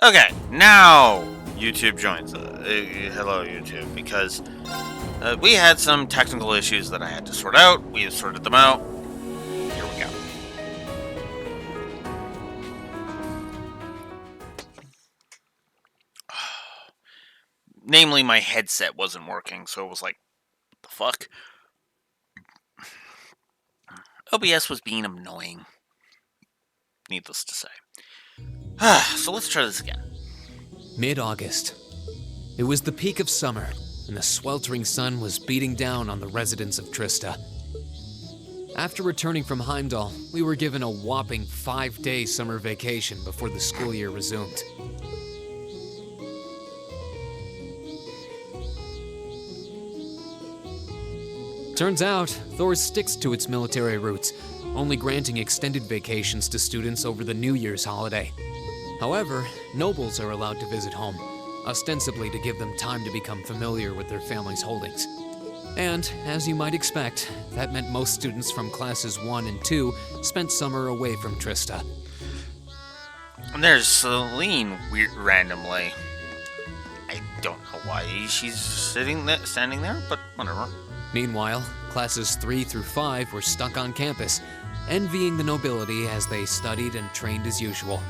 Okay, now YouTube joins. Hello, YouTube, because we had some technical issues that I had to sort out. We have sorted them out. Here we go. Namely, my headset wasn't working, so it was like, what the fuck? OBS was being annoying. Needless to say. So let's try this again. Mid-August. It was the peak of summer, and the sweltering sun was beating down on the residents of Trista. After returning from Heimdall, we were given a whopping 5-day summer vacation before the school year resumed. Turns out, Thor sticks to its military roots, only granting extended vacations to students over the New Year's holiday. However, nobles are allowed to visit home, ostensibly to give them time to become familiar with their family's holdings. And, as you might expect, that meant most students from classes 1 and 2 spent summer away from Trista. And there's Celine randomly. I don't know why she's standing there, but whatever. Meanwhile, classes 3 through 5 were stuck on campus, envying the nobility as they studied and trained as usual.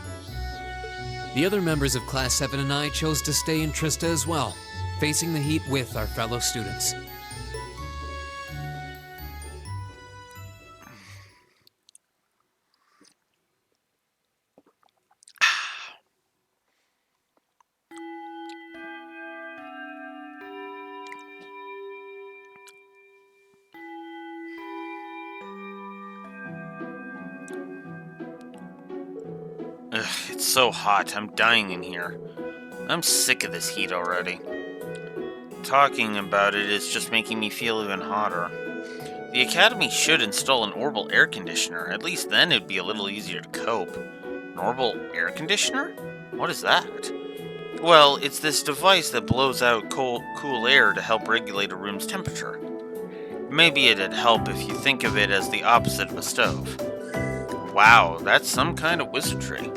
The other members of Class 7 and I chose to stay in Trista as well, facing the heat with our fellow students. Ugh, it's so hot. I'm dying in here. I'm sick of this heat already. Talking about it is just making me feel even hotter. The Academy should install an orbital air conditioner. At least then it'd be a little easier to cope. An orbital air conditioner? What is that? Well, it's this device that blows out cool air to help regulate a room's temperature. Maybe it'd help if you think of it as the opposite of a stove. Wow, that's some kind of wizardry.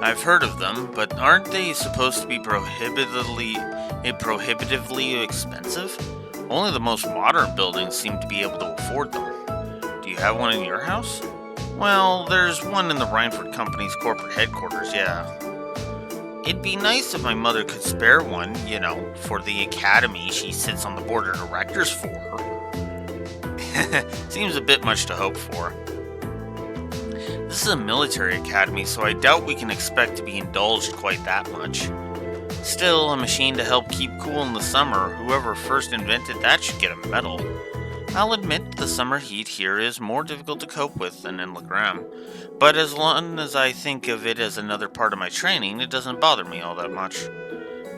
I've heard of them, but aren't they supposed to be prohibitively expensive? Only the most modern buildings seem to be able to afford them. Do you have one in your house? Well, there's one in the Reinford Company's corporate headquarters, yeah. It'd be nice if my mother could spare one, for the academy she sits on the board of directors for. Seems a bit much to hope for. This is a military academy, so I doubt we can expect to be indulged quite that much. Still, a machine to help keep cool in the summer, whoever first invented that should get a medal. I'll admit the summer heat here is more difficult to cope with than in Legram, but as long as I think of it as another part of my training, it doesn't bother me all that much.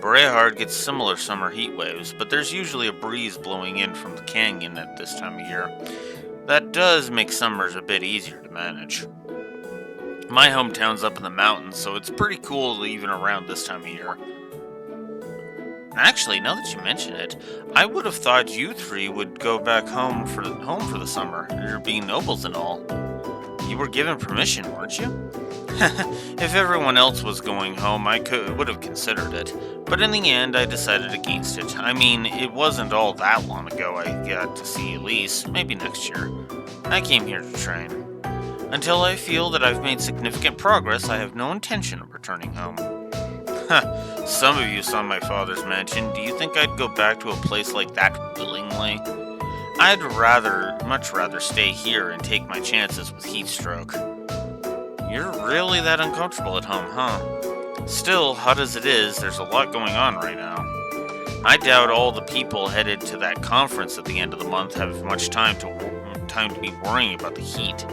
Berehard gets similar summer heat waves, but there's usually a breeze blowing in from the canyon at this time of year. That does make summers a bit easier to manage. My hometown's up in the mountains, so it's pretty cool even around this time of year. Actually, now that you mention it, I would have thought you three would go back home for the summer. You're being nobles and all. You were given permission, weren't you? If everyone else was going home, I would have considered it. But in the end, I decided against it. I mean, it wasn't all that long ago I got to see Elise. Maybe next year. I came here to train. Until I feel that I've made significant progress, I have no intention of returning home. Some of you saw my father's mansion. Do you think I'd go back to a place like that willingly? I'd much rather stay here and take my chances with heat stroke. You're really that uncomfortable at home, huh? Still, hot as it is, there's a lot going on right now. I doubt all the people headed to that conference at the end of the month have much time to be worrying about the heat.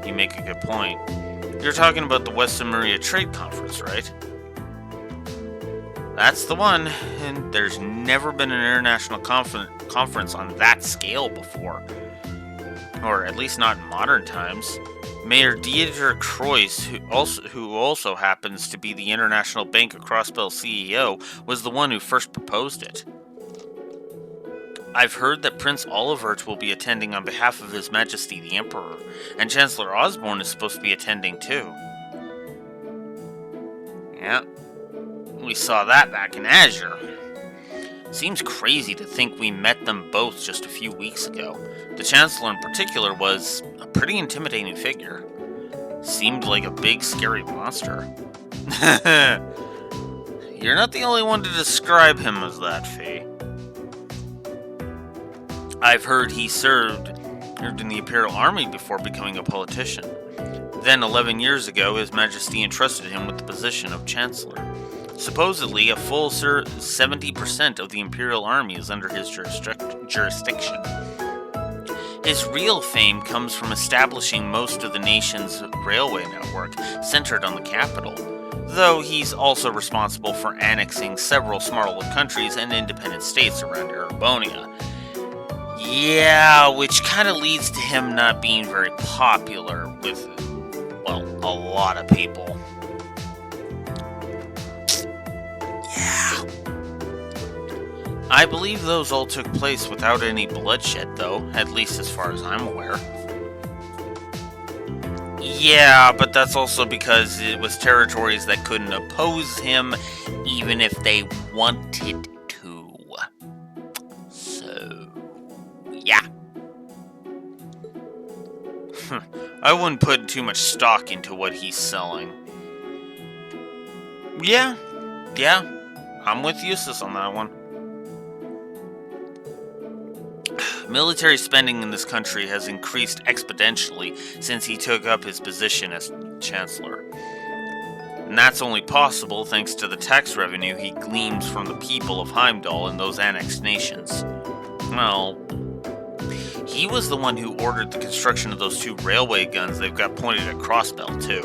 You make a good point. You're talking about the Western Maria Trade Conference, right? That's the one, and there's never been an international conference conference on that scale before. Or at least not in modern times. Mayor Dieter Croix, who also happens to be the International Bank of Crossbell CEO, was the one who first proposed it. I've heard that Prince Olivert will be attending on behalf of His Majesty the Emperor, and Chancellor Osborne is supposed to be attending too. Yeah, we saw that back in Azure. Seems crazy to think we met them both just a few weeks ago. The Chancellor in particular was a pretty intimidating figure. Seemed like a big, scary monster. You're not the only one to describe him as that, Fee. I've heard he served in the Imperial Army before becoming a politician. Then, 11 years ago, His Majesty entrusted him with the position of Chancellor. Supposedly, a full 70% of the Imperial Army is under his jurisdiction. His real fame comes from establishing most of the nation's railway network centered on the capital, though he's also responsible for annexing several smaller countries and independent states around Erebonia. Yeah, which kind of leads to him not being very popular with, well, a lot of people. Yeah. I believe those all took place without any bloodshed, though, at least as far as I'm aware. Yeah, but that's also because it was territories that couldn't oppose him, even if they wanted to. So, yeah. I wouldn't put too much stock into what he's selling. Yeah, I'm with Eustace on that one. Military spending in this country has increased exponentially since he took up his position as Chancellor. And that's only possible thanks to the tax revenue he gleans from the people of Heimdall and those annexed nations. Well, he was the one who ordered the construction of those 2 railway guns they've got pointed at Crossbell, too.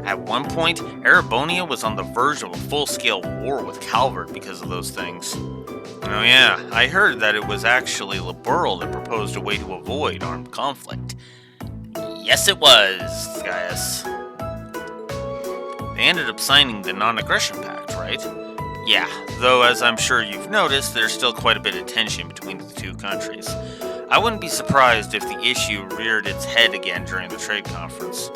At one point, Erebonia was on the verge of a full-scale war with Calvert because of those things. Oh yeah, I heard that it was actually Liberl that proposed a way to avoid armed conflict. Yes, it was, Gaius. They ended up signing the Non-Aggression Pact, right? Yeah, though as I'm sure you've noticed, there's still quite a bit of tension between the 2 countries. I wouldn't be surprised if the issue reared its head again during the trade conference.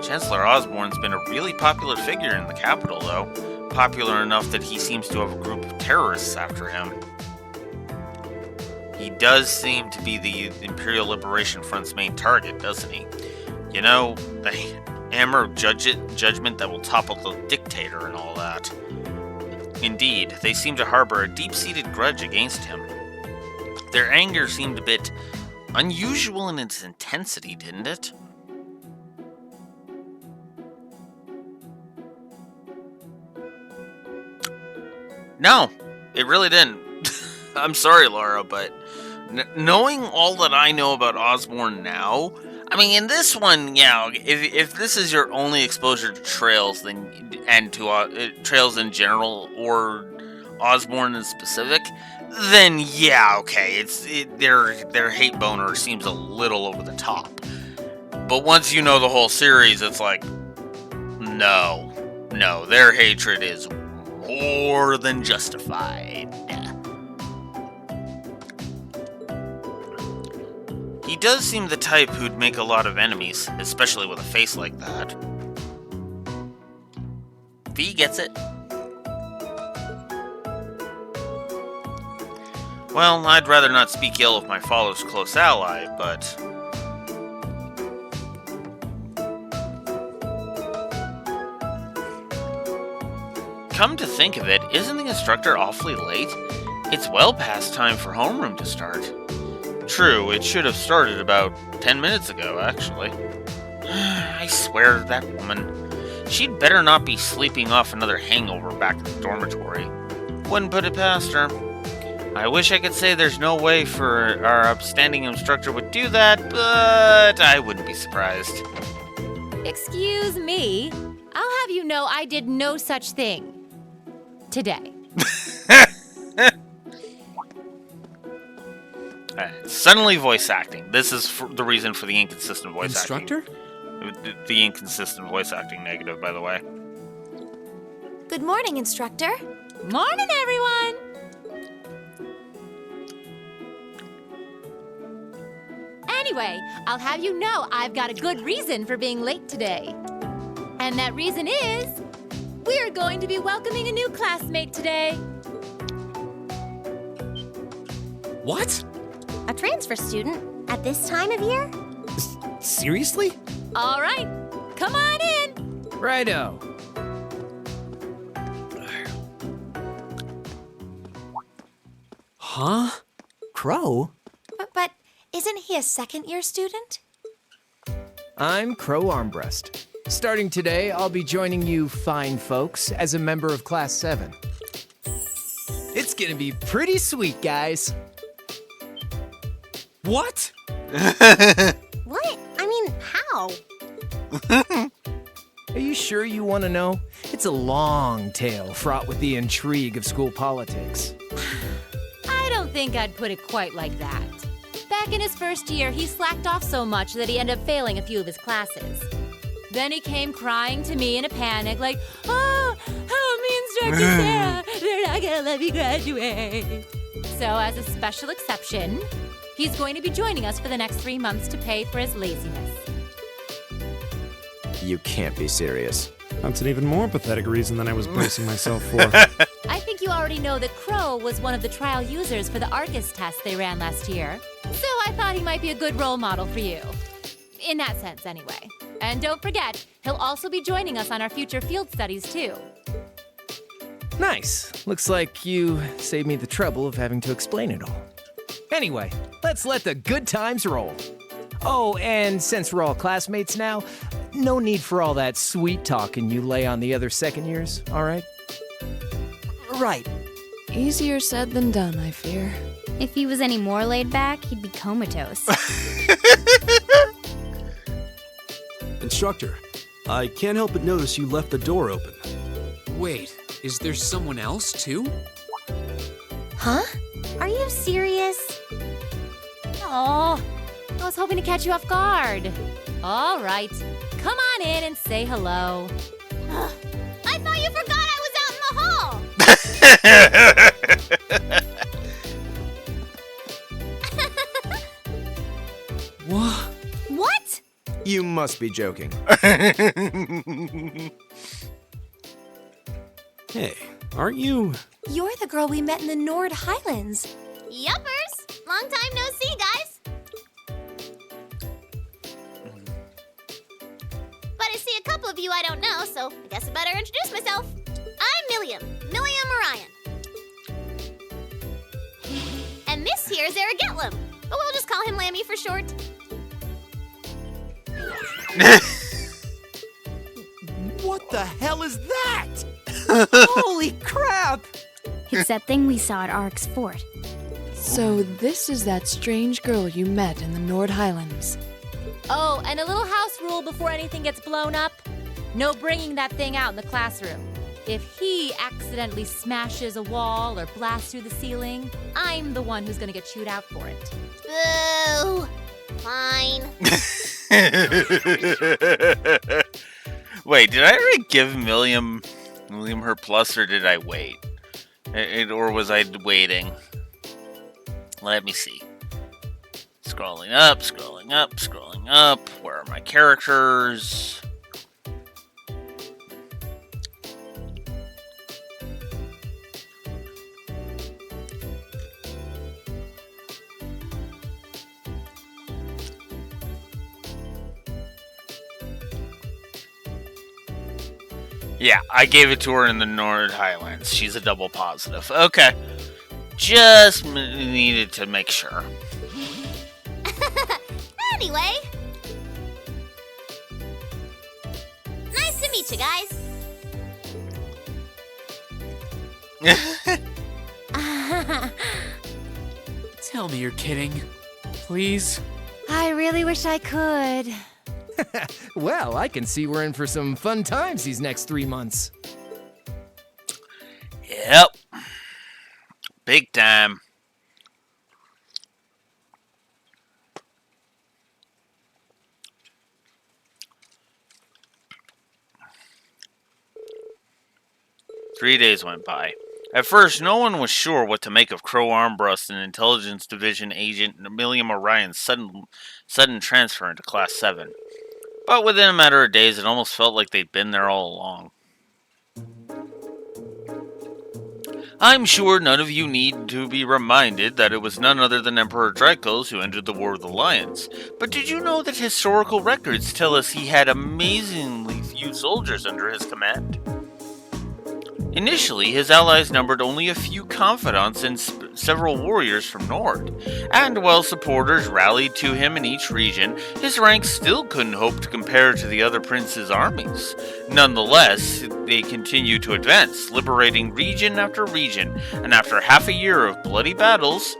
Chancellor Osborne's been a really popular figure in the capital, though. Popular enough that he seems to have a group of terrorists after him. He does seem to be the Imperial Liberation Front's main target, doesn't he? You know, the hammer of judgment that will topple the dictator and all that. Indeed, they seem to harbor a deep-seated grudge against him. Their anger seemed a bit unusual in its intensity, didn't it? No, it really didn't. I'm sorry, Laura, but knowing all that I know about Osborne now, I mean, in this one, yeah, if this is your only exposure to Trails, and to Trails in general, or Osborne in specific, then yeah, okay, their hate boner seems a little over the top. But once you know the whole series, it's like, no, their hatred is more than justified. He does seem the type who'd make a lot of enemies, especially with a face like that. V gets it. Well, I'd rather not speak ill of my father's close ally, but... Come to think of it, isn't the instructor awfully late? It's well past time for homeroom to start. True, it should have started about 10 minutes ago, actually. I swear, that woman. She'd better not be sleeping off another hangover back in the dormitory. Wouldn't put it past her. I wish I could say there's no way for our upstanding instructor would do that, but I wouldn't be surprised. Excuse me. I'll have you know I did no such thing. Today. Suddenly voice acting. This is the reason for the inconsistent voice Instructor? acting. The inconsistent voice acting negative, by the way. Good morning, instructor. Morning, everyone! Anyway, I'll have you know I've got a good reason for being late today. And that reason is we're going to be welcoming a new classmate today. What? A transfer student at this time of year? Seriously? All right, come on in. Righto. Huh? Crow? But isn't he a second-year student? I'm Crow Armbrust. Starting today, I'll be joining you fine folks as a member of Class 7. It's gonna be pretty sweet, guys. What? What? I mean, how? Are you sure you want to know? It's a long tale fraught with the intrigue of school politics. I don't think I'd put it quite like that. Back in his first year, he slacked off so much that he ended up failing a few of his classes. Then he came crying to me in a panic, like, "Oh, help me, Instructor Sarah! They're not gonna let me graduate." So, as a special exception, he's going to be joining us for the next 3 months to pay for his laziness. You can't be serious. That's an even more pathetic reason than I was bracing myself for. I think you already know that Crow was one of the trial users for the Arcus test they ran last year. So I thought he might be a good role model for you. In that sense, anyway. And don't forget, he'll also be joining us on our future field studies, too. Nice. Looks like you saved me the trouble of having to explain it all. Anyway, let's let the good times roll. Oh, and since we're all classmates now, no need for all that sweet talking you lay on the other second years, all right? Right. Easier said than done, I fear. If he was any more laid back, he'd be comatose. Instructor, I can't help but notice you left the door open. Wait, is there someone else too? Huh? Are you serious? Oh, I was hoping to catch you off guard. All right, come on in and say hello. I thought you forgot I was out in the hall! What? What? You must be joking. Hey, aren't you? You're the girl we met in the Nord Highlands. Yuppers! Long time no see, guys. But I see a couple of you I don't know, so I guess I better introduce myself. I'm Milliam Orion. And this here is Eric Getlum, but we'll just call him Lammy for short. What the hell is that? Holy crap! It's that thing we saw at Ark's fort. So this is that strange girl you met in the Nord Highlands. Oh, and a little house rule before anything gets blown up. No bringing that thing out in the classroom. If he accidentally smashes a wall or blasts through the ceiling, I'm the one who's gonna get chewed out for it. Boo! Fine. Wait, did I already give William her plus, or did I wait? Or was I waiting? Let me see. Scrolling up, scrolling up, scrolling up. Where are my characters? Yeah, I gave it to her in the Nord Highlands. She's a double positive. Okay. Just needed to make sure. Anyway. Nice to meet you guys. Tell me you're kidding. Please? I really wish I could. Well, I can see we're in for some fun times these next 3 months. Yep. Big time. 3 days went by. At first, no one was sure what to make of Crow Armbrust and Intelligence Division agent Milliam Orion's sudden transfer into Class 7. But within a matter of days, it almost felt like they'd been there all along. I'm sure none of you need to be reminded that it was none other than Emperor Dracos who entered the War of the Lions. But did you know that historical records tell us he had amazingly few soldiers under his command? Initially, his allies numbered only a few confidants and several warriors from Nord, and while supporters rallied to him in each region, his ranks still couldn't hope to compare to the other princes' armies. Nonetheless, they continued to advance, liberating region after region, and after half a year of bloody battles,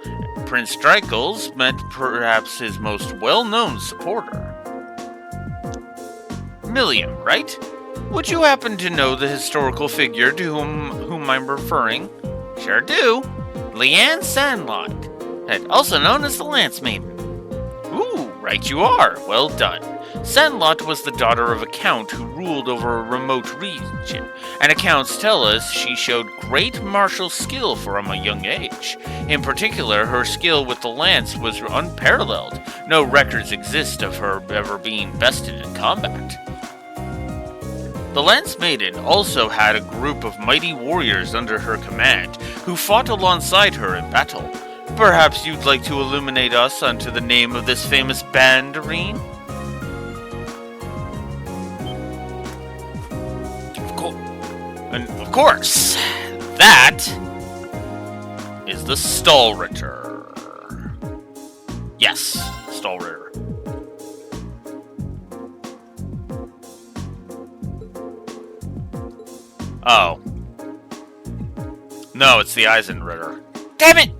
Prince Dracos met perhaps his most well-known supporter. Milliam, right? Would you happen to know the historical figure to whom I'm referring? Sure do. Leanne Sandlot, also known as the Lance Maiden. Ooh, right you are. Well done. Sandlot was the daughter of a count who ruled over a remote region, and accounts tell us she showed great martial skill from a young age. In particular, her skill with the lance was unparalleled. No records exist of her ever being bested in combat. The Lance Maiden also had a group of mighty warriors under her command, who fought alongside her in battle. Perhaps you'd like to illuminate us onto the name of this famous band, Irene? Of course, that is the Stahlritter. Yes, Stahlritter. Oh. No, it's the Eisenritter. Damn it!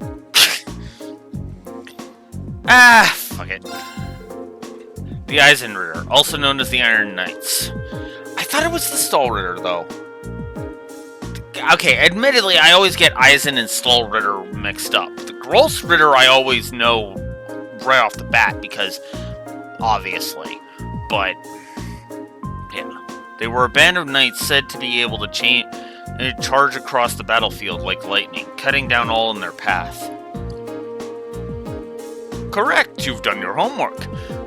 Fuck it. The Eisenritter, also known as the Iron Knights. I thought it was the Stahlritter, though. Okay, admittedly, I always get Eisen and Stahlritter mixed up. The Grossritter I always know right off the bat, because, obviously. But, yeah. They were a band of knights said to be able to charge across the battlefield like lightning, cutting down all in their path. Correct, you've done your homework.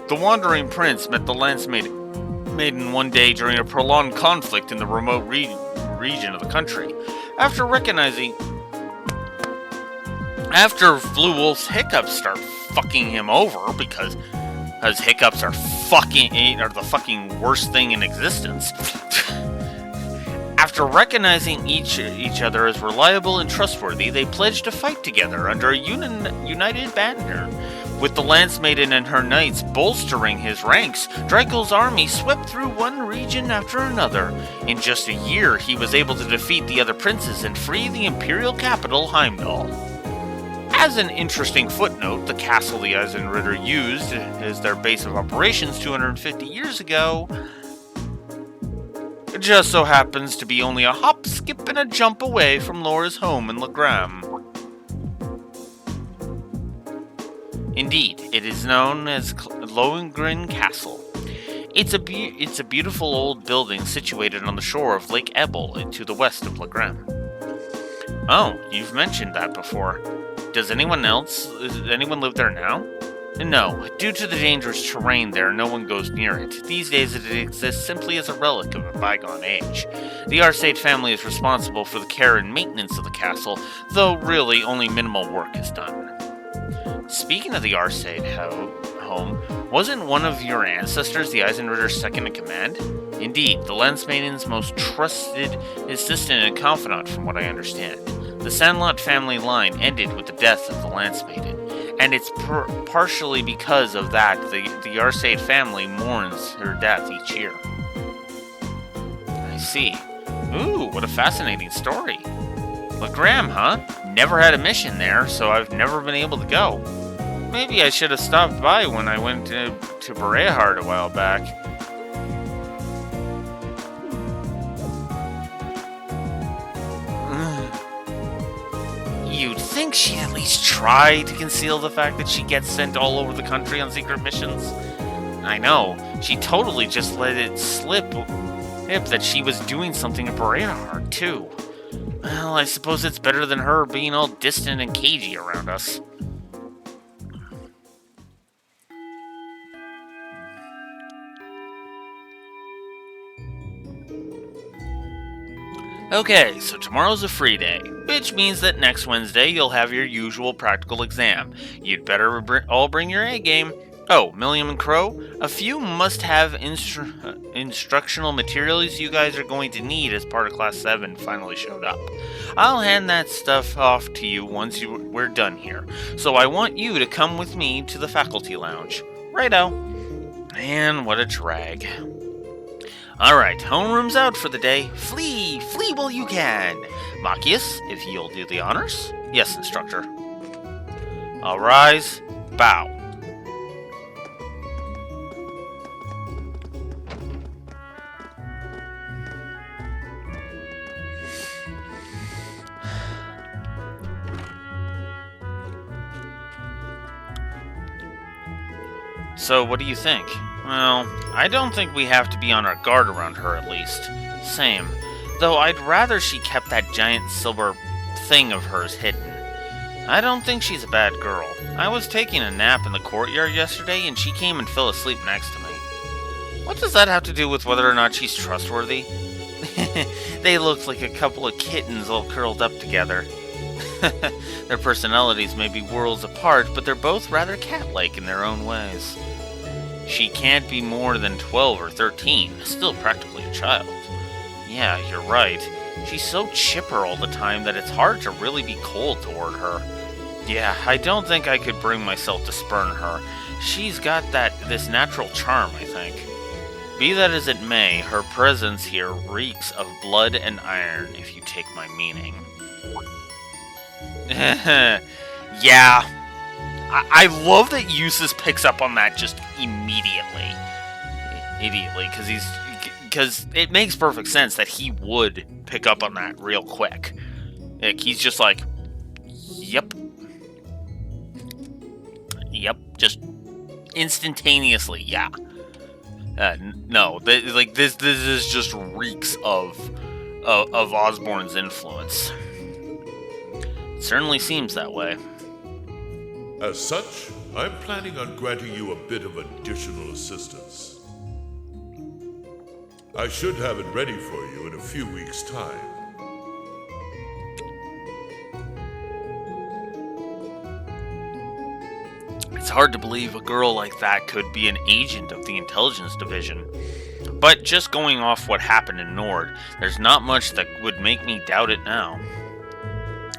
The Wandering Prince met the Lance Maiden one day during a prolonged conflict in the remote region of the country. After Blue Wolf's hiccups start fucking him over, because hiccups are the fucking worst thing in existence. After recognizing each other as reliable and trustworthy, they pledged to fight together under a united banner. With the Lance Maiden and her knights bolstering his ranks, Dracos' army swept through one region after another. In just a year, he was able to defeat the other princes and free the imperial capital, Heimdall. As an interesting footnote, the castle the Eisenritter used as their base of operations 250 years ago just so happens to be only a hop, skip, and a jump away from Laura's home in Legram. Indeed, it is known as Lohengrin Castle. It's a beautiful old building situated on the shore of Lake Ebble to the west of Legram. Oh, you've mentioned that before. Does anyone live there now? No, due to the dangerous terrain there, no one goes near it. These days it exists simply as a relic of a bygone age. The Arsate family is responsible for the care and maintenance of the castle, though really only minimal work is done. Speaking of the Arsate home, wasn't one of your ancestors the Eisenritter's second in command? Indeed, the Lance Maiden's most trusted assistant and confidant, from what I understand. The Sandlot family line ended with the death of the Lance Maiden, and it's partially because of that the Arsate family mourns her death each year. I see. Ooh, what a fascinating story. Legram, huh? Never had a mission there, so I've never been able to go. Maybe I should have stopped by when I went to Berehard a while back. You'd think she'd at least try to conceal the fact that she gets sent all over the country on secret missions. I know, she totally just let it slip that she was doing something in Berehard, too. Well, I suppose it's better than her being all distant and cagey around us. Okay, so tomorrow's a free day, which means that next Wednesday you'll have your usual practical exam. You'd better all bring your A game. Oh, Milliam and Crow, a few must-have instructional materials you guys are going to need as part of Class 7 finally showed up. I'll hand that stuff off to you once we're done here, so I want you to come with me to the faculty lounge. Righto. Man, what a drag. Alright, homeroom's out for the day. Flee! Flee while you can! Machias, if you'll do the honors. Yes, instructor. I'll rise. Bow. So, what do you think? Well, I don't think we have to be on our guard around her, at least. Same. Though I'd rather she kept that giant silver thing of hers hidden. I don't think she's a bad girl. I was taking a nap in the courtyard yesterday, and she came and fell asleep next to me. What does that have to do with whether or not she's trustworthy? They looked like a couple of kittens all curled up together. Their personalities may be worlds apart, but they're both rather cat-like in their own ways. She can't be more than 12 or 13, still practically a child. Yeah, you're right. She's so chipper all the time that it's hard to really be cold toward her. Yeah, I don't think I could bring myself to spurn her. She's got this natural charm, I think. Be that as it may, her presence here reeks of blood and iron, if you take my meaning. Yeah. I love that Eustace picks up on that just immediately. Because it makes perfect sense that he would pick up on that real quick. Like, he's just like, yep, just instantaneously, yeah. No, this is just reeks of Osborn's influence. It certainly seems that way. As such, I'm planning on granting you a bit of additional assistance. I should have it ready for you in a few weeks' time. It's hard to believe a girl like that could be an agent of the Intelligence Division. But just going off what happened in Nord, there's not much that would make me doubt it now.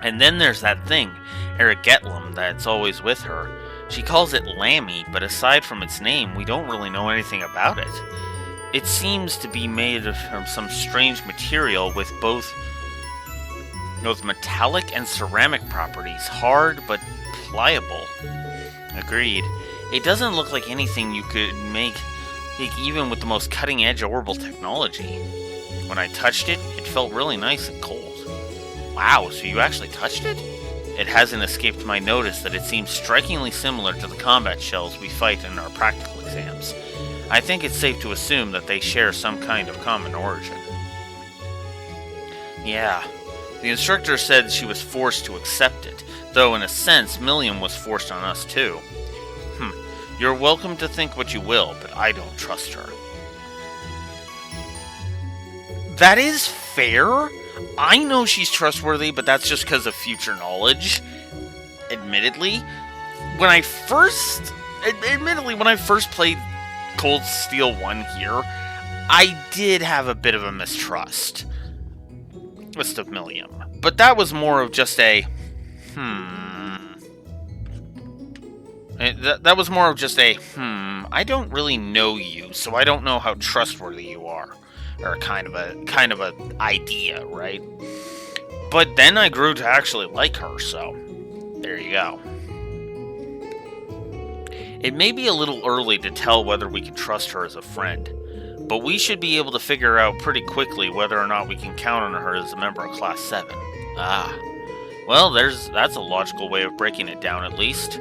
And then there's that thing, Eric Getlum, that's always with her. She calls it Lammy, but aside from its name, we don't really know anything about it. It seems to be made from some strange material with both metallic and ceramic properties, hard but pliable. Agreed. It doesn't look like anything you could make even with the most cutting-edge orbital technology. When I touched it, it felt really nice and cold. Wow, so you actually touched it? It hasn't escaped my notice that it seems strikingly similar to the combat shells we fight in our practical exams. I think it's safe to assume that they share some kind of common origin. Yeah, the instructor said she was forced to accept it, though in a sense Milliam was forced on us too. You're welcome to think what you will, but I don't trust her. That is fair. I know she's trustworthy, but that's just because of future knowledge. Admittedly, when I first played Cold Steel 1 here, I did have a bit of a mistrust of Milliam. But that was more of just a, That was more of just a, I don't really know you, so I don't know how trustworthy you are. Or kind of a idea, right? But then I grew to actually like her, so there you go. It may be a little early to tell whether we can trust her as a friend, but we should be able to figure out pretty quickly whether or not we can count on her as a member of Class 7. Well, that's a logical way of breaking it down, at least.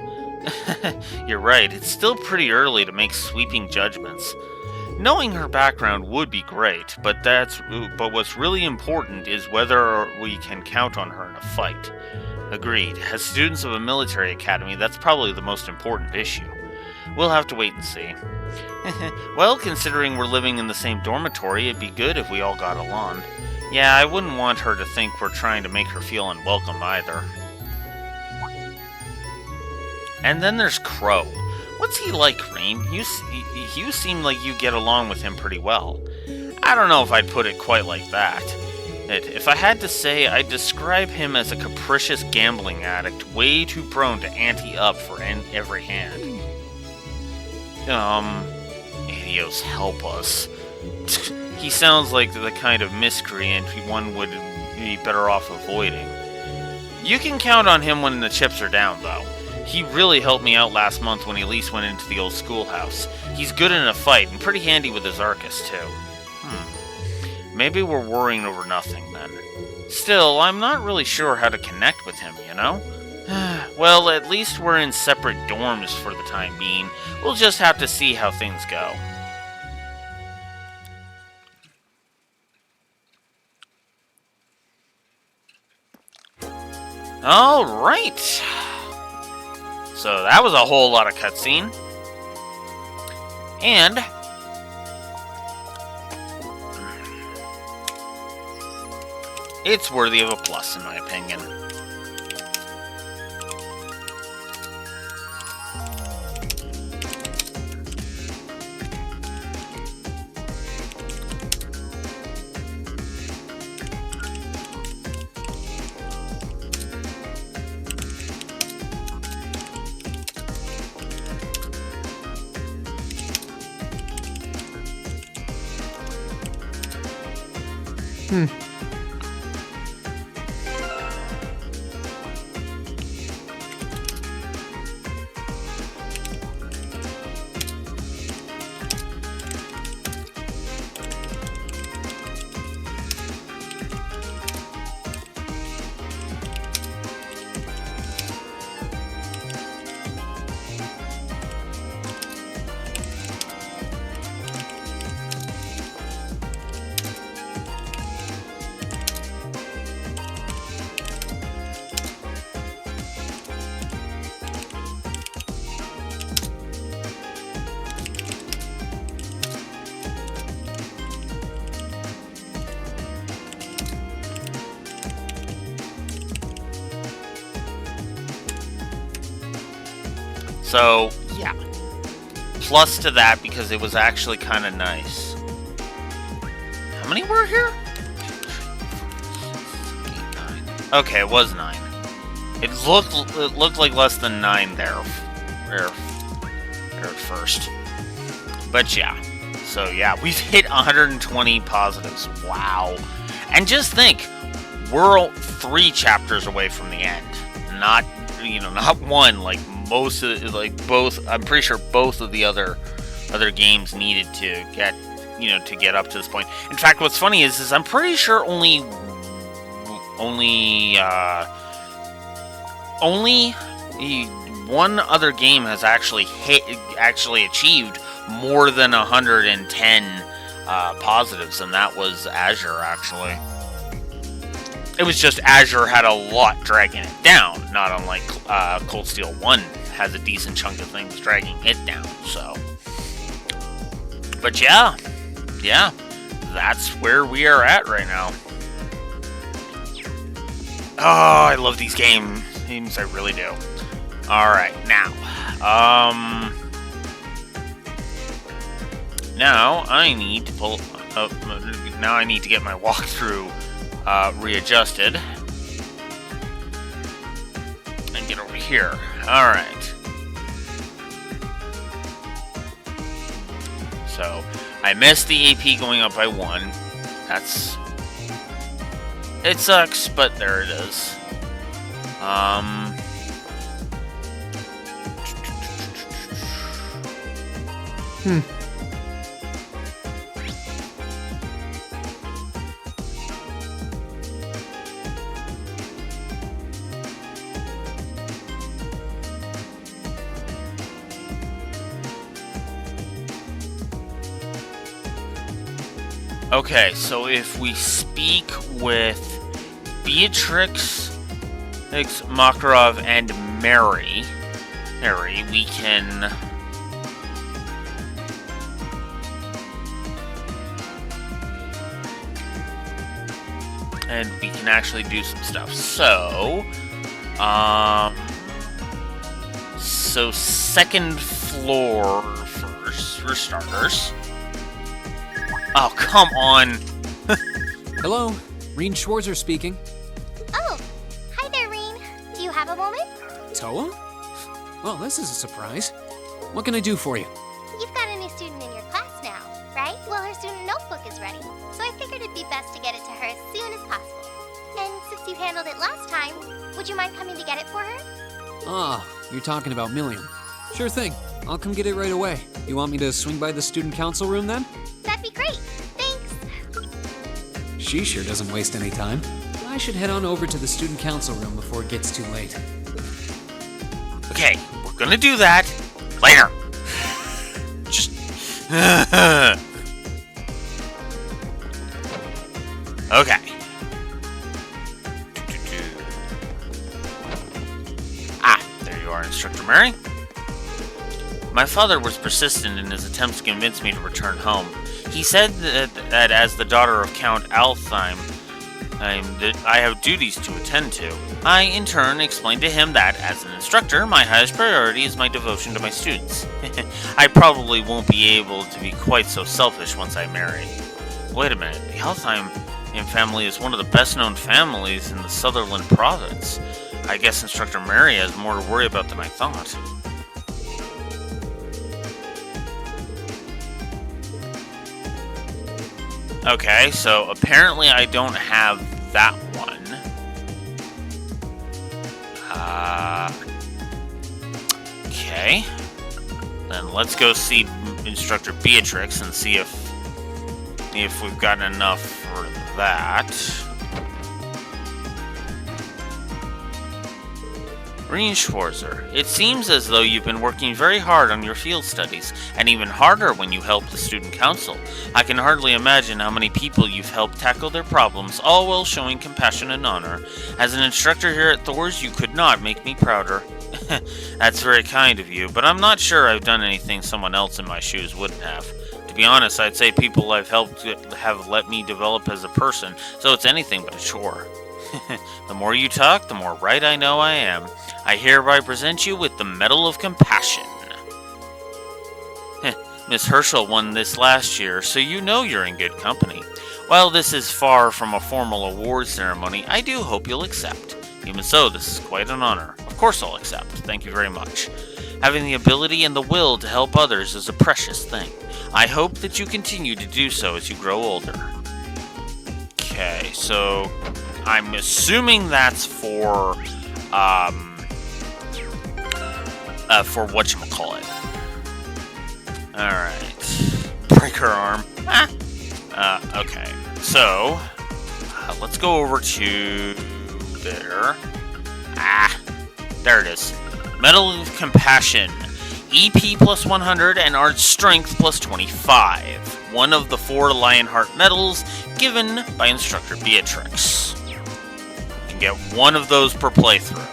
You're right, it's still pretty early to make sweeping judgments. Knowing her background would be great, but what's really important is whether we can count on her in a fight. Agreed. As students of a military academy, that's probably the most important issue. We'll have to wait and see. Well, considering we're living in the same dormitory, it'd be good if we all got along. Yeah, I wouldn't want her to think we're trying to make her feel unwelcome either. And then there's Crow. What's he like, Rain? You seem like you get along with him pretty well. I don't know if I'd put it quite like that. If I had to say, I'd describe him as a capricious gambling addict, way too prone to ante up for every hand. Adios, help us. He sounds like the kind of miscreant one would be better off avoiding. You can count on him when the chips are down, though. He really helped me out last month when Elise went into the old schoolhouse. He's good in a fight and pretty handy with his Arcus, too. Maybe we're worrying over nothing, then. Still, I'm not really sure how to connect with him, you know? Well, at least we're in separate dorms for the time being. We'll just have to see how things go. Alright. So that was a whole lot of cutscene. And it's worthy of a plus, in my opinion. So, yeah. Plus to that because it was actually kind of nice. How many were here? 8, 9. Okay, it was 9. It looked like less than 9 there at first. But yeah. So yeah, we've hit 120 positives. Wow. And just think, we're 3 chapters away from the end. Not one, like most of the, like both. I'm pretty sure both of the other games needed to get up to this point. In fact, what's funny is I'm pretty sure only one other game has actually achieved more than 110 positives, and that was Azure, actually. It was just Azure had a lot dragging it down, not unlike Cold Steel 1 has a decent chunk of things dragging it down, so. But yeah, that's where we are at right now. Oh, I love these games, I really do. Alright, now I need to pull up, now I need to get my walkthrough readjusted and get over here. Alright. So, I missed the AP going up by 1. It sucks, but there it is. Okay, so if we speak with Beatrix, Makarov, and Mary, we can... And we can actually do some stuff. So, second floor first, for starters. Oh, come on. Hello, Reen Schwarzer speaking. Oh, hi there, Reen. Do you have a moment? Toa? Well, this is a surprise. What can I do for you? You've got a new student in your class now, right? Well, her student notebook is ready, so I figured it'd be best to get it to her as soon as possible. And since you handled it last time, would you mind coming to get it for her? Ah, you're talking about Milliam. Sure thing. I'll come get it right away. You want me to swing by the student council room then? That'd be great. Thanks. She sure doesn't waste any time. I should head on over to the student council room before it gets too late. Okay, we're gonna do that later. Just... Okay. Ah, there you are, Instructor Mary. My father was persistent in his attempts to convince me to return home. He said that as the daughter of Count Altheim, that I have duties to attend to. I, in turn, explained to him that, as an instructor, my highest priority is my devotion to my students. I probably won't be able to be quite so selfish once I marry. Wait a minute, the Altheim family is one of the best-known families in the Sutherland province. I guess Instructor Mary has more to worry about than I thought. Okay, so apparently I don't have that one. Okay. Then let's go see Instructor Beatrix and see if we've gotten enough for that. Reen Schwarzer, it seems as though you've been working very hard on your field studies, and even harder when you help the student council. I can hardly imagine how many people you've helped tackle their problems, all while showing compassion and honor. As an instructor here at Thors, you could not make me prouder. That's very kind of you, but I'm not sure I've done anything someone else in my shoes wouldn't have. To be honest, I'd say people I've helped have let me develop as a person, so it's anything but a chore. The more you talk, the more right I know I am. I hereby present you with the Medal of Compassion. Miss Herschel won this last year, so you know you're in good company. While this is far from a formal award ceremony, I do hope you'll accept. Even so, this is quite an honor. Of course I'll accept. Thank you very much. Having the ability and the will to help others is a precious thing. I hope that you continue to do so as you grow older. Okay, so I'm assuming that's for whatchamacallit. Alright. Break her arm. Okay. So, let's go over to there. There it is. Medal of Compassion. EP plus 100 and Art Strength plus 25. One of the 4 Lionheart medals given by Instructor Beatrix. You can get one of those per playthrough.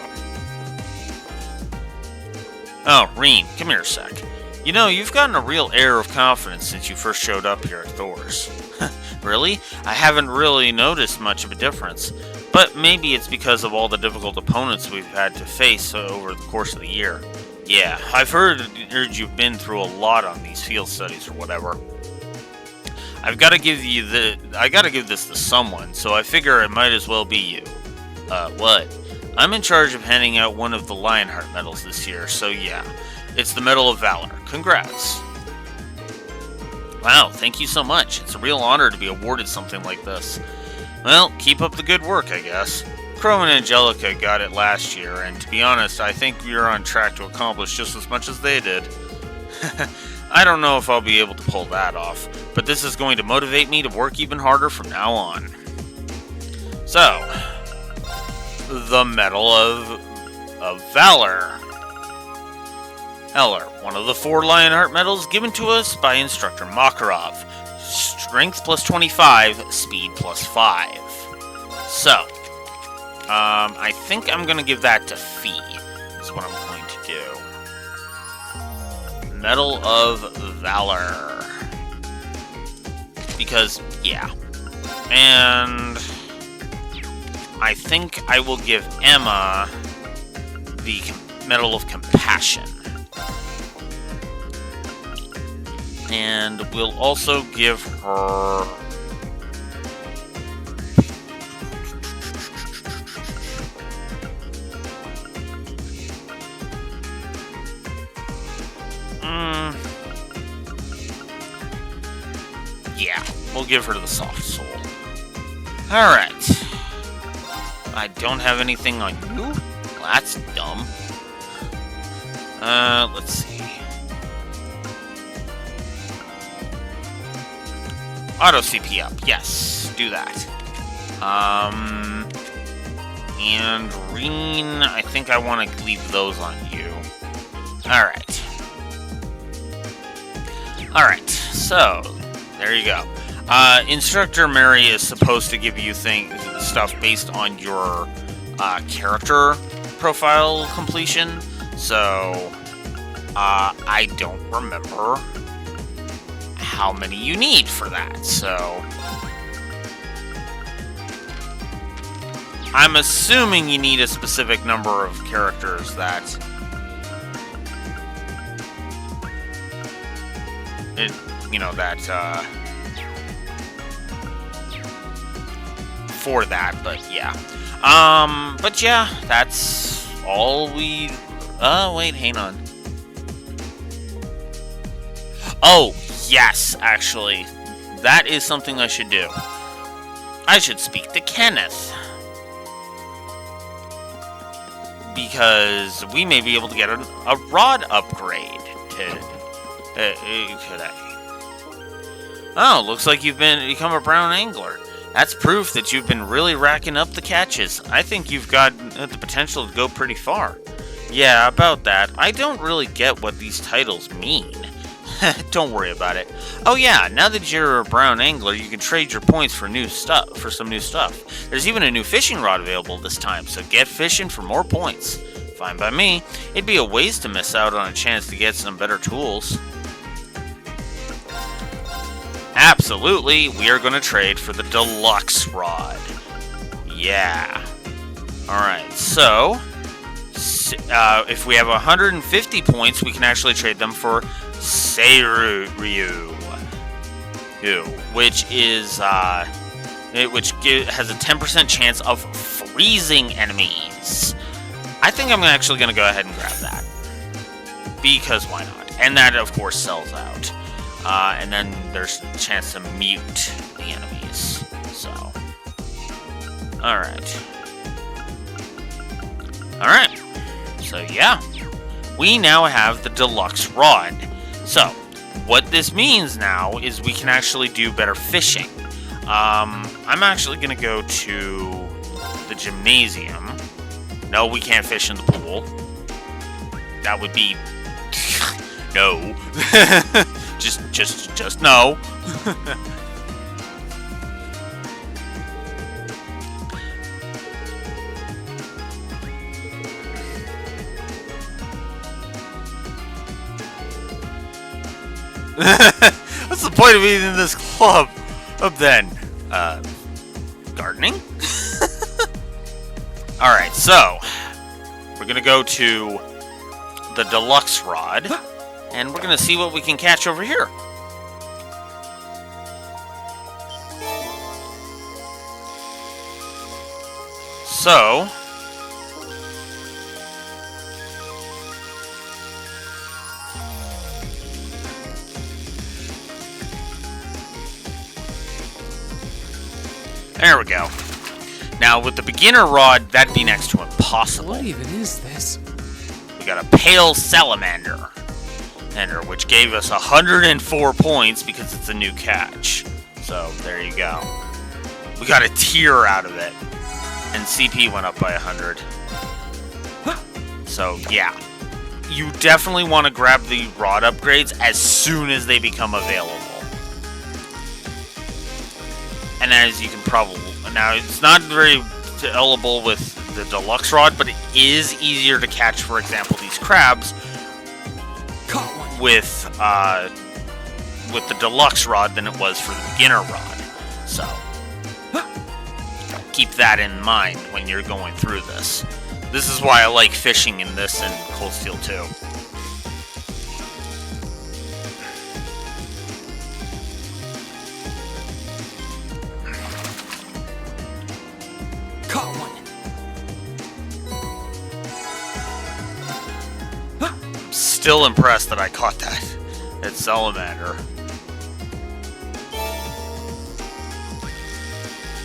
Oh, Reen, come here a sec. You know, you've gotten a real air of confidence since you first showed up here at Thors. Really? I haven't really noticed much of a difference. But maybe it's because of all the difficult opponents we've had to face over the course of the year. Yeah, I've heard you've been through a lot on these field studies or whatever. I gotta give this to someone, so I figure it might as well be you. What? I'm in charge of handing out one of the Lionheart medals this year, so yeah. It's the Medal of Valor. Congrats. Wow, thank you so much. It's a real honor to be awarded something like this. Well, keep up the good work, I guess. Crow and Angelica got it last year, and to be honest, I think we are on track to accomplish just as much as they did. I don't know if I'll be able to pull that off, but this is going to motivate me to work even harder from now on. So, the Medal of Valor. Eller, one of the 4 Lionheart medals given to us by Instructor Makarov. strength plus 25, speed plus 5. So, I think I'm going to give that to Fee, is what I'm going to do. Medal of Valor. Because, yeah. And I think I will give Emma the Medal of Compassion. And we'll also give her... yeah, we'll give her the Soft Soul. Alright. I don't have anything on you? Well, that's dumb. Let's see. Auto CP up. Yes, do that. And Reen, I think I want to leave those on you. Alright. Alright, so, there you go. Instructor Mary is supposed to give you stuff based on your character profile completion, so I don't remember how many you need for that, so I'm assuming you need a specific number of characters that for that, but yeah. But yeah, that's all we... wait, hang on. Oh, yes, actually. That is something I should do. I should speak to Kenneth. Because we may be able to get a rod upgrade today. Oh, looks like you've become a brown angler. That's proof that you've been really racking up the catches. I think you've got the potential to go pretty far. Yeah, about that. I don't really get what these titles mean. Don't worry about it. Oh yeah, now that you're a brown angler, you can trade your points for some new stuff. There's even a new fishing rod available this time, so get fishing for more points. Fine by me. It'd be a waste to miss out on a chance to get some better tools. Absolutely, we are going to trade for the deluxe rod. Yeah. Alright, so if we have 150 points, we can actually trade them for Seiryu, which is which has a 10% chance of freezing enemies. I think I'm actually going to go ahead and grab that, because why not? And that, of course, sells out. And then there's a chance to mute the enemies. So, alright. Alright. So, yeah. We now have the deluxe rod. So, what this means now is we can actually do better fishing. I'm actually going to go to the gymnasium. No, we can't fish in the pool. That would be... no. Just no. What's the point of being in this club? Then, gardening? Alright, so, we're gonna go to the deluxe rod, and we're gonna see what we can catch over here. So, there we go. Now, with the beginner rod, that'd be next to impossible. What even is this? We got a pale salamander, which gave us 104 points because it's a new catch. So, there you go. We got a tier out of it. And CP went up by 100. So, yeah. You definitely want to grab the rod upgrades as soon as they become available. And as you can probably... Now, it's not very sellable with the deluxe rod, but it is easier to catch, for example, these crabs with the deluxe rod than it was for the beginner rod. So, keep that in mind when you're going through this. This is why I like fishing in this and Cold Steel 2. Caught one. Still impressed that I caught that at Salamander.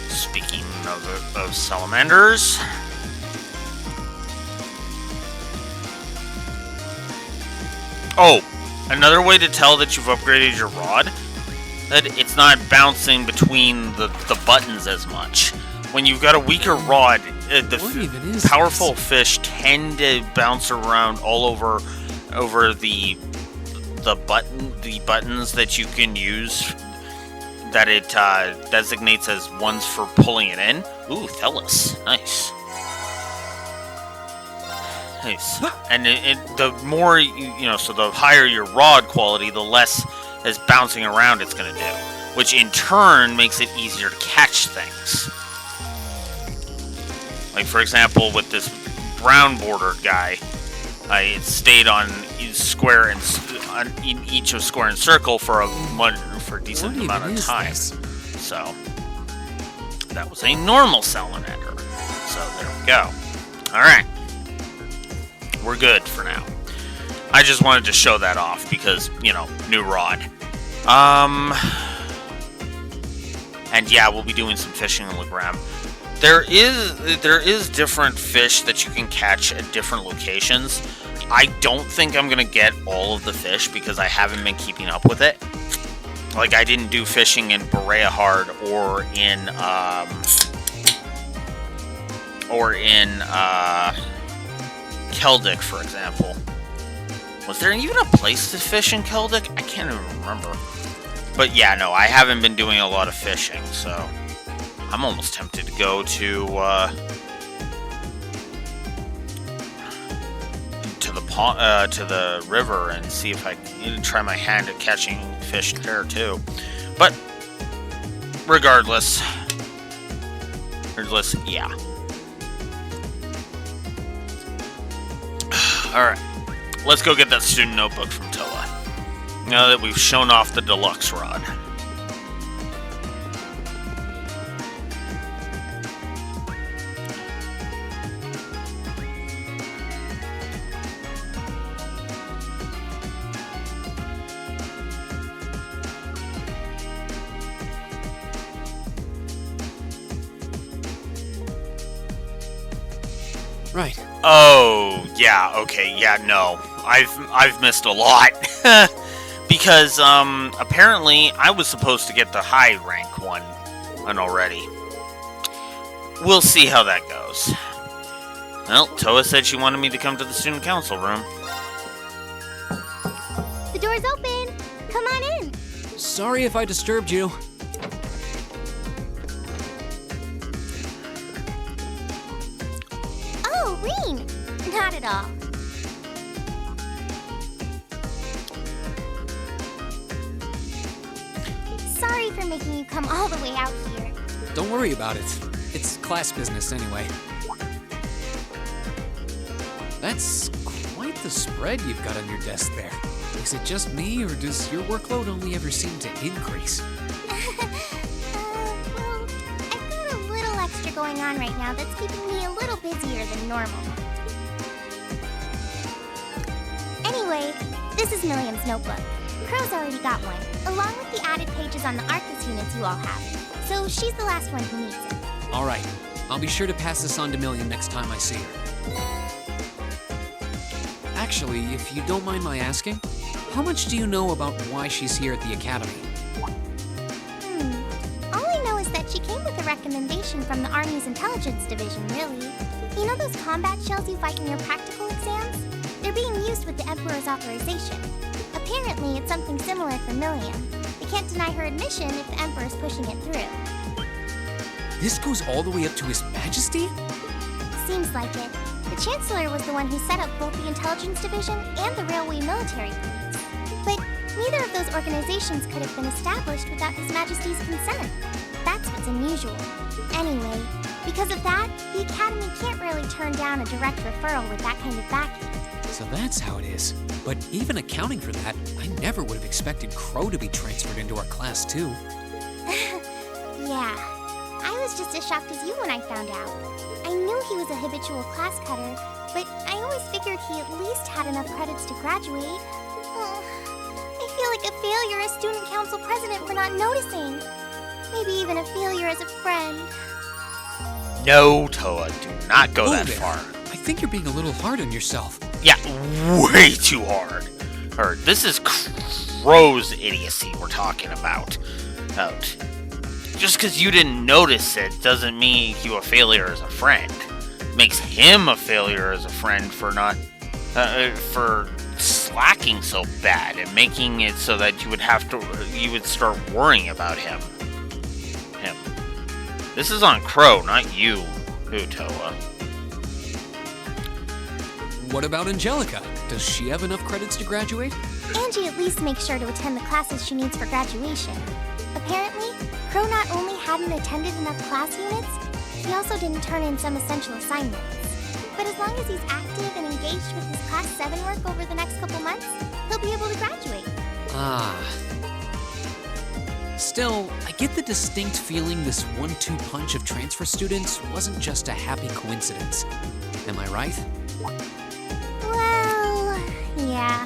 Speaking of salamanders, oh, another way to tell that you've upgraded your rod, that it's not bouncing between the buttons as much. When you've got a weaker rod, the powerful fish tend to bounce around all over the buttons that you can use, that it designates as ones for pulling it in. Ooh, Thelis, nice. Nice. And the more so the higher your rod quality, the less as bouncing around it's going to do, which in turn makes it easier to catch things. Like, for example, with this brown bordered guy, I stayed on square and on each of square and circle for a decent amount of time. So that was a normal salamander. So there we go. All right, we're good for now. I just wanted to show that off because new rod. And yeah, we'll be doing some fishing in Legram. There is different fish that you can catch at different locations. I don't think I'm gonna get all of the fish because I haven't been keeping up with it. Like, I didn't do fishing in Boreahard or in Keldic, for example. Was there even a place to fish in Keldic? I can't even remember. But yeah, no, I haven't been doing a lot of fishing, so I'm almost tempted to go to the river and see if I can try my hand at catching fish there too. But regardless, yeah. All right, let's go get that student notebook from Toa. Now that we've shown off the deluxe rod. Right. Oh, yeah, okay, yeah, no. I've missed a lot. Because, apparently, I was supposed to get the high rank one already. We'll see how that goes. Well, Toa said she wanted me to come to the student council room. The door's open! Come on in! Sorry if I disturbed you. Oh, Rean! Not at all. Sorry for making you come all the way out here. Don't worry about it. It's class business anyway. That's quite the spread you've got on your desk there. Is it just me, or does your workload only ever seem to increase? Well, I've got a little extra going on right now that's keeping me a little busier than normal. Anyway, this is Milliam's notebook. Crow's already got one, along with the added pages on the Arcus units you all have. So she's the last one who needs it. All right. I'll be sure to pass this on to Milliam next time I see her. Actually, if you don't mind my asking, how much do you know about why she's here at the Academy? All I know is that she came with a recommendation from the Army's Intelligence Division, really. You know those combat shells you fight in your practical exams? They're being used with the Emperor's authorization. Apparently, it's something similar for Milliam. We can't deny her admission if the Emperor's pushing it through. This goes all the way up to His Majesty? Seems like it. The Chancellor was the one who set up both the Intelligence Division and the Railway Military Police. But neither of those organizations could have been established without His Majesty's consent. That's what's unusual. Anyway, because of that, the Academy can't really turn down a direct referral with that kind of backing. So that's how it is. But even accounting for that, I never would have expected Crow to be transferred into our class too. Yeah, I was just as shocked as you when I found out. I knew he was a habitual class cutter, but I always figured he at least had enough credits to graduate. Oh, I feel like a failure as student council president for not noticing. Maybe even a failure as a friend. No, Toa, do not go that there. far. I think you're being a little hard on yourself. Yeah, way too hard. Or this is Crow's idiocy we're talking about. Just because you didn't notice it doesn't mean you a failure as a friend. Makes him a failure as a friend for not for slacking so bad and making it so that you would start worrying about him. This is on Crow, not you, Toa. What about Angelica? Does she have enough credits to graduate? Angie at least makes sure to attend the classes she needs for graduation. Apparently, Crow not only hadn't attended enough class units, he also didn't turn in some essential assignments. But as long as he's active and engaged with his Class 7 work over the next couple months, he'll be able to graduate. Still, I get the distinct feeling this 1-2 punch of transfer students wasn't just a happy coincidence. Am I right? Well, yeah.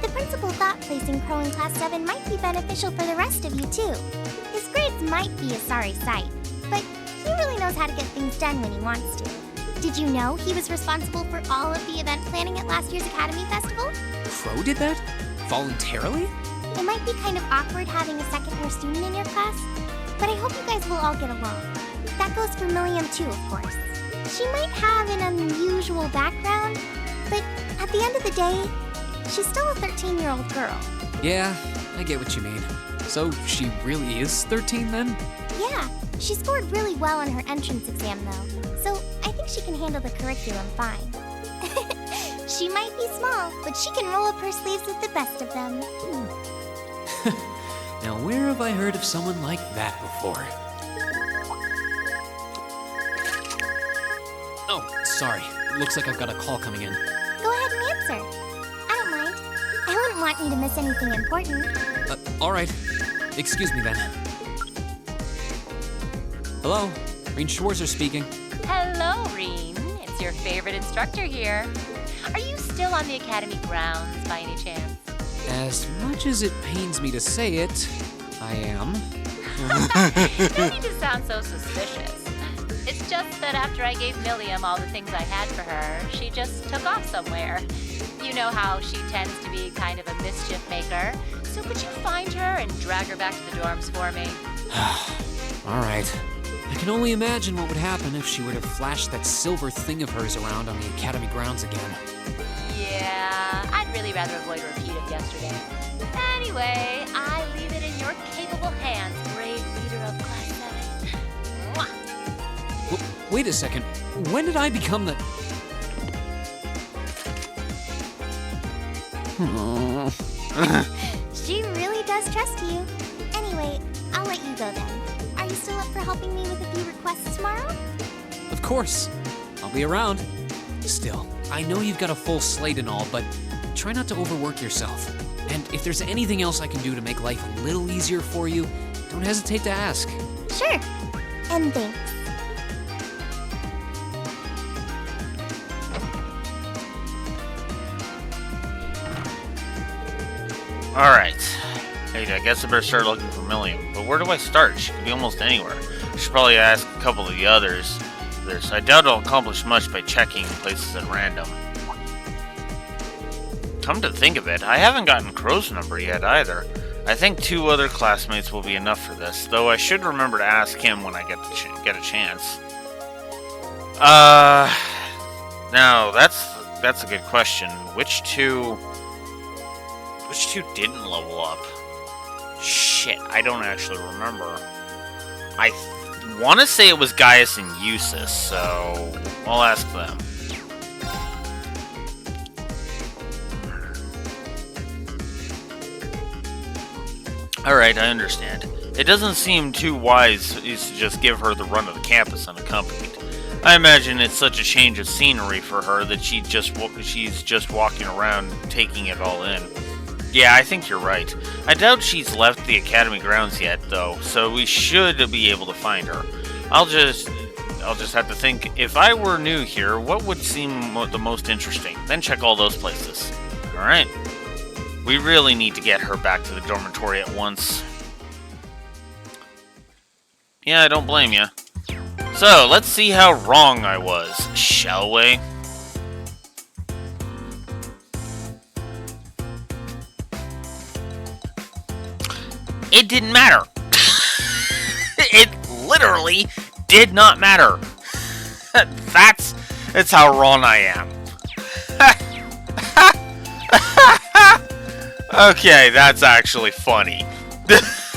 The principal thought placing Crow in Class 7 might be beneficial for the rest of you, too. His grades might be a sorry sight, but he really knows how to get things done when he wants to. Did you know he was responsible for all of the event planning at last year's Academy Festival? Crow did that? Voluntarily? It might be kind of awkward having a second-year student in your class, but I hope you guys will all get along. That goes for Milliam, too, of course. She might have an unusual background, but at the end of the day, she's still a 13-year-old girl. Yeah, I get what you mean. So she really is 13 then? Yeah, she scored really well on her entrance exam, though, so I think she can handle the curriculum fine. She might be small, but she can roll up her sleeves with the best of them. Now, where have I heard of someone like that before? Oh, sorry. Looks like I've got a call coming in. Go ahead and answer. I don't mind. I wouldn't want you to miss anything important. All right. Excuse me then. Hello, Reen Schwarzer speaking. Hello, Reen. It's your favorite instructor here. Are you still on the Academy grounds by any chance? As much as it pains me to say it, I am. No need to sound so suspicious. It's just that after I gave Milliam all the things I had for her, she just took off somewhere. You know how she tends to be kind of a mischief maker. So could you find her and drag her back to the dorms for me? All right. I can only imagine what would happen if she were to flash that silver thing of hers around on the Academy grounds again. Yeah, I'd really rather avoid a repeat of yesterday. Anyway, I leave it in your capable hands, brave leader of Class 7. Mwah. Wait a second. When did I become the... She really does trust you. Anyway, I'll let you go then. Are you still up for helping me with a few requests tomorrow? Of course. I'll be around. Still, I know you've got a full slate and all, but try not to overwork yourself. And if there's anything else I can do to make life a little easier for you, don't hesitate to ask. Sure. And thanks. Alright. Hey, I guess I better start looking for Milliam. But where do I start? She could be almost anywhere. I should probably ask a couple of the others. I doubt I'll accomplish much by checking places at random. Come to think of it, I haven't gotten Crow's number yet either. I think 2 other classmates will be enough for this, though I should remember to ask him when I get a chance. Now that's a good question. Which two didn't level up? Shit, I don't actually remember. want to say it was Gaius and Eusis, so I'll ask them. Alright, I understand. It doesn't seem too wise to just give her the run of the campus unaccompanied. I imagine it's such a change of scenery for her that she's just walking around taking it all in. Yeah, I think you're right. I doubt she's left the academy grounds yet, though, so we should be able to find her. I'll just have to think, if I were new here, what would seem the most interesting? Then check all those places. Alright. We really need to get her back to the dormitory at once. Yeah, I don't blame you. So, let's see how wrong I was, shall we? It didn't matter. It literally did not matter. That's how wrong I am. Okay, that's actually funny.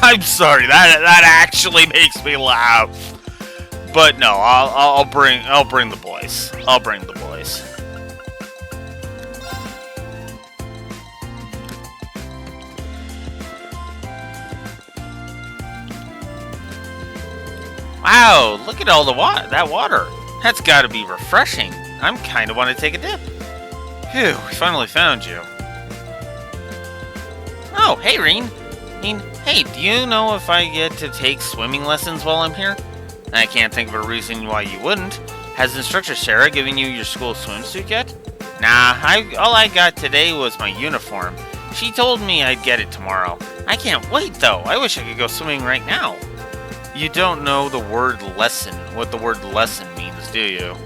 I'm sorry, that actually makes me laugh. But no, I'll bring the boys. I'll bring the boys. Wow, look at all that water. That's got to be refreshing. I'm kind of want to take a dip. Phew, we finally found you. Oh, hey, Reen. Hey, do you know if I get to take swimming lessons while I'm here? I can't think of a reason why you wouldn't. Has Instructor Sarah given you your school swimsuit yet? Nah, all I got today was my uniform. She told me I'd get it tomorrow. I can't wait, though. I wish I could go swimming right now. You don't know the word lesson, what the word lesson means, do you?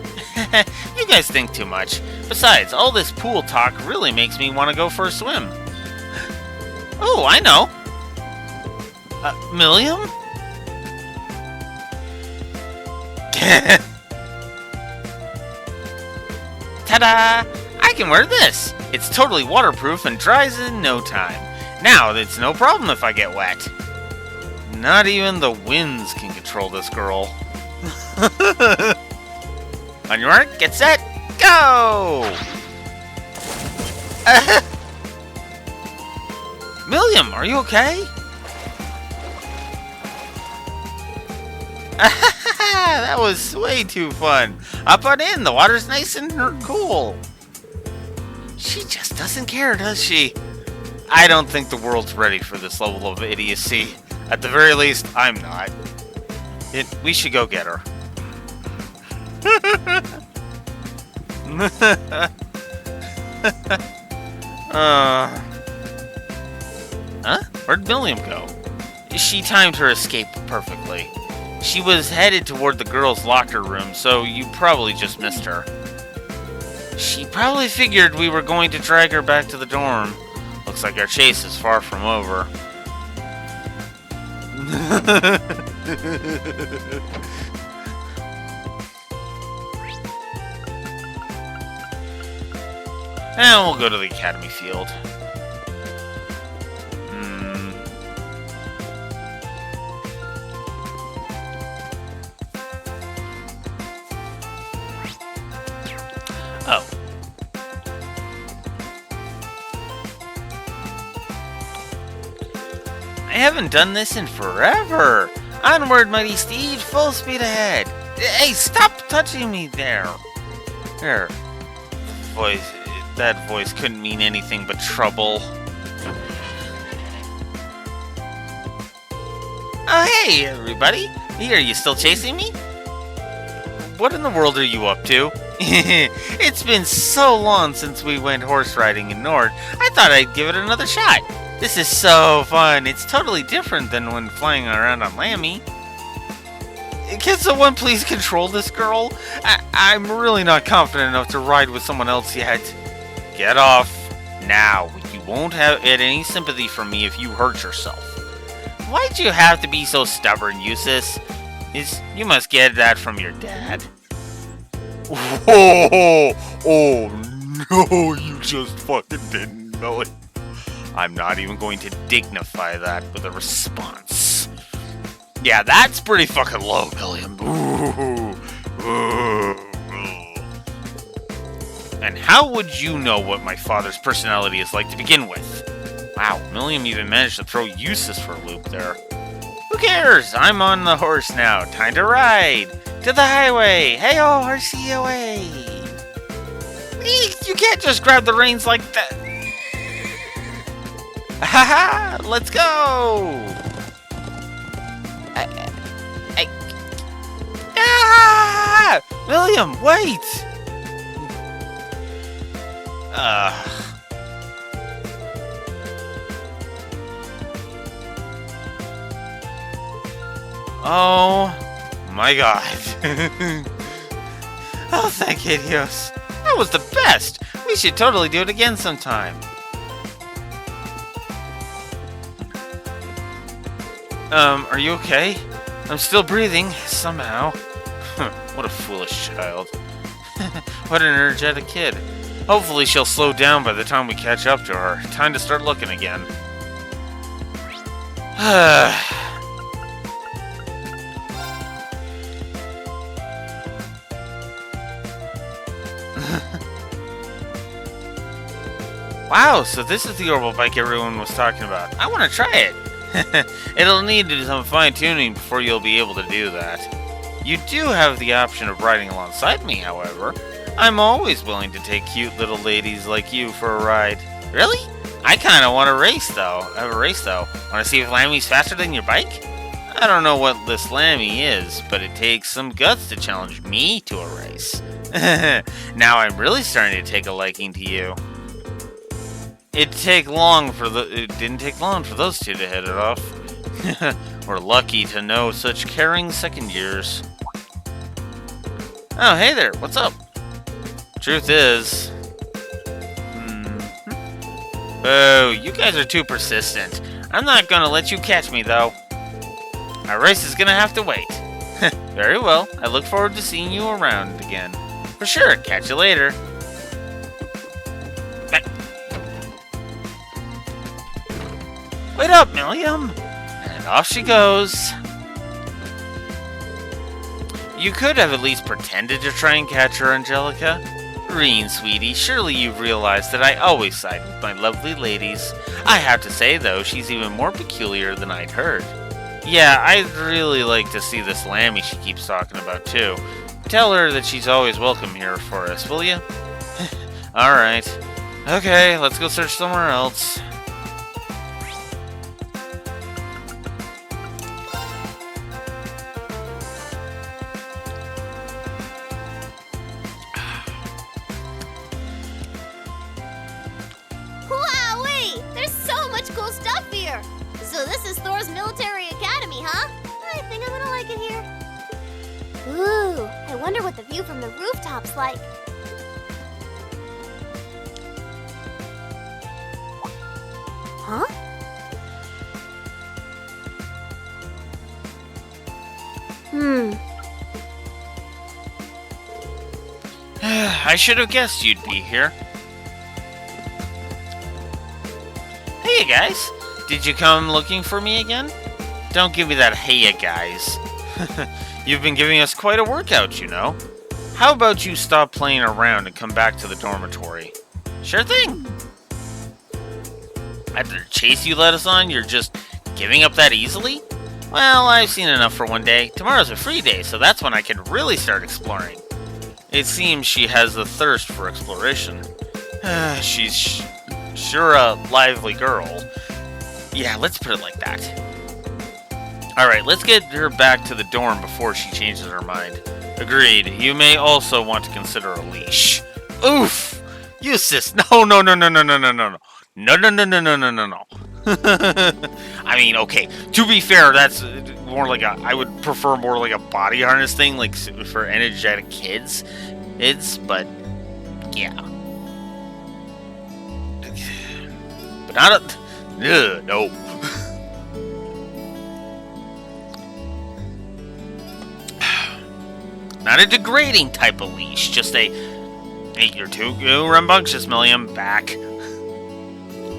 You guys think too much. Besides, all this pool talk really makes me want to go for a swim. Oh, I know. Milliam? Ta-da! I can wear this. It's totally waterproof and dries in no time. Now, it's no problem if I get wet. Not even the winds can control this girl. On your mark, get set, go! Milliam, are you okay? That was way too fun. Up on in, the water's nice and cool. She just doesn't care, does she? I don't think the world's ready for this level of idiocy. At the very least, I'm not. We should go get her. Huh? Where'd Milliam go? She timed her escape perfectly. She was headed toward the girls' locker room, so you probably just missed her. She probably figured we were going to drag her back to the dorm. Looks like our chase is far from over. And we'll go to the academy field. Oh. I haven't done this in forever. Onward, mighty steed, full speed ahead. Hey, stop touching me there. There. That voice couldn't mean anything but trouble. Oh, hey, everybody. Are you still chasing me? What in the world are you up to? It's been so long since we went horse riding in Nord. I thought I'd give it another shot. This is so fun. It's totally different than when flying around on Lammy. Can someone please control this girl? I'm really not confident enough to ride with someone else yet. Get off now. You won't get any sympathy from me if you hurt yourself. Why'd you have to be so stubborn, Eusis? You must get that from your dad. Oh no, you just fucking didn't know it. I'm not even going to dignify that with a response. Yeah, that's pretty fucking low, Milliam. And how would you know what my father's personality is like to begin with? Wow, Milliam even managed to throw Eustace for a loop there. Who cares? I'm on the horse now. Time to ride. To the highway. Hey-oh, horsey away. You can't just grab the reins like that. Ha ha! Let's go! Ah! William, wait! Oh my god. Oh, thank you, Dios. That was the best! We should totally do it again sometime. Are you okay? I'm still breathing, somehow. What a foolish child. What an energetic kid. Hopefully she'll slow down by the time we catch up to her. Time to start looking again. Wow, so this is the Orbital bike everyone was talking about. I want to try it. It'll need some fine-tuning before you'll be able to do that. You do have the option of riding alongside me, however. I'm always willing to take cute little ladies like you for a ride. Really? I kind of want to race, though. Want to see if Lammy's faster than your bike? I don't know what this Lammy is, but it takes some guts to challenge me to a race. Now I'm really starting to take a liking to you. It didn't take long for those two to hit it off. We're lucky to know such caring second years. Oh, hey there, what's up? Truth is... Oh, you guys are too persistent. I'm not gonna let you catch me, though. Our race is gonna have to wait. Very well, I look forward to seeing you around again. For sure, catch you later. Wait up, Milliam! And off she goes. You could have at least pretended to try and catch her, Angelica. Reen, sweetie, surely you've realized that I always side with my lovely ladies. I have to say, though, she's even more peculiar than I'd heard. Yeah, I'd really like to see this Lammy she keeps talking about, too. Tell her that she's always welcome here for us, will you? Alright. Okay, let's go search somewhere else. So this is Thor's military academy, huh? I think I'm gonna like it here. Ooh, I wonder what the view from the rooftop's like. Huh? I should have guessed you'd be here. Hey, guys. Did you come looking for me again? Don't give me that hey guys. You've been giving us quite a workout, you know. How about you stop playing around and come back to the dormitory? Sure thing. After the chase you led us on, you're just giving up that easily? Well, I've seen enough for one day. Tomorrow's a free day, so that's when I can really start exploring. It seems she has the thirst for exploration. She's sure a lively girl. Yeah, let's put it like that. Alright, let's get her back to the dorm before she changes her mind. Agreed. You may also want to consider a leash. Oof! Eustace! No. I mean, okay. To be fair, that's more like I would prefer more like a body harness thing, like for energetic kids. But yeah. But not a... no. Not a degrading type of leash, just a... Hey, you're too rambunctious, Milliam. Back.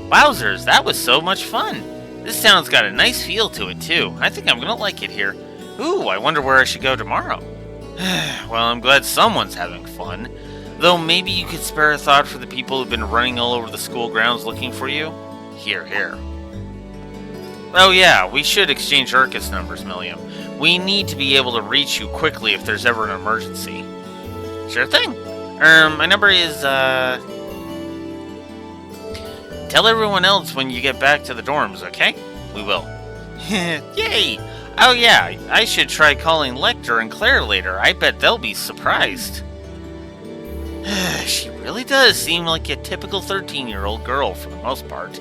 Wowzers, that was so much fun. This town's got a nice feel to it, too. I think I'm gonna like it here. Ooh, I wonder where I should go tomorrow. Well, I'm glad someone's having fun. Though maybe you could spare a thought for the people who've been running all over the school grounds looking for you? Here. Oh yeah, we should exchange Urcus numbers, Milliam. We need to be able to reach you quickly if there's ever an emergency. Sure thing. My number is, Tell everyone else when you get back to the dorms, okay? We will. Yay! Oh yeah, I should try calling Lecter and Claire later. I bet they'll be surprised. She really does seem like a typical 13-year-old girl for the most part.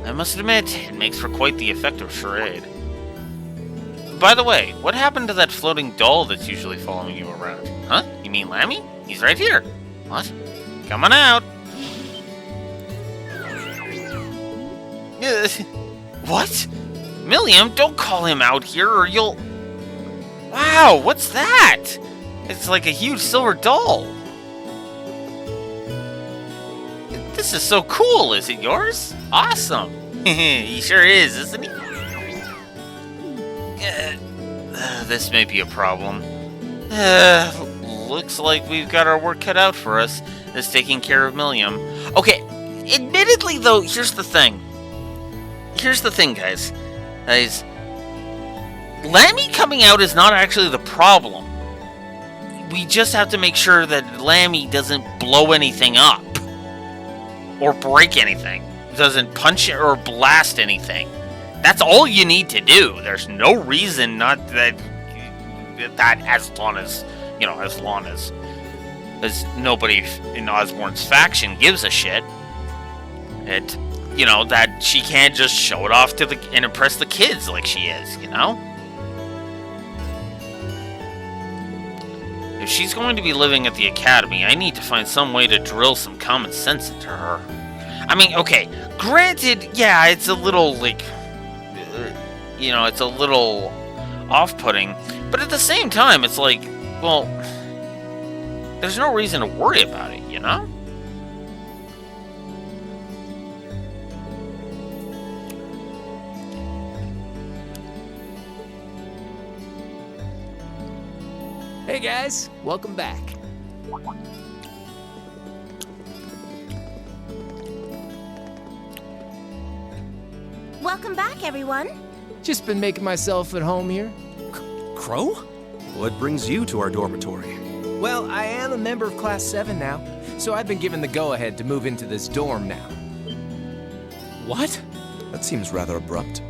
I must admit, it makes for quite the effective charade. By the way, what happened to that floating doll that's usually following you around? Huh? You mean Lammy? He's right here. What? Come on out. What? Milliam, don't call him out here or you'll... Wow, what's that? It's like a huge silver doll. This is so cool, is it yours? Awesome. He sure is, isn't he? This may be a problem. Looks like we've got our work cut out for us as taking care of Milliam. Okay, admittedly though, here's the thing. Guys. Lammy coming out is not actually the problem. We just have to make sure that Lammy doesn't blow anything up. Or break anything. Doesn't punch or blast anything. That's all you need to do. There's no reason not that as long as nobody in Osborn's faction gives a shit. That she can't just show it off and impress the kids like she is, If she's going to be living at the academy, I need to find some way to drill some common sense into her. I mean, okay, granted, yeah, it's a little, it's a little off-putting, but at the same time, it's like, well, there's no reason to worry about it, Hey guys, welcome back. Welcome back, everyone. Just been making myself at home here. Crow? What brings you to our dormitory? Well, I am a member of Class 7 now, so I've been given the go-ahead to move into this dorm now. What? That seems rather abrupt.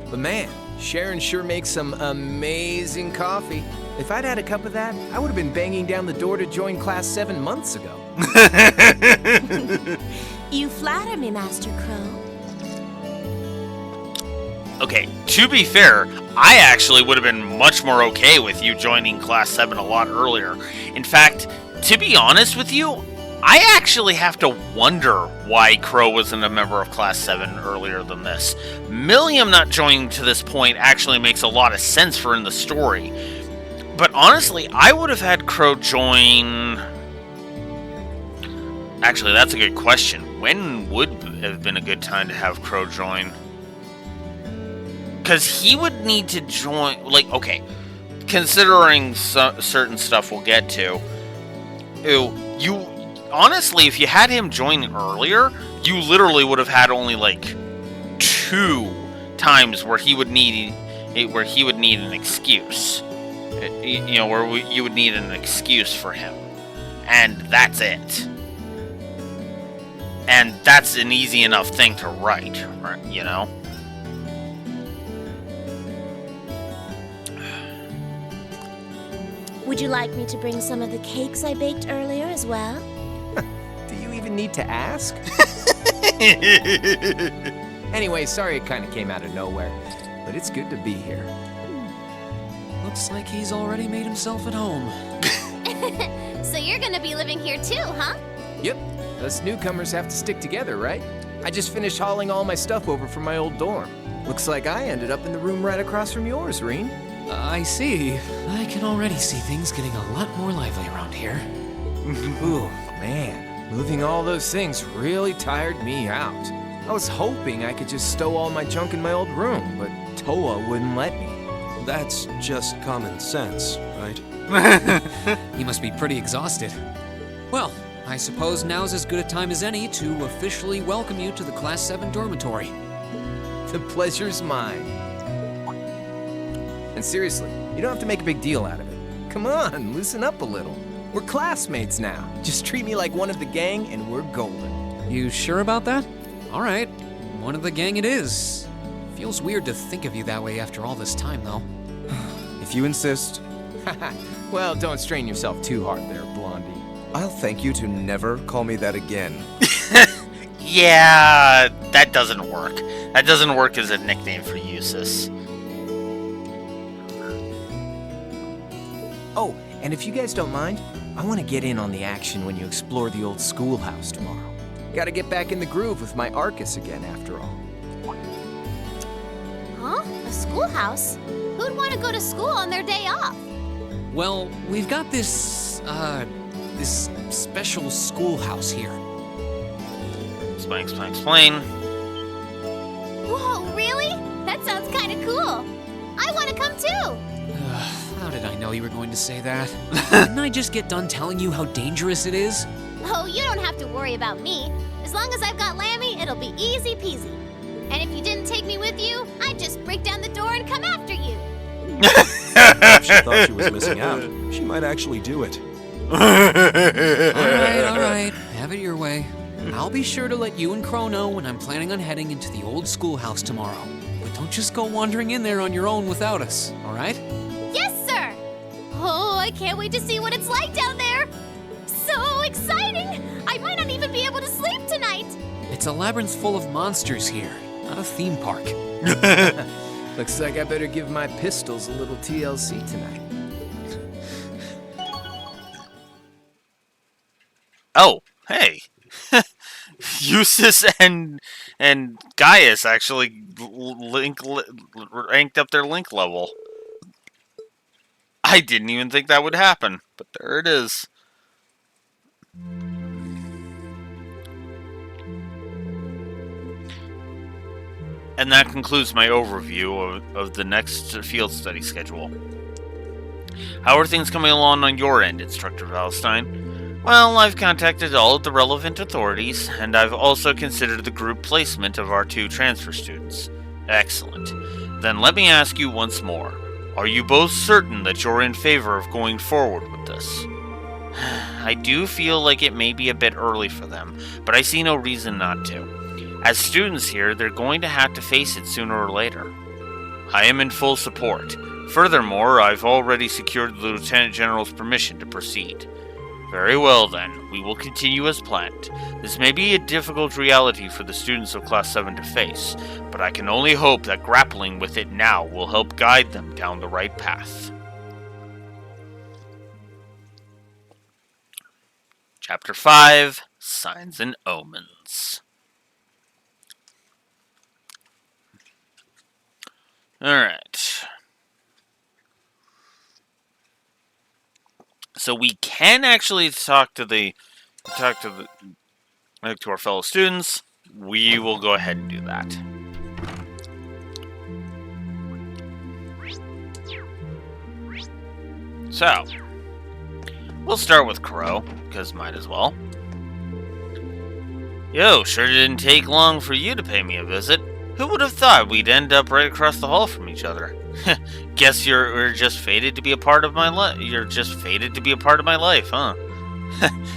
But man, Sharon sure makes some amazing coffee. If I'd had a cup of that, I would have been banging down the door to join Class 7 months ago. You flatter me, Master Crow. Okay, to be fair, I actually would have been much more okay with you joining Class 7 a lot earlier. In fact, to be honest with you, I actually have to wonder why Crow wasn't a member of Class 7 earlier than this. Milliam not joining to this point actually makes a lot of sense for in the story. But honestly, I would have had Crow join... Actually, that's a good question. When would have been a good time to have Crow join? Because he would need to join... okay, considering certain stuff we'll get to, honestly, if you had him join earlier, you literally would have had only, 2 times where he would need an excuse. Where you would need an excuse for him. And that's it. And that's an easy enough thing to write, right, Would you like me to bring some of the cakes I baked earlier as well? Do you even need to ask? Anyway, sorry it kind of came out of nowhere, but it's good to be here. Looks like he's already made himself at home. So you're gonna be living here too, huh? Yep. Us newcomers have to stick together, right? I just finished hauling all my stuff over from my old dorm. Looks like I ended up in the room right across from yours, Reen. I see. I can already see things getting a lot more lively around here. Ooh, man. Moving all those things really tired me out. I was hoping I could just stow all my junk in my old room, but Toa wouldn't let me. That's just common sense, right? He must be pretty exhausted. Well, I suppose now's as good a time as any to officially welcome you to the Class 7 dormitory. The pleasure's mine. And seriously, you don't have to make a big deal out of it. Come on, loosen up a little. We're classmates now. Just treat me like one of the gang and we're golden. You sure about that? All right, one of the gang it is. Feels weird to think of you that way after all this time, though. If you insist, Well, don't strain yourself too hard there, Blondie. I'll thank you to never call me that again. Yeah, that doesn't work. That doesn't work as a nickname for Eustace. Oh, and if you guys don't mind, I want to get in on the action when you explore the old schoolhouse tomorrow. Gotta get back in the groove with my Arcus again, after all. Huh? A schoolhouse? Who'd want to go to school on their day off? Well, we've got this special schoolhouse here. Explain. Whoa, really? That sounds kind of cool. I want to come too. How did I know you were going to say that? Didn't I just get done telling you how dangerous it is? Oh, you don't have to worry about me. As long as I've got Lammy, it'll be easy peasy. And if you didn't take me with you, I'd just break down the door and come after you. If she thought she was missing out, she might actually do it. All right. Have it your way. I'll be sure to let you and Crow know when I'm planning on heading into the old schoolhouse tomorrow. But don't just go wandering in there on your own without us, all right? Yes, sir. Oh, I can't wait to see what it's like down there. So exciting! I might not even be able to sleep tonight. It's a labyrinth full of monsters here, not a theme park. Looks like I better give my pistols a little TLC tonight. Oh, hey. Eustace and Gaius actually ranked up their link level. I didn't even think that would happen, but there it is. And that concludes my overview of the next field study schedule. How are things coming along on your end, Instructor Valstein? Well, I've contacted all of the relevant authorities, and I've also considered the group placement of our 2 transfer students. Excellent. Then let me ask you once more. Are you both certain that you're in favor of going forward with this? I do feel like it may be a bit early for them, but I see no reason not to. As students here, they're going to have to face it sooner or later. I am in full support. Furthermore, I've already secured the Lieutenant General's permission to proceed. Very well then, we will continue as planned. This may be a difficult reality for the students of Class 7 to face, but I can only hope that grappling with it now will help guide them down the right path. Chapter 5, Signs and Omens. Alright. So we can actually talk to our fellow students. We will go ahead and do that. So, we'll start with Crow, because might as well. Yo, sure didn't take long for you to pay me a visit. Who would have thought we'd end up right across the hall from each other? Guess you're just fated to be a part of my life. You're just fated to be a part of my life, huh?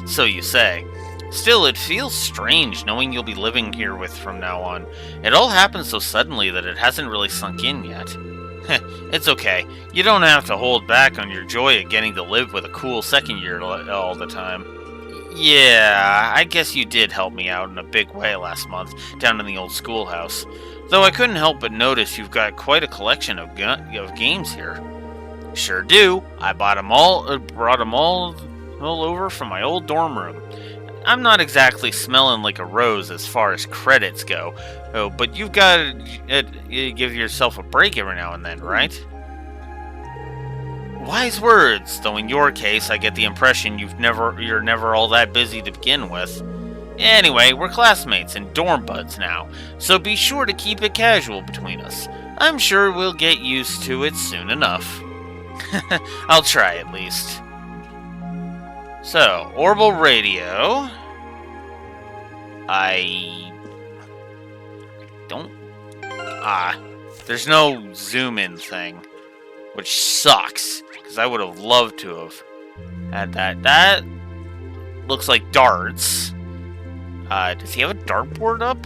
So you say. Still, it feels strange knowing you'll be living here with from now on. It all happened so suddenly that it hasn't really sunk in yet. It's okay. You don't have to hold back on your joy at getting to live with a cool second year all the time. Yeah, I guess you did help me out in a big way last month, down in the old schoolhouse. Though I couldn't help but notice you've got quite a collection of games here. Sure do. I brought them all over from my old dorm room. I'm not exactly smelling like a rose as far as credits go, but you've got to give yourself a break every now and then, right? Wise words, though in your case I get the impression you're never all that busy to begin with. Anyway, we're classmates and dorm buds now, so be sure to keep it casual between us. I'm sure we'll get used to it soon enough. I'll try at least. So, Orbital Radio. I don't... there's no zoom-in thing, which sucks, because I would have loved to have had that. That looks like darts. Does he have a dartboard up?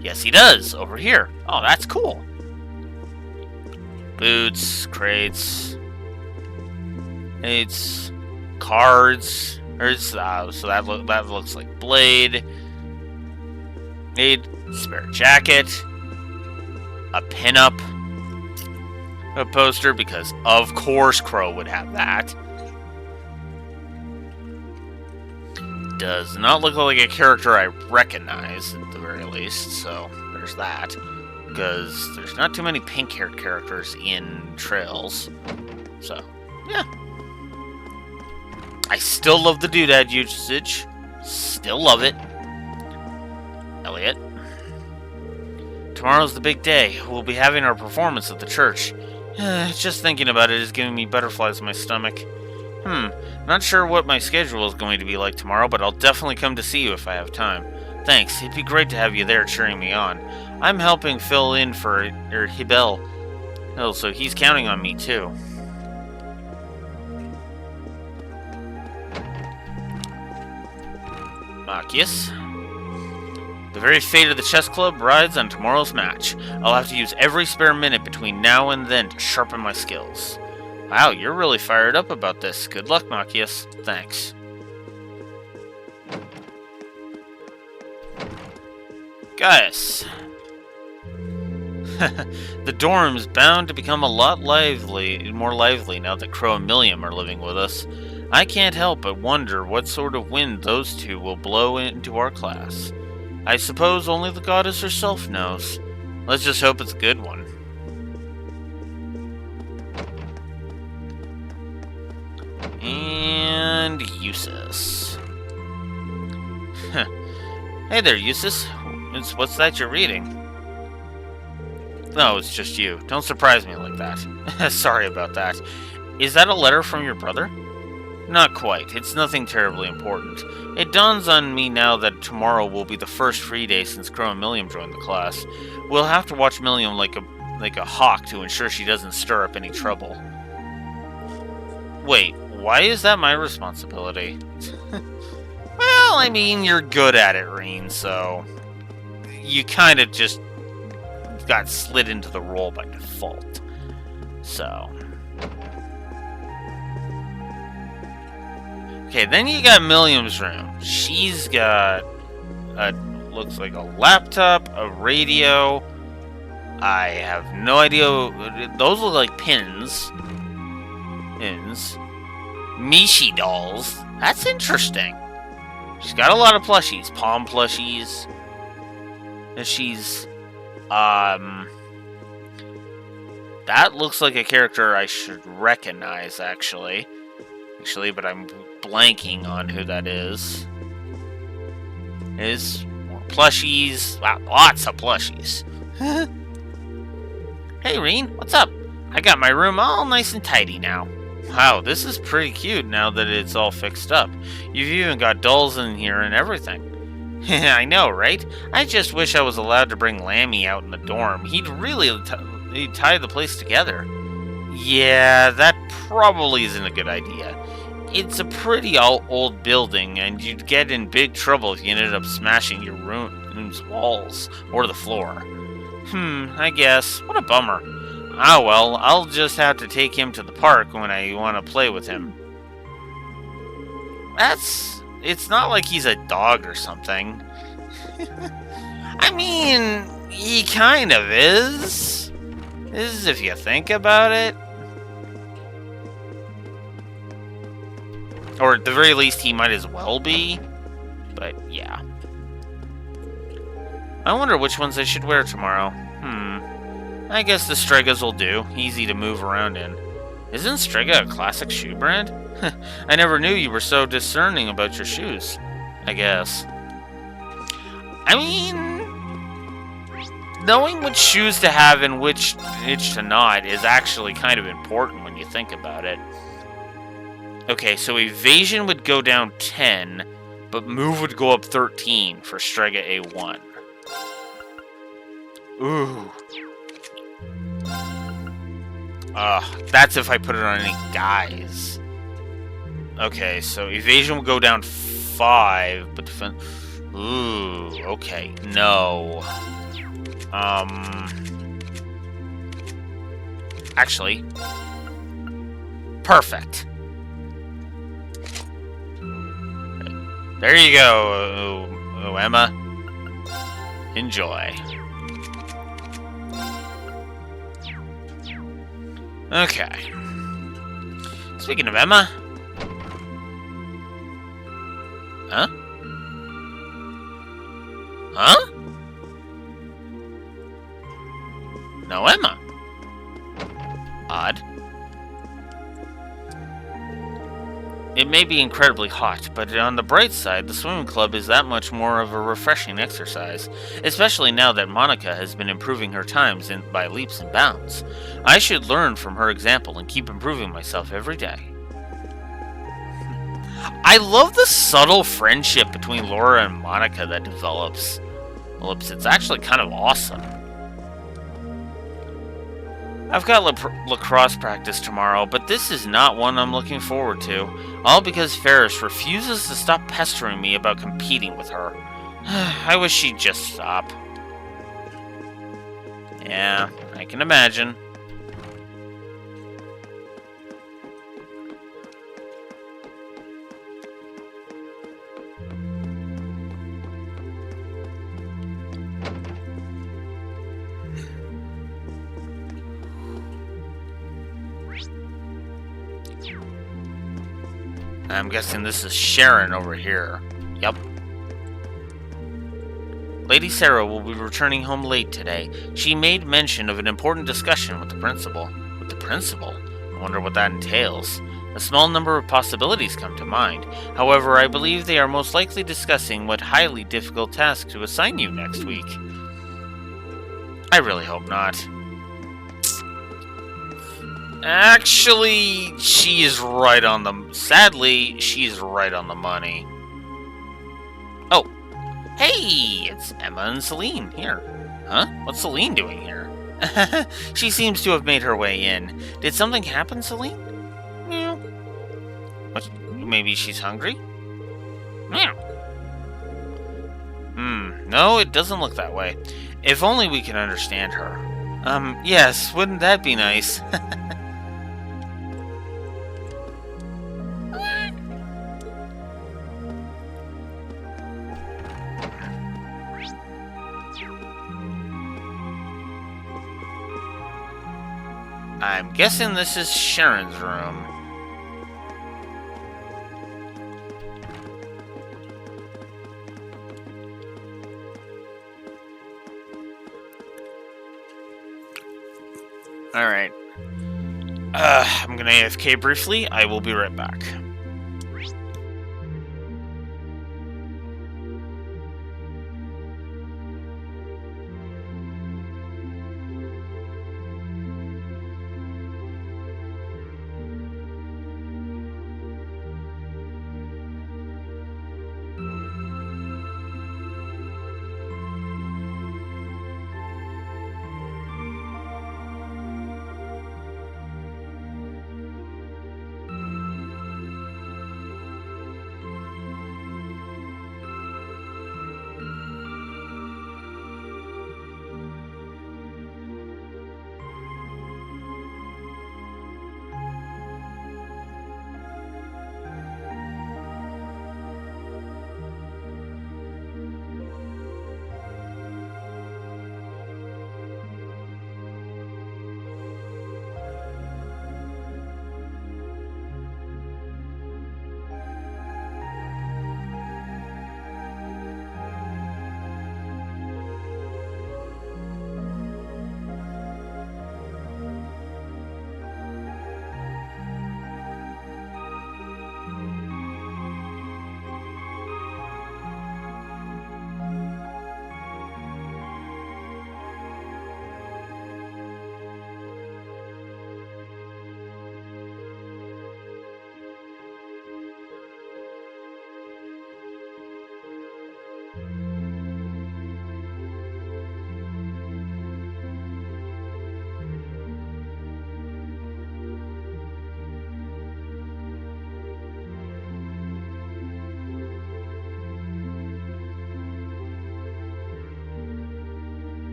Yes, he does, over here. Oh, that's cool. Boots, crates, it's cards. So that looks like blade. Need spare jacket, a pinup, a poster, because of course Crow would have that. Does not look like a character I recognize, at the very least, so there's that. Because there's not too many pink-haired characters in Trails. So, yeah. I still love the doodad usage. Still love it. Elliot. Tomorrow's the big day. We'll be having our performance at the church. Just thinking about it is giving me butterflies in my stomach. Not sure what my schedule is going to be like tomorrow, but I'll definitely come to see you if I have time. Thanks, it'd be great to have you there cheering me on. I'm helping fill in for Hibel. Oh, so he's counting on me too. Marcus. The very fate of the chess club rides on tomorrow's match. I'll have to use every spare minute between now and then to sharpen my skills. Wow, you're really fired up about this. Good luck, Marcus. Thanks. Gaius. The dorm's bound to become a lot more lively now that Crow and Milliam are living with us. I can't help but wonder what sort of wind those two will blow into our class. I suppose only the goddess herself knows. Let's just hope it's a good one. And Eustace. Hey there, Eustace. What's that you're reading? No, it's just you. Don't surprise me like that. Sorry about that. Is that a letter from your brother? Not quite. It's nothing terribly important. It dawns on me now that tomorrow will be the first free day since Crow and Milliam joined the class. We'll have to watch Milliam like a hawk to ensure she doesn't stir up any trouble. Wait, why is that my responsibility? Well, I mean, you're good at it, Reen, so you kind of just got slid into the role by default. So. Okay, then you got Milliam's room. She's got looks like a laptop, a radio. I have no idea. Those look like pins. Mishi dolls. That's interesting. She's got a lot of plushies. Palm plushies. And she's that looks like a character I should recognize, actually, but I'm blanking on who that is. Is more plushies. Wow, lots of plushies. Hey, Reen, what's up? I got my room all nice and tidy now. Wow, this is pretty cute now that it's all fixed up. You've even got dolls in here and everything. I know, right? I just wish I was allowed to bring Lammy out in the dorm. He'd tie the place together. Yeah, that probably isn't a good idea. It's a pretty old building, and you'd get in big trouble if you ended up smashing your room's walls or the floor. I guess. What a bummer. Ah well, I'll just have to take him to the park when I want to play with him. It's not like he's a dog or something. I mean, he kind of is. If you think about it. Or at the very least, he might as well be. But, yeah. I wonder which ones I should wear tomorrow. I guess the Stregas will do. Easy to move around in. Isn't Strega a classic shoe brand? I never knew you were so discerning about your shoes. I guess. I mean, knowing which shoes to have and which to not is actually kind of important when you think about it. Okay, so evasion would go down 10, but move would go up 13 for Strega A1. Ooh. That's if I put it on any guys. Okay, so evasion will go down 5, but defense... Ooh, okay, no. Actually... Perfect. There you go, Emma. Enjoy. Okay. Speaking of Emma... Huh? Huh? No Emma. Odd. It may be incredibly hot, but on the bright side, the swimming club is that much more of a refreshing exercise, especially now that Monica has been improving her times by leaps and bounds. I should learn from her example and keep improving myself every day. I love the subtle friendship between Laura and Monica that develops. Well, it's actually kind of awesome. I've got lacrosse practice tomorrow, but this is not one I'm looking forward to. All because Ferris refuses to stop pestering me about competing with her. I wish she'd just stop. Yeah, I can imagine. I'm guessing this is Sharon over here. Yep. Lady Sarah will be returning home late today. She made mention of an important discussion with the principal. With the principal? I wonder what that entails. A small number of possibilities come to mind. However, I believe they are most likely discussing what highly difficult task to assign you next week. I really hope not. Actually, she's right on the... Sadly, she's right on the money. Oh. Hey! It's Emma and Celine here. Huh? What's Celine doing here? She seems to have made her way in. Did something happen, Celine? Meow. What? Maybe she's hungry? Meow. No, it doesn't look that way. If only we could understand her. Yes, wouldn't that be nice? I'm guessing this is Sharon's room. Alright. I'm gonna AFK briefly. I will be right back.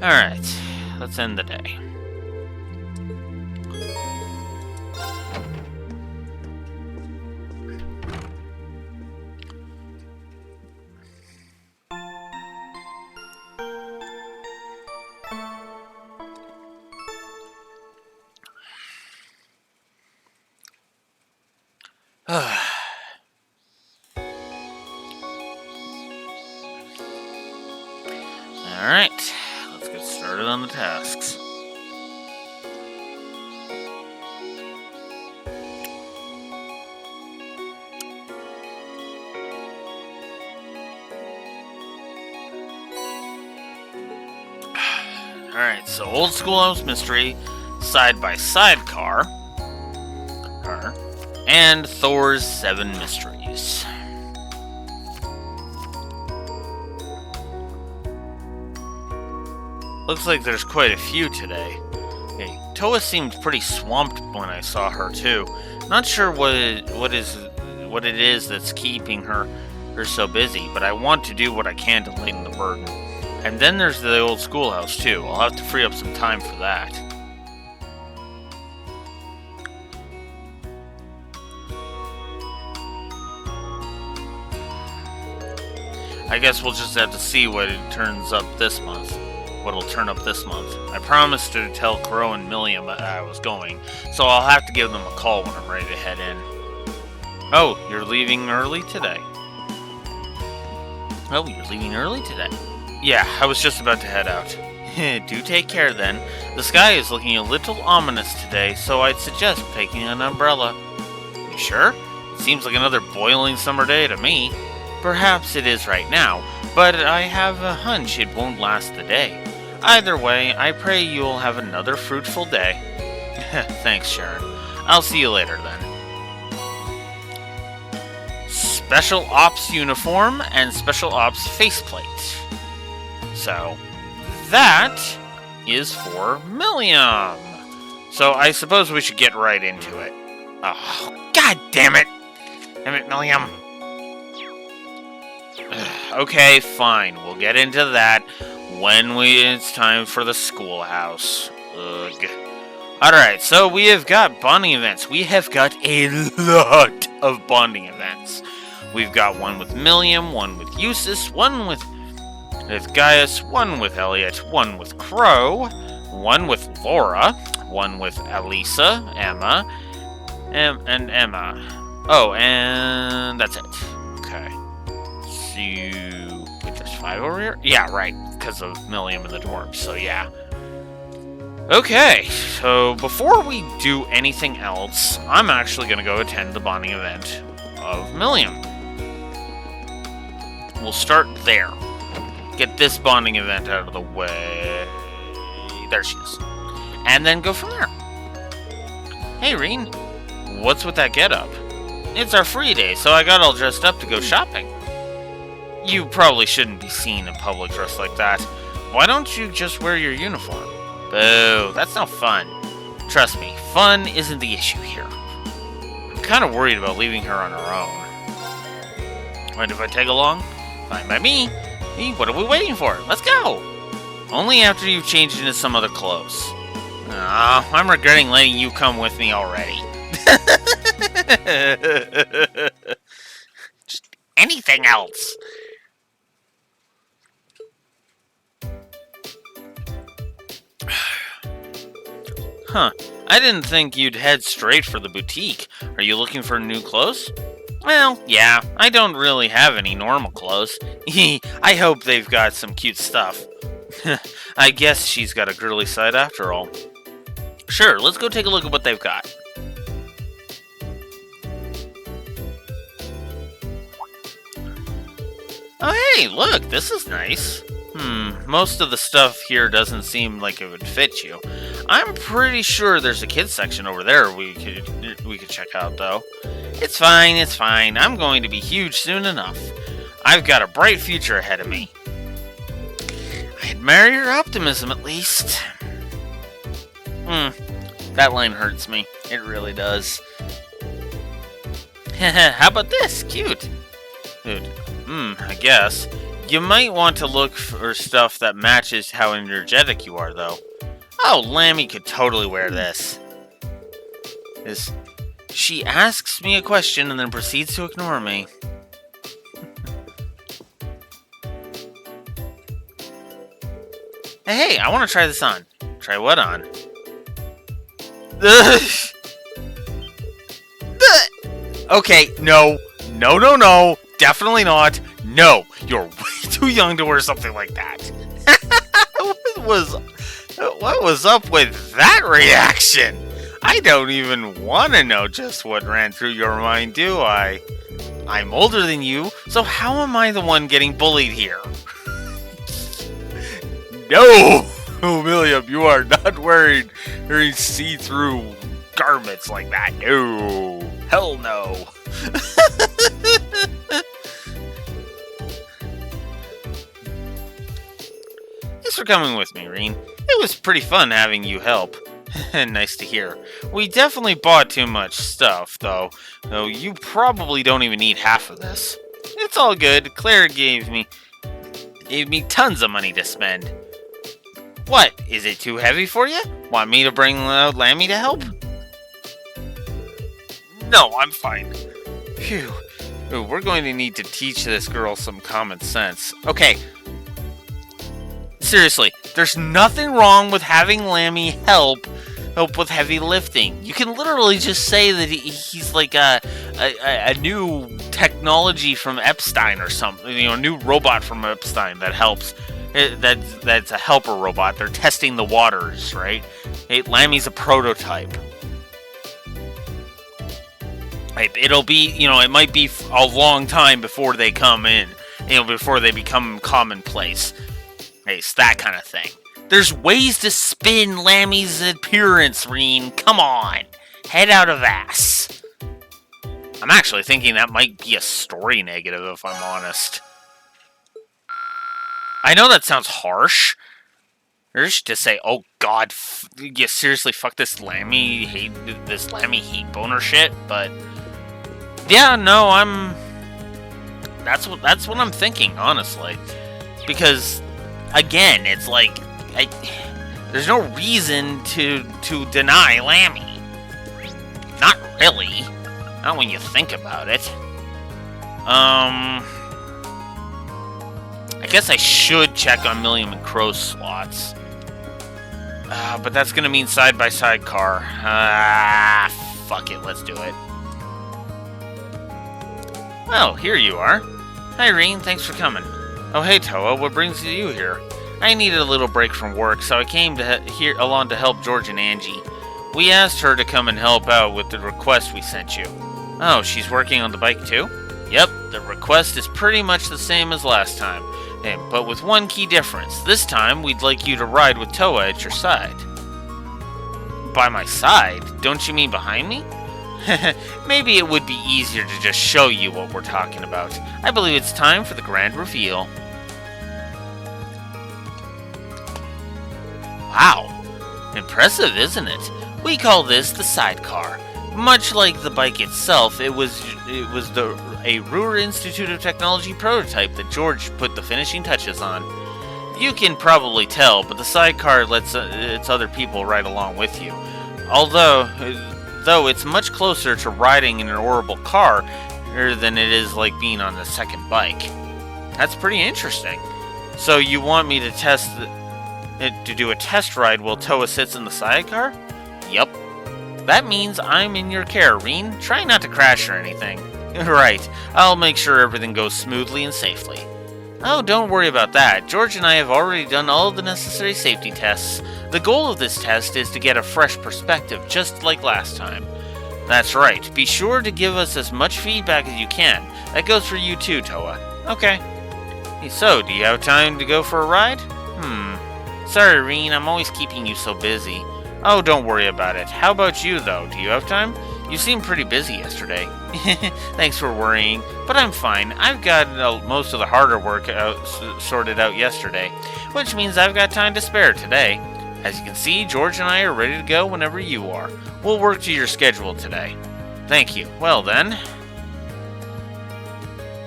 Alright, let's end the day. Alright, let's get started on the tasks. Alright, so Old Schoolhouse Mystery, Side by Side Car, and Thor's 7 Mysteries. Looks like there's quite a few today. Okay, Toa seemed pretty swamped when I saw her too. Not sure what it is that's keeping her so busy, but I want to do what I can to lighten the burden. And then there's the old schoolhouse too. I'll have to free up some time for that. I guess we'll just have to see what it turns up this month. What'll turn up this month. I promised to tell Crow and Milliam that I was going, so I'll have to give them a call when I'm ready to head in. Oh, you're leaving early today. Oh, you're leaving early today. Yeah, I was just about to head out. Do take care then. The sky is looking a little ominous today, so I'd suggest taking an umbrella. You sure? It seems like another boiling summer day to me. Perhaps it is right now, but I have a hunch it won't last the day. Either way, I pray you'll have another fruitful day. Thanks, Sharon. I'll see you later then. Special Ops uniform and Special Ops faceplate. So, that is for Milliam. So, I suppose we should get right into it. Oh, god damn it! Damn it, Milliam. Okay, fine. We'll get into that when it's time for the schoolhouse. Ugh. Alright, so we have got bonding events. We have got a lot of bonding events. We've got one with Milliam, one with Eustace, one with Gaius, one with Elliot, one with Crow, one with Laura, one with Elisa, Emma, and Emma. Oh, and that's it. Okay. So, there's 5 over here? Yeah, right, because of Milliam and the dwarves, so yeah. Okay, so before we do anything else, I'm actually going to go attend the bonding event of Milliam. We'll start there. Get this bonding event out of the way. There she is. And then go from there. Hey, Reen. What's with that getup? It's our free day, so I got all dressed up to go shopping. You probably shouldn't be seen in public dressed like that. Why don't you just wear your uniform? Boo, that's no fun. Trust me, fun isn't the issue here. I'm kind of worried about leaving her on her own. Mind if I tag along? Fine by me. Hey, what are we waiting for? Let's go! Only after you've changed into some other clothes. Aw, I'm regretting letting you come with me already. Just anything else. Huh. I didn't think you'd head straight for the boutique. Are you looking for new clothes? Well, yeah, I don't really have any normal clothes. I hope they've got some cute stuff. I guess she's got a girly side after all. Sure, let's go take a look at what they've got. Oh hey, look, this is nice. Most of the stuff here doesn't seem like it would fit you. I'm pretty sure there's a kids section over there we could check out though. It's fine. I'm going to be huge soon enough. I've got a bright future ahead of me. I admire your optimism at least. That line hurts me. It really does. How about this? Cute. Dude, I guess. You might want to look for stuff that matches how energetic you are, though. Oh, Lammy could totally wear this. She asks me a question and then proceeds to ignore me. Hey, I want to try this on. Try what on? Okay, no. No. Definitely not. No, you're way too young to wear something like that. What was up with that reaction? I don't even want to know just what ran through your mind, do I? I'm older than you, so how am I the one getting bullied here? No! William, you are not wearing see-through garments like that. No. Hell no. Thanks for coming with me, Reen. It was pretty fun having you help. Nice to hear. We definitely bought too much stuff, though. So you probably don't even need half of this. It's all good. Claire gave me tons of money to spend. What? Is it too heavy for you? Want me to bring Lammy to help? No, I'm fine. Phew. Ooh, we're going to need to teach this girl some common sense. Okay. Seriously, there's nothing wrong with having Lammy help with heavy lifting. You can literally just say that he's like a new technology from Epstein or something. You know, a new robot from Epstein that helps. That's a helper robot. They're testing the waters, right? Hey, Lammy's a prototype. It'll be, it might be a long time before they come in, before they become commonplace. It's that kind of thing. There's ways to spin Lammy's appearance, Reen. Come on. Head out of ass. I'm actually thinking that might be a story negative, if I'm honest. I know that sounds harsh. Or just to say, oh god, you seriously fuck this Lammy hate boner shit, but yeah, no, that's what I'm thinking, honestly. Because again, it's like there's no reason to deny Lammy. Not really. Not when you think about it. I guess I should check on Milliam and Crow's slots. But that's gonna mean side-by-side car. Fuck it, let's do it. Well, here you are. Hi, Reen, thanks for coming. Oh, hey, Toa, what brings you here? I needed a little break from work, so I came along to help George and Angie. We asked her to come and help out with the request we sent you. Oh, she's working on the bike too? Yep, the request is pretty much the same as last time. But with one key difference. This time, we'd like you to ride with Toa at your side. By my side? Don't you mean behind me? Maybe it would be easier to just show you what we're talking about. I believe it's time for the grand reveal. Wow. Impressive, isn't it? We call this the sidecar. Much like the bike itself, it was a Ruhr Institute of Technology prototype that George put the finishing touches on. You can probably tell, but the sidecar lets its other people ride along with you. Although it's much closer to riding in an orbital car than it is like being on a second bike. That's pretty interesting. So you want me to do a test ride while Toa sits in the sidecar? Yep. That means I'm in your care, Reen. Try not to crash or anything. Right. I'll make sure everything goes smoothly and safely. Oh, don't worry about that. George and I have already done all of the necessary safety tests. The goal of this test is to get a fresh perspective, just like last time. That's right. Be sure to give us as much feedback as you can. That goes for you too, Toa. Okay. So, do you have time to go for a ride? Sorry, Reen, I'm always keeping you so busy. Oh, don't worry about it. How about you, though? Do you have time? You seemed pretty busy yesterday. Thanks for worrying, but I'm fine. I've got most of the harder work sorted out yesterday, which means I've got time to spare today. As you can see, George and I are ready to go whenever you are. We'll work to your schedule today. Thank you. Well then.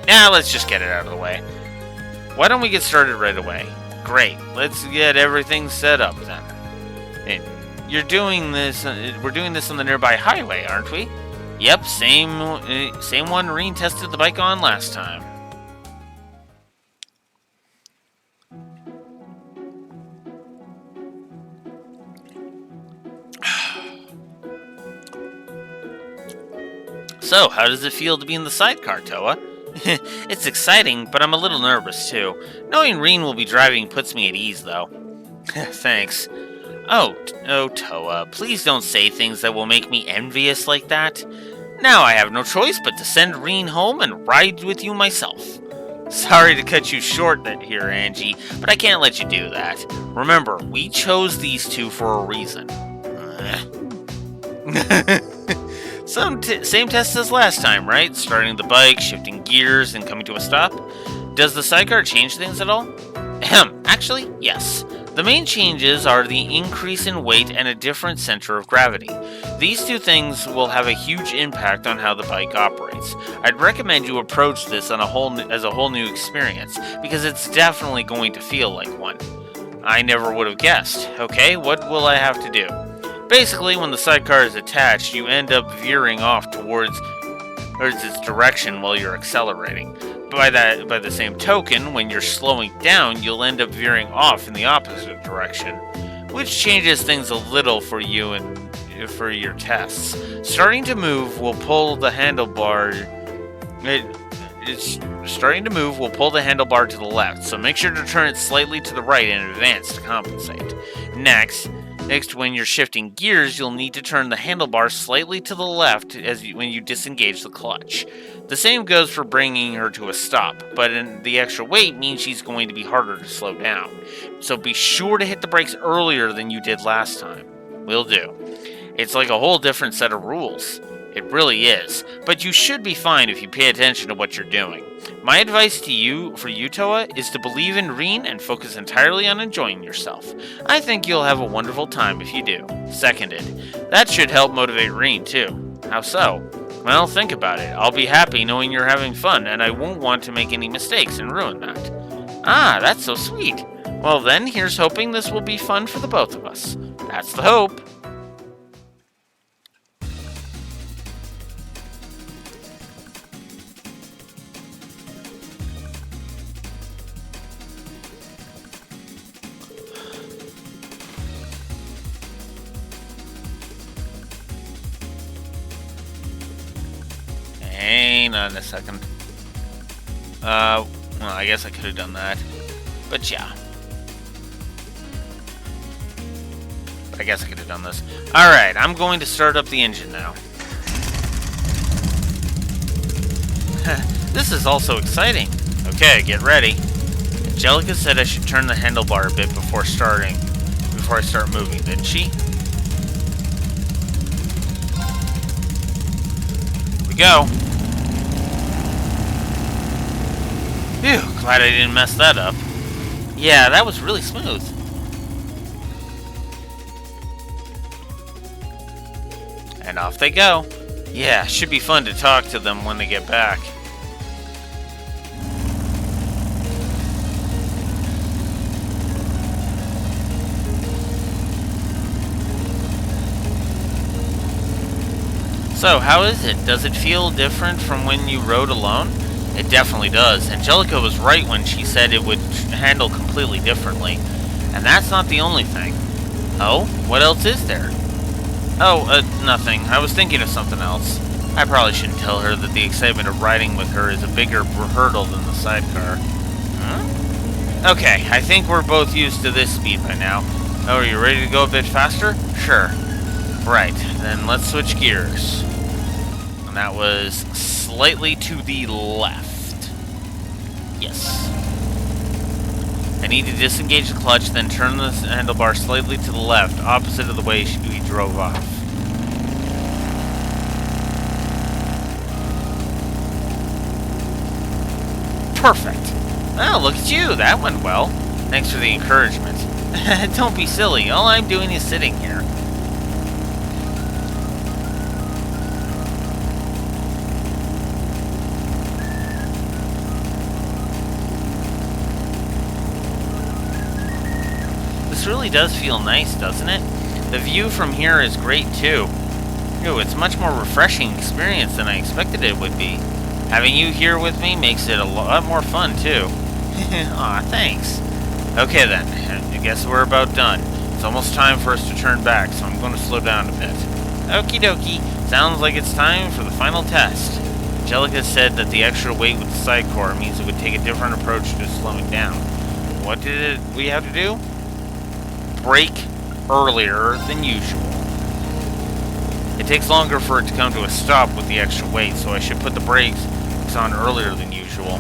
Now let's just get it out of the way. Why don't we get started right away? Great. Let's get everything set up then. And you're doing this. We're doing this on the nearby highway, aren't we? Yep, same one Reen tested the bike on last time. So, how does it feel to be in the sidecar, Toa? It's exciting, but I'm a little nervous too. Knowing Reen will be driving puts me at ease, though. Thanks. Oh, Toa, please don't say things that will make me envious like that. Now I have no choice but to send Reen home and ride with you myself. Sorry to cut you short here, Angie, but I can't let you do that. Remember, we chose these two for a reason. Same test as last time, right? Starting the bike, shifting gears, and coming to a stop. Does the sidecar change things at all? Actually, yes. The main changes are the increase in weight and a different center of gravity. These two things will have a huge impact on how the bike operates. I'd recommend you approach this as a whole new experience, because it's definitely going to feel like one. I never would have guessed. Okay, what will I have to do? Basically, when the sidecar is attached, you end up veering off towards its direction while you're accelerating. By the same token, when you're slowing down, you'll end up veering off in the opposite direction, which changes things a little for you and for your tests. Starting to move will pull the handlebar. Starting to move will pull the handlebar to the left, so make sure to turn it slightly to the right in advance to compensate. Next, when you're shifting gears, you'll need to turn the handlebar slightly to the left when you disengage the clutch. The same goes for bringing her to a stop, but the extra weight means she's going to be harder to slow down. So be sure to hit the brakes earlier than you did last time. Will do. It's like a whole different set of rules. It really is, but you should be fine if you pay attention to what you're doing. My advice to you, for you, Toa, is to believe in Reen and focus entirely on enjoying yourself. I think you'll have a wonderful time if you do. Seconded. That should help motivate Reen, too. How so? Well, think about it. I'll be happy knowing you're having fun, and I won't want to make any mistakes and ruin that. Ah, that's so sweet. Well then, here's hoping this will be fun for the both of us. That's the hope. Hang on a second. Well, I guess I could have done that. But yeah. I guess I could have done this. Alright, I'm going to start up the engine now. This is also exciting. Okay, get ready. Angelica said I should turn the handlebar a bit before I start moving, didn't she? Here we go. Phew, glad I didn't mess that up. Yeah, that was really smooth. And off they go. Yeah, should be fun to talk to them when they get back. So, how is it? Does it feel different from when you rode alone? It definitely does. Angelica was right when she said it would handle completely differently. And that's not the only thing. Oh? What else is there? Oh, nothing. I was thinking of something else. I probably shouldn't tell her that the excitement of riding with her is a bigger hurdle than the sidecar. Huh? Okay, I think we're both used to this speed by now. Oh, are you ready to go a bit faster? Sure. Right, then let's switch gears. And that was slightly to the left. Yes. I need to disengage the clutch, then turn the handlebar slightly to the left, opposite of the way we drove off. Perfect. Well, look at you. That went well. Thanks for the encouragement. Don't be silly. All I'm doing is sitting here. This really does feel nice, doesn't it? The view from here is great too. Ooh, it's a much more refreshing experience than I expected it would be. Having you here with me makes it a lot more fun too. Aw, thanks. Okay then, I guess we're about done. It's almost time for us to turn back, so I'm going to slow down a bit. Okie dokie, sounds like it's time for the final test. Angelica said that the extra weight with the sidecar means it would take a different approach to slowing down. What did we have to do? Brake earlier than usual. It takes longer for it to come to a stop with the extra weight, so I should put the brakes on earlier than usual.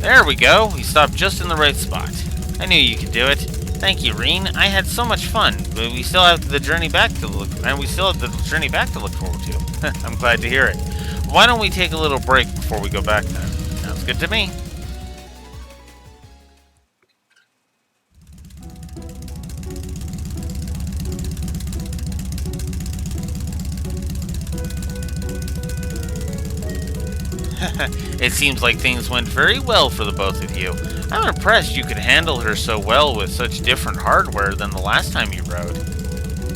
There we go. We stopped just in the right spot. I knew you could do it. Thank you, Reen. I had so much fun, but we still have the journey back to look forward to. I'm glad to hear it. Why don't we take a little break before we go back then? Sounds good to me. It seems like things went very well for the both of you. I'm impressed you could handle her so well with such different hardware than the last time you rode.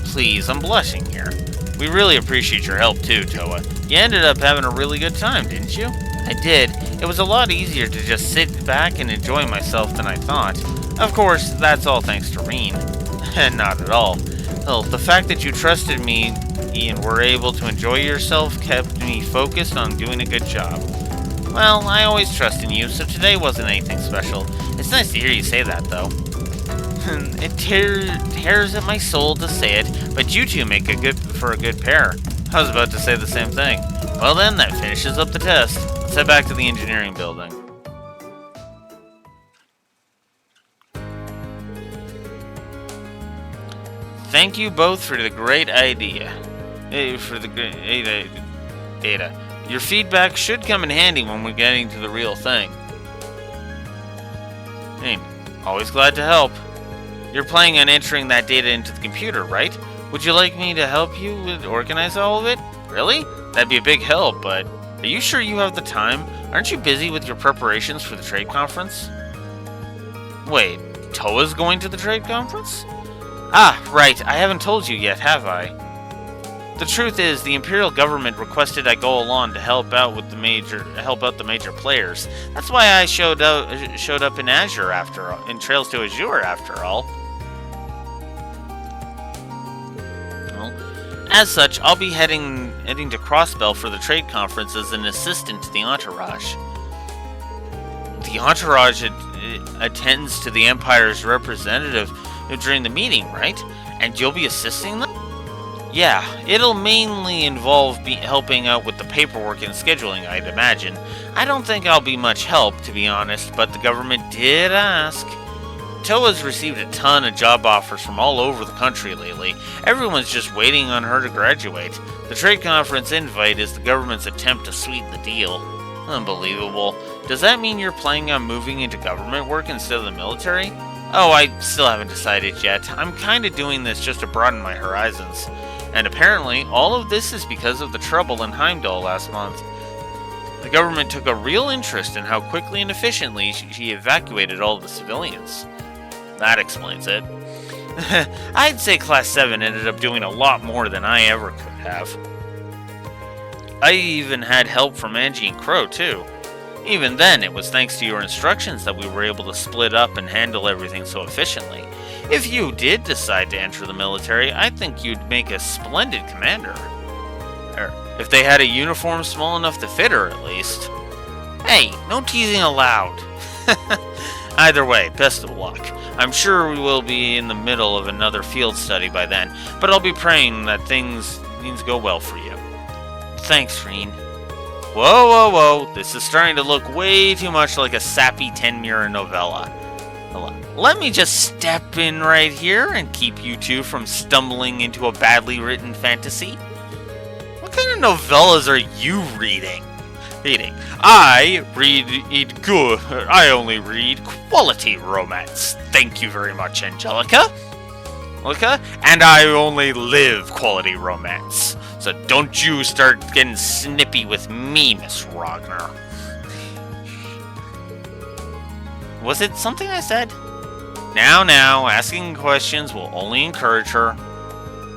Please, I'm blushing here. We really appreciate your help too, Toa. You ended up having a really good time, didn't you? I did. It was a lot easier to just sit back and enjoy myself than I thought. Of course, that's all thanks to Reen. Not at all. Well, the fact that you trusted me and were able to enjoy yourself kept me focused on doing a good job. Well, I always trust in you, so today wasn't anything special. It's nice to hear you say that, though. It tears at my soul to say it, but you two make for a good pair. I was about to say the same thing. Well then, that finishes up the test. Let's head back to the engineering building. Thank you both for the great idea. For the great data. Your feedback should come in handy when we're getting to the real thing. Hey, always glad to help. You're planning on entering that data into the computer, right? Would you like me to help you organize all of it? Really? That'd be a big help, but are you sure you have the time? Aren't you busy with your preparations for the trade conference? Wait, Toa's going to the trade conference? Ah, right, I haven't told you yet, have I? The truth is, the Imperial government requested I go along to help out the major players. That's why I showed up in Azure in Trails to Azure after all. Well, as such, I'll be heading to Crossbell for the trade conference as an assistant to the Entourage. The Entourage attends to the Empire's representative during the meeting, right? And you'll be assisting them? Yeah, it'll mainly involve helping out with the paperwork and scheduling, I'd imagine. I don't think I'll be much help, to be honest, but the government did ask. Toa's received a ton of job offers from all over the country lately. Everyone's just waiting on her to graduate. The trade conference invite is the government's attempt to sweeten the deal. Unbelievable. Does that mean you're planning on moving into government work instead of the military? Oh, I still haven't decided yet. I'm kinda doing this just to broaden my horizons. And apparently, all of this is because of the trouble in Heimdall last month. The government took a real interest in how quickly and efficiently she evacuated all of the civilians. That explains it. I'd say Class 7 ended up doing a lot more than I ever could have. I even had help from Angie and Crow, too. Even then, it was thanks to your instructions that we were able to split up and handle everything so efficiently. If you did decide to enter the military, I think you'd make a splendid commander. Or, if they had a uniform small enough to fit her, at least. Hey, no teasing allowed. Either way, best of luck. I'm sure we will be in the middle of another field study by then, but I'll be praying that things go well for you. Thanks, Reen. Whoa, whoa, whoa. This is starting to look way too much like a sappy 10-mirror novella. Let me just step in right here and keep you two from stumbling into a badly written fantasy. What kind of novellas are you reading? I only read quality romance. Thank you very much, Angelica. And I only live quality romance. So don't you start getting snippy with me, Miss Ragnar. Was it something I said? Now, asking questions will only encourage her.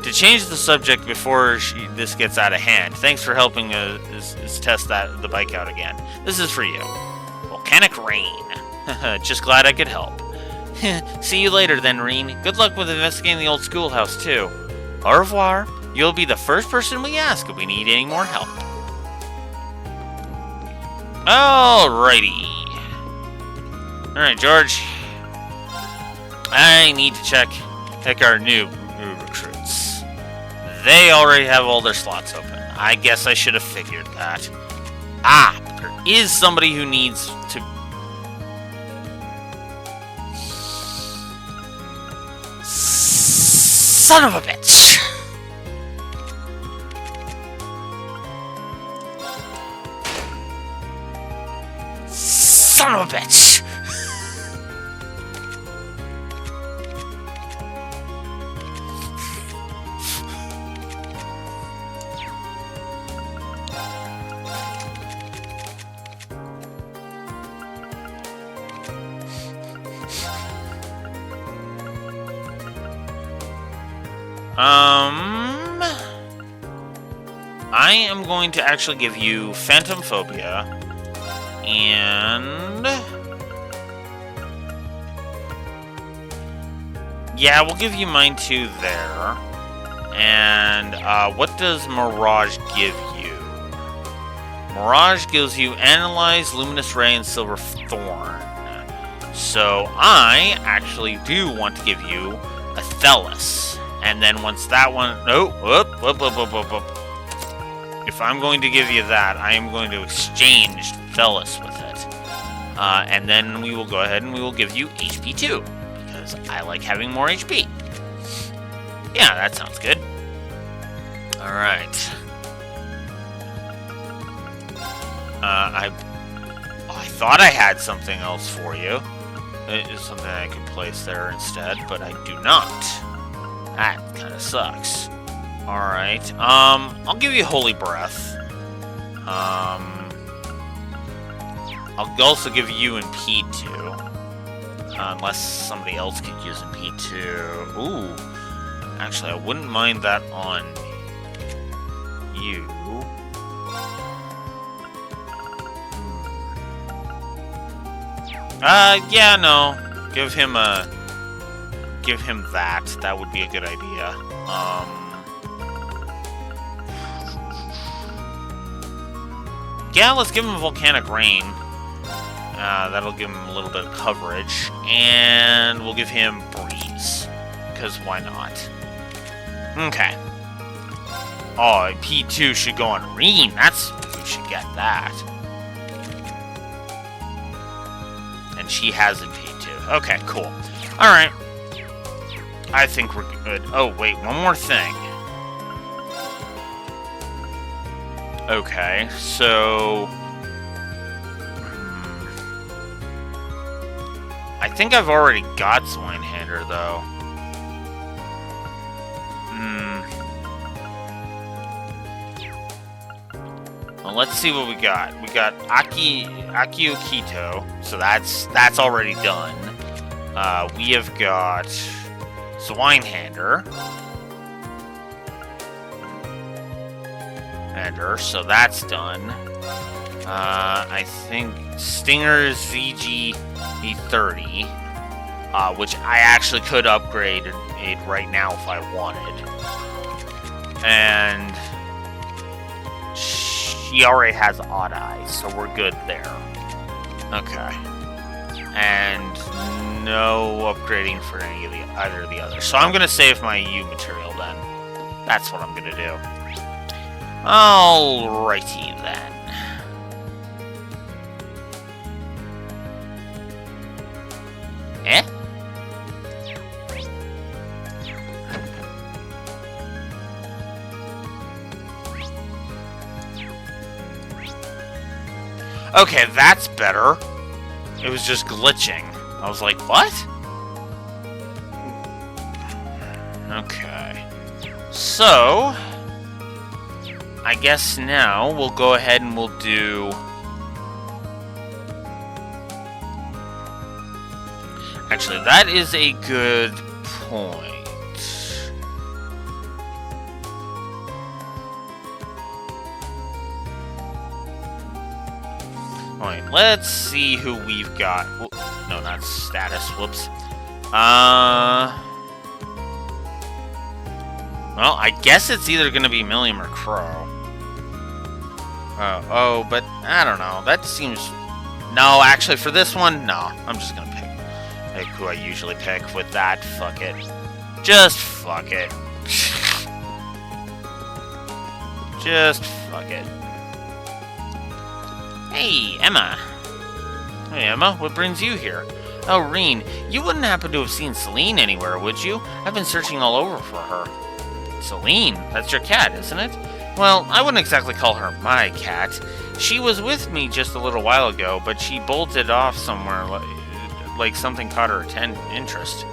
To change the subject before this gets out of hand, thanks for helping us test the bike out again. This is for you. Volcanic rain. Just glad I could help. See you later then, Reen. Good luck with investigating the old schoolhouse, too. Au revoir. You'll be the first person we ask if we need any more help. Alrighty. Alright, George. I need to check our new recruits. They already have all their slots open. I guess I should have figured that. But there is somebody who needs to... Son of a bitch! Son of a bitch! I am going to actually give you Phantom Phobia, and... yeah, we'll give you mine too there. And, what does Mirage give you? Mirage gives you Analyze, Luminous Ray, and Silver Thorn. So, I actually do want to give you Athelas. And then once that one... If I'm going to give you that, I am going to exchange Thelis with it. And then we will go ahead and we will give you HP too. Because I like having more HP. Yeah, that sounds good. Alright. I thought I had something else for you. It is something I could place there instead, but I do not. That kind of sucks. Alright, I'll give you Holy Breath. I'll also give you Impede too. Unless somebody else could use Impede too. Ooh. Actually, I wouldn't mind that on you. Yeah, no. Give him that. That would be a good idea. Yeah, let's give him Volcanic Rain. That'll give him a little bit of coverage. And we'll give him Breeze. Because why not? Okay. Oh, P2 should go on Reen. That's... we should get that. And she has P2. Okay, cool. Alright. I think we're good. Oh, wait, one more thing. Okay, so... I think I've already got Swinehander, though. Well, let's see what we got. We got Akio-Kito, so that's already done. We have got Swinehander. So that's done. I think Stinger ZG-30, which I actually could upgrade it right now if I wanted. And she already has Odd Eyes, so we're good there. Okay. And no upgrading for either of the others. So I'm going to save my U material then. That's what I'm going to do. Alrighty then. Eh? Okay, that's better. It was just glitching. I was like, what? Okay. So... I guess now we'll go ahead and we'll do... Actually, that is a good point. Alright, let's see who we've got. No, not status. Whoops. Well, I guess it's either going to be Milliam or Crow. But I don't know. That seems... No, actually, for this one, no. I'm just going to pick who I usually pick with that. Fuck it. Just fuck it. Just fuck it. Hey, Emma. Hey, Emma, what brings you here? Oh, Reen, you wouldn't happen to have seen Celine anywhere, would you? I've been searching all over for her. Celine? That's your cat, isn't it? Well, I wouldn't exactly call her my cat. She was with me just a little while ago, but she bolted off somewhere like something caught her interest.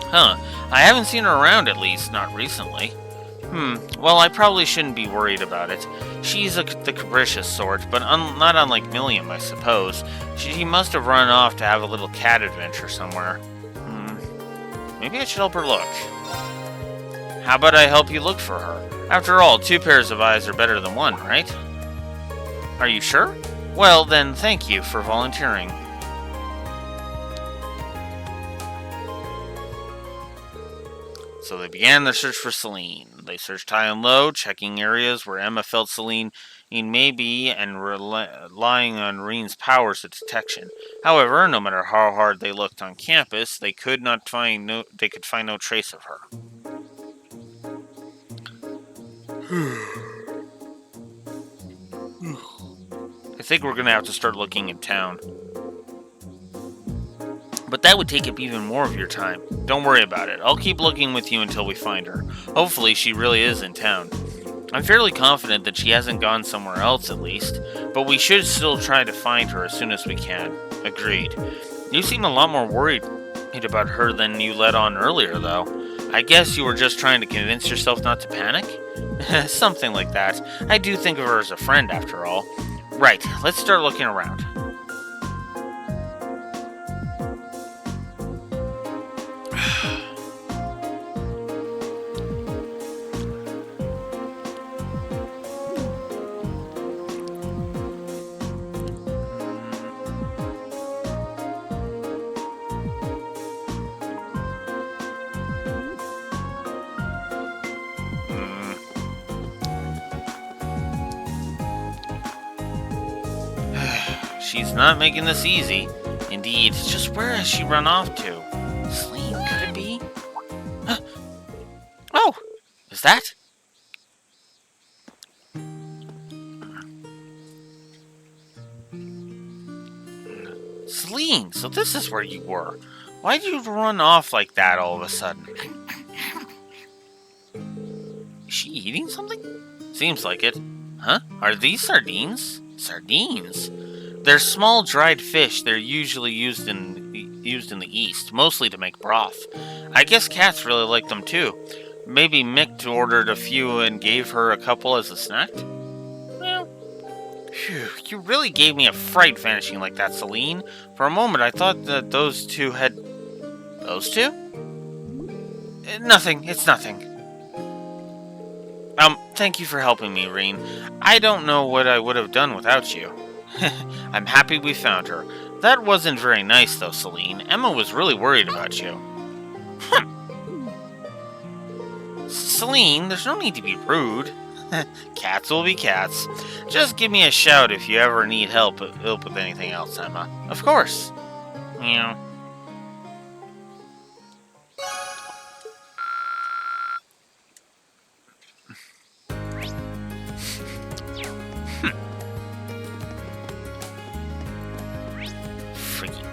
Huh. I haven't seen her around, at least, not recently. Well, I probably shouldn't be worried about it. She's the capricious sort, but not unlike Milliam, I suppose. She must have run off to have a little cat adventure somewhere. Maybe I should help her look. How about I help you look for her? After all, 2 pairs of eyes are better than 1, right? Are you sure? Well, then, thank you for volunteering. So they began their search for Celine. They searched high and low, checking areas where Emma felt Celine may be and relying on Reen's powers of detection. However, no matter how hard they looked on campus, they could find no trace of her. I think we're gonna have to start looking in town. But that would take up even more of your time. Don't worry about it. I'll keep looking with you until we find her. Hopefully she really is in town. I'm fairly confident that she hasn't gone somewhere else at least, but we should still try to find her as soon as we can. Agreed. You seem a lot more worried about her than you let on earlier, though. I guess you were just trying to convince yourself not to panic? Something like that. I do think of her as a friend, after all. Right, let's start looking around. She's not making this easy. Indeed, just where has she run off to? Celine, could it be? Oh! Is that? Celine, so this is where you were. Why did you run off like that all of a sudden? Is she eating something? Seems like it. Huh? Are these sardines? Sardines? They're small dried fish. They're usually used in the East, mostly to make broth. I guess cats really like them too. Maybe Mick ordered a few and gave her a couple as a snack? Well, phew, you really gave me a fright vanishing like that, Celine. For a moment, I thought that those two had... Those two? Nothing. It's nothing. Thank you for helping me, Reen. I don't know what I would have done without you. I'm happy we found her. That wasn't very nice, though, Celine. Emma was really worried about you. Celine, there's no need to be rude. Cats will be cats. Just give me a shout if you ever need help with anything else, Emma. Of course. Meow.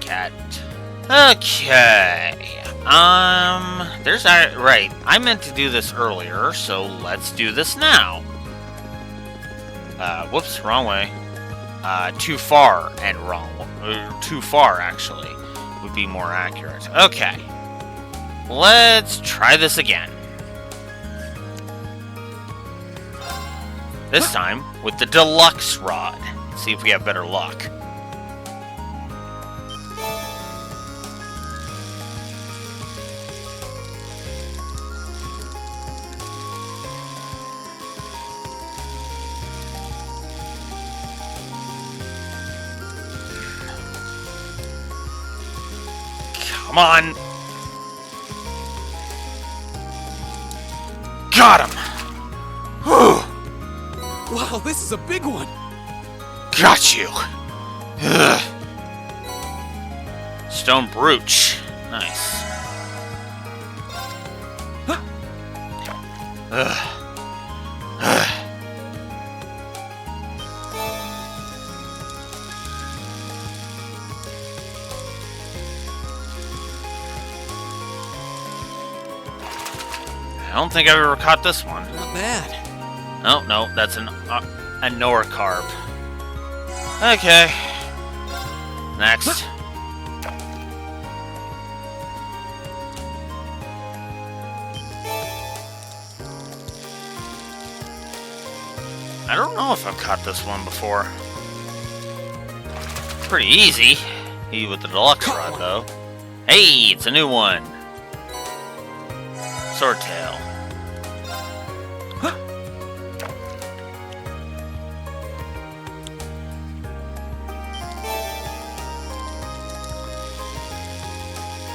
Cat. Okay. There's our... Right. I meant to do this earlier, so let's do this now. Whoops, wrong way. Too far and wrong. Too far, actually, would be more accurate. Okay. Let's try this again. This time with the deluxe rod. See if we have better luck. Come on! Got him! Whew. Wow, this is a big one! Got you! Ugh. Stone brooch. Nice. Ugh. I don't think I've ever caught this one. Not bad. Oh, no, that's a Norcarp. Okay. Next. I don't know if I've caught this one before. Pretty easy. He with the deluxe rod, though. Hey, it's a new one. Swordtail.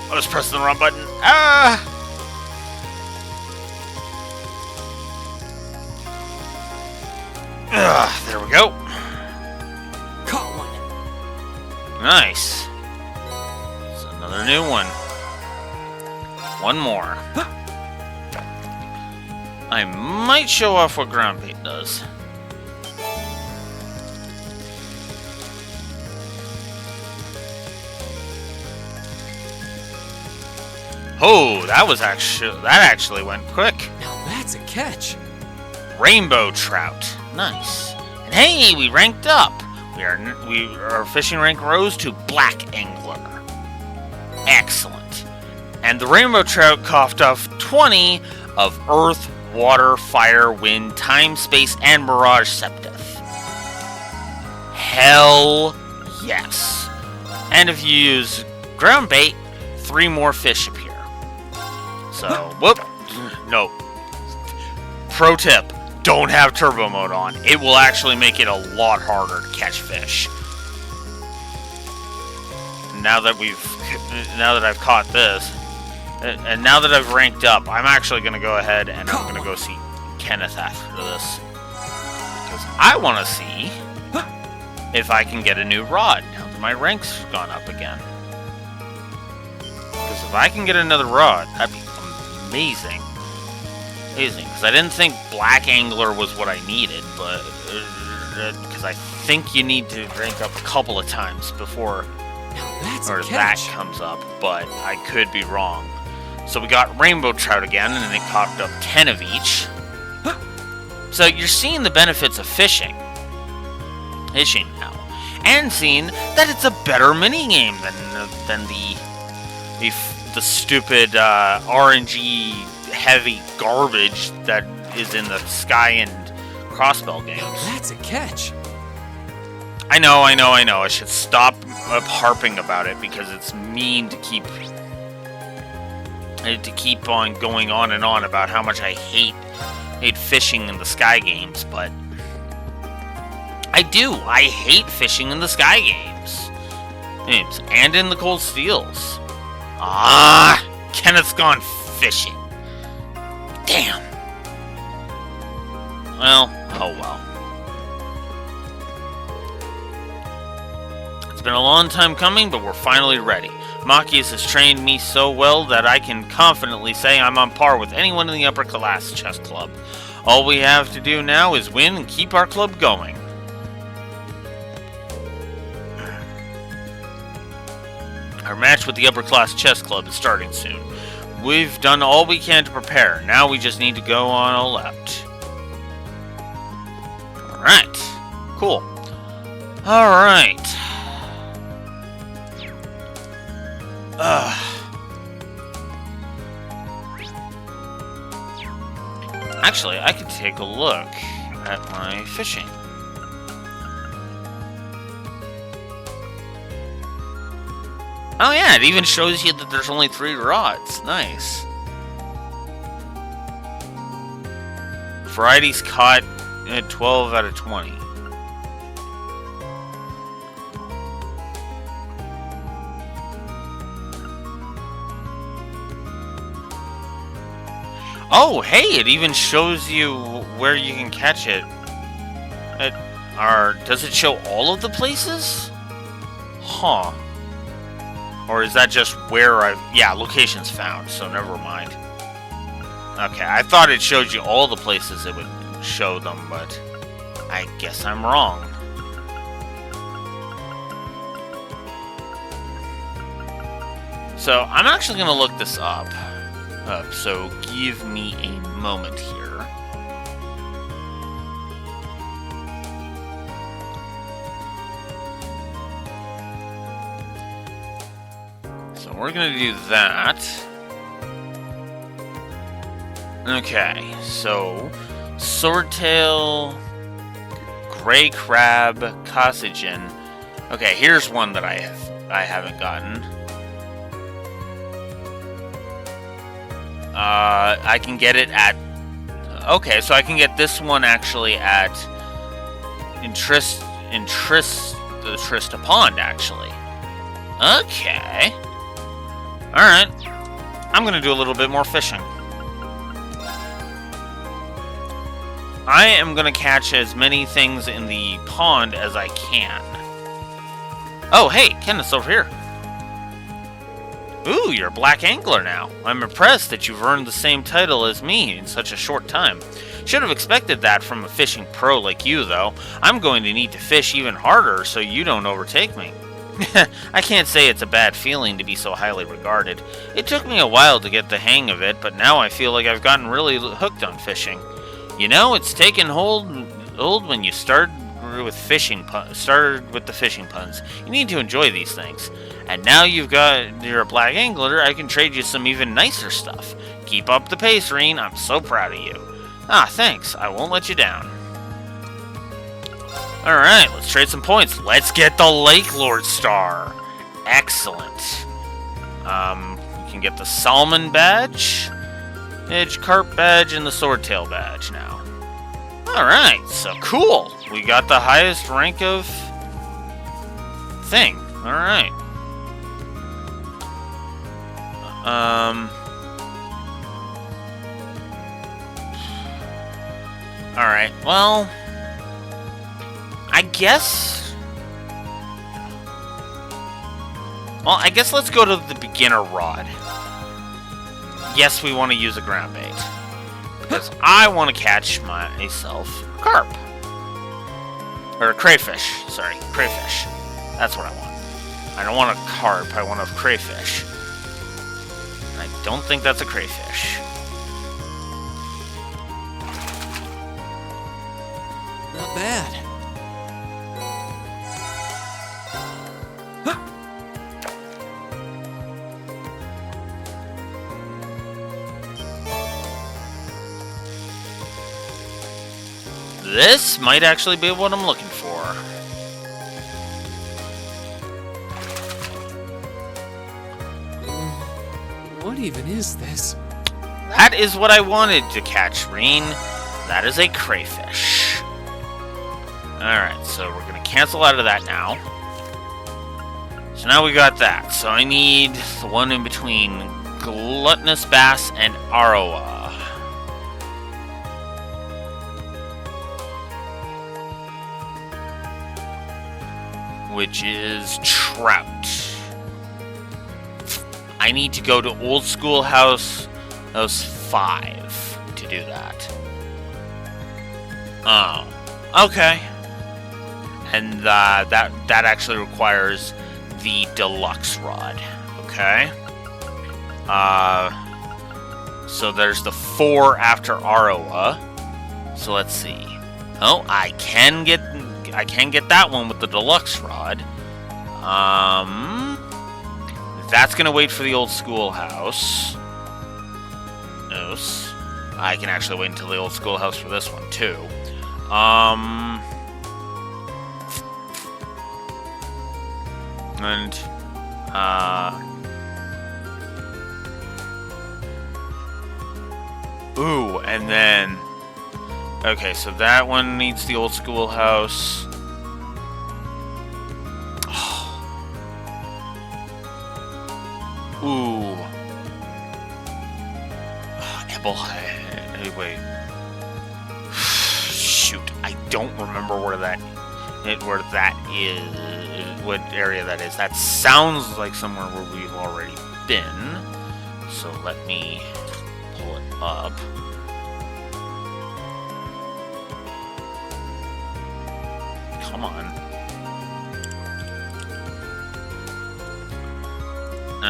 I was pressing the wrong button. Ah! There we go. Caught one. Nice. It's another new one. One more. I might show off what ground bait does. Oh, that actually went quick. Now that's a catch. Rainbow trout. Nice. And hey, we ranked up. Our fishing rank rose to black angler. Excellent. And the rainbow trout coughed off 20 of earth, water, fire, wind, time, space, and mirage septith. Hell yes. And if you use ground bait, 3 more fish appear. So, whoop. No. Pro tip. Don't have turbo mode on. It will actually make it a lot harder to catch fish. Now that I've caught this, and now that I've ranked up, I'm actually going to go ahead and I'm going to go see Kenneth after this. Because I want to see if I can get a new rod now that my rank's gone up again. Because if I can get another rod, that'd be amazing. Amazing, because I didn't think black angler was what I needed, but because I think you need to rank up a couple of times before that comes up, but I could be wrong. So we got rainbow trout again, and it coughed up 10 of each. So you're seeing the benefits of fishing now, and seeing that it's a better minigame than the stupid RNG heavy garbage that is in the Sky and Crossbell games. That's a catch. I know. I should stop harping about it because it's mean to keep on going on and on about how much I hate fishing in the Sky games, but I do. I hate fishing in the Sky games and in the Cold Steels. Kenneth's gone fishing. Damn. Well, oh well. It's been a long time coming, but we're finally ready. Machias has trained me so well that I can confidently say I'm on par with anyone in the upper class chess club. All we have to do now is win and keep our club going. Our match with the upper class chess club is starting soon. We've done all we can to prepare. Now we just need to go on all out. Alright. Cool. Alright. Actually, I could take a look at my fishing. Oh yeah, it even shows you that there's only 3 rods. Nice. Varieties caught at 12 out of 20. Oh, hey, it even shows you where you can catch it. Does it show all of the places? Huh. Or is that just where yeah, locations found, so never mind. Okay, I thought it showed you all the places it would show them, but I guess I'm wrong. So, I'm actually going to look this up. So give me a moment here. So we're gonna do that. Okay, so Swordtail, Gray Crab, Cossagen. Okay, here's one that I haven't gotten. I can get it at... Okay, so I can get this one actually at... the Trista Pond, actually. Okay. Alright. I'm gonna do a little bit more fishing. I am gonna catch as many things in the pond as I can. Oh, hey, Kenneth's over here. Ooh, you're a black angler now. I'm impressed that you've earned the same title as me in such a short time. Should have expected that from a fishing pro like you, though. I'm going to need to fish even harder so you don't overtake me. I can't say it's a bad feeling to be so highly regarded. It took me a while to get the hang of it, but now I feel like I've gotten really hooked on fishing. You know, it's taken hold when you started with the fishing puns. You need to enjoy these things. And now you're a black angler, I can trade you some even nicer stuff. Keep up the pace, Reen. I'm so proud of you. Ah, thanks. I won't let you down. Alright, let's trade some points. Let's get the Lake Lord Star. Excellent. We can get the Salmon Badge, Edge Carp Badge, and the Swordtail Badge now. Alright, so cool. We got the highest rank of thing. Alright. Alright, well... I guess let's go to the beginner rod. Yes, we want to use a ground bait. Because I want to catch myself carp. Or a crayfish. Sorry, crayfish. That's what I want. I don't want a carp, I want a crayfish. I don't think that's a crayfish. Not bad. This might actually be what I'm looking for. What even is this? That is what I wanted to catch, Reen. That is a crayfish. Alright, so we're going to cancel out of that now. So now we got that. So I need the one in between Gluttonous Bass and Arawa. Which is trout. I need to go to Old Schoolhouse 5 to do that. Oh, okay. And that actually requires the deluxe rod. Okay. So there's the 4 after Arawa. So let's see. Oh, I can get that one with the deluxe rod. That's gonna wait for the Old Schoolhouse. I can actually wait until the Old Schoolhouse for this one too. And, ooh, and then... Okay, so that one needs the old schoolhouse. Ooh. Wait. Shoot, I don't remember where that is, what area that is. That sounds like somewhere where we've already been. So let me pull it up. Come on.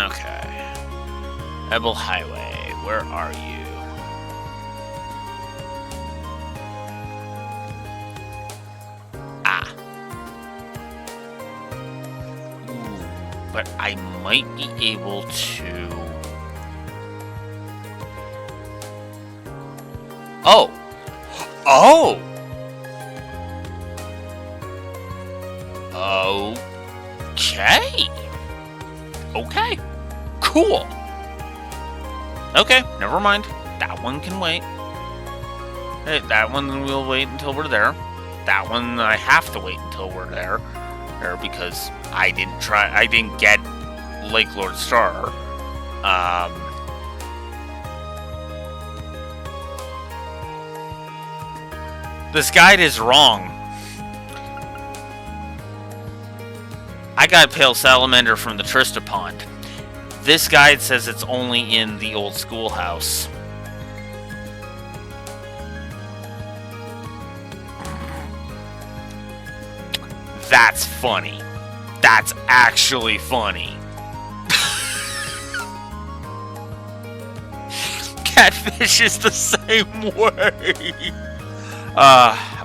Okay. Ebel Highway, where are you? Ah. Ooh, but I might be able to... Oh! Oh! Okay. Okay. Cool. Okay, never mind. That one can wait. Hey, that one we'll wait until we're there. That one I have to wait until we're there. Because I didn't get Lake Lord Star. This guide is wrong. I got Pale Salamander from the Trista Pond. This guide says it's only in the old schoolhouse. That's funny. That's actually funny. Catfish is the same way.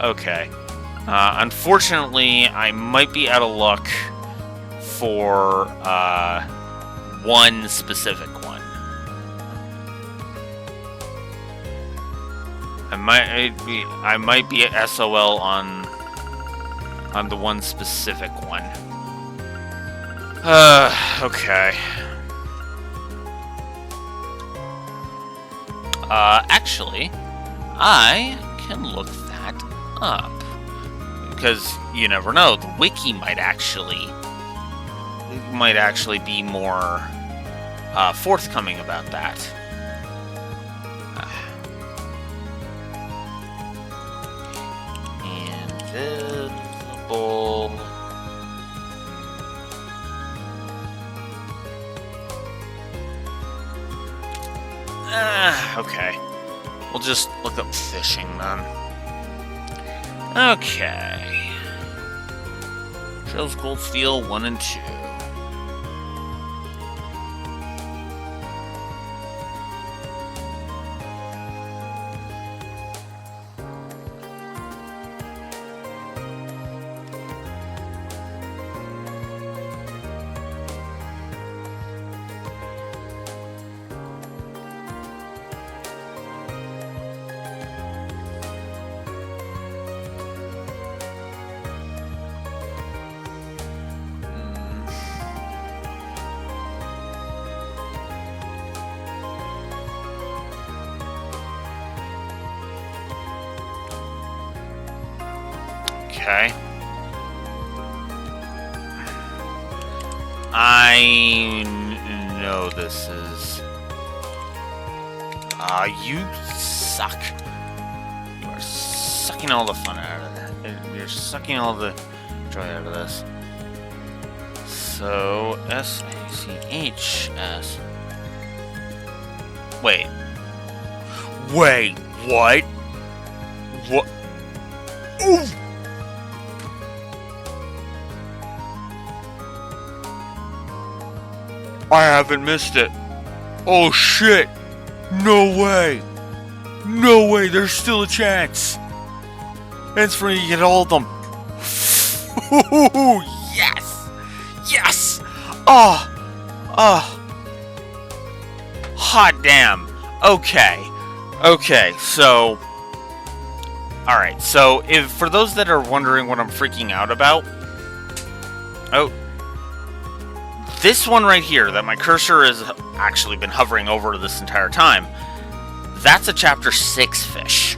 Okay. Unfortunately, I might be out of luck for one specific one. I might be at SOL on the one specific one. Okay. Actually, I can look that up. Because you never know, the wiki might actually be more forthcoming about that. Invisible. Okay. We'll just look up fishing then. Okay. Trails Gold Steel 1 and 2. Okay. I know this is... you suck. You are sucking all the fun out of it. You're sucking all the joy out of this. So, SACHS. Wait. Wait, what? What? Oof! I haven't missed it. Oh shit! No way! No way, there's still a chance! It's for me to get all of them. Ooh, yes! Yes! Oh! Hot damn. Okay. Okay, so... Alright, so if for those that are wondering what I'm freaking out about, oh, this one right here that my cursor has actually been hovering over this entire time, that's a chapter 6 fish.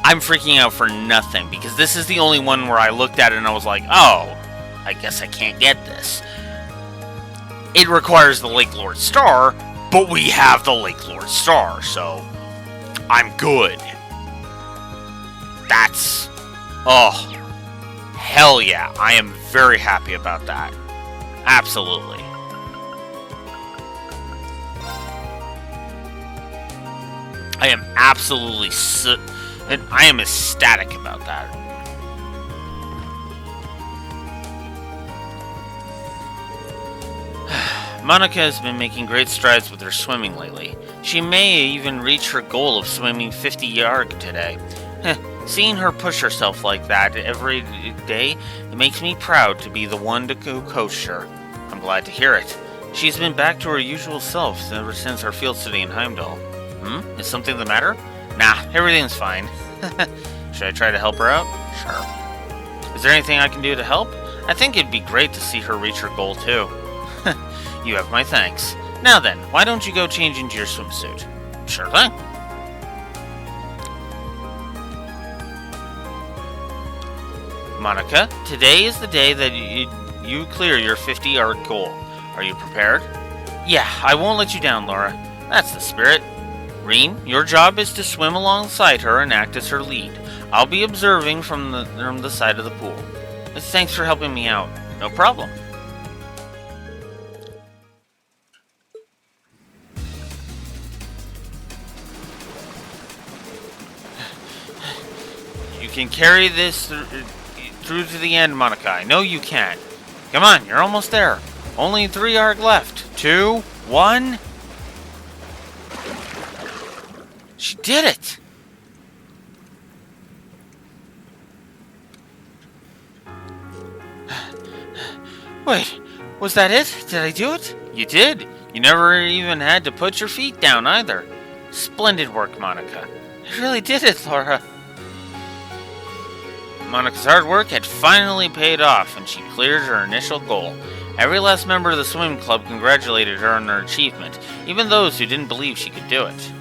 I'm freaking out for nothing because this is the only one where I looked at it and I was like, oh, I guess I can't get this. It requires the Lake Lord Star, but we have the Lake Lord Star, so I'm good. That's... oh, hell yeah. I am very happy about that. Absolutely. I am absolutely... and I am ecstatic about that. Monica has been making great strides with her swimming lately. She may even reach her goal of swimming 50 yards today. Seeing her push herself like that every day, it makes me proud to be the one to coach her. I'm glad to hear it. She's been back to her usual self ever since our field study in Heimdall. Is something the matter? Nah, everything's fine. Should I try to help her out? Sure. Is there anything I can do to help? I think it'd be great to see her reach her goal too. You have my thanks. Now then, why don't you go change into your swimsuit? Sure thing. Monica, today is the day that you clear your 50-yard goal. Are you prepared? Yeah, I won't let you down, Laura. That's the spirit. Reen, your job is to swim alongside her and act as her lead. I'll be observing from the side of the pool. Thanks for helping me out. No problem. You can carry this through to the end, Monica. I know you can. Come on, you're almost there. Only 3 yards left. 2, 1... She did it! Wait, was that it? Did I do it? You did. You never even had to put your feet down either. Splendid work, Monica. I really did it, Laura. Monica's hard work had finally paid off, and she cleared her initial goal. Every last member of the swim club congratulated her on her achievement, even those who didn't believe she could do it.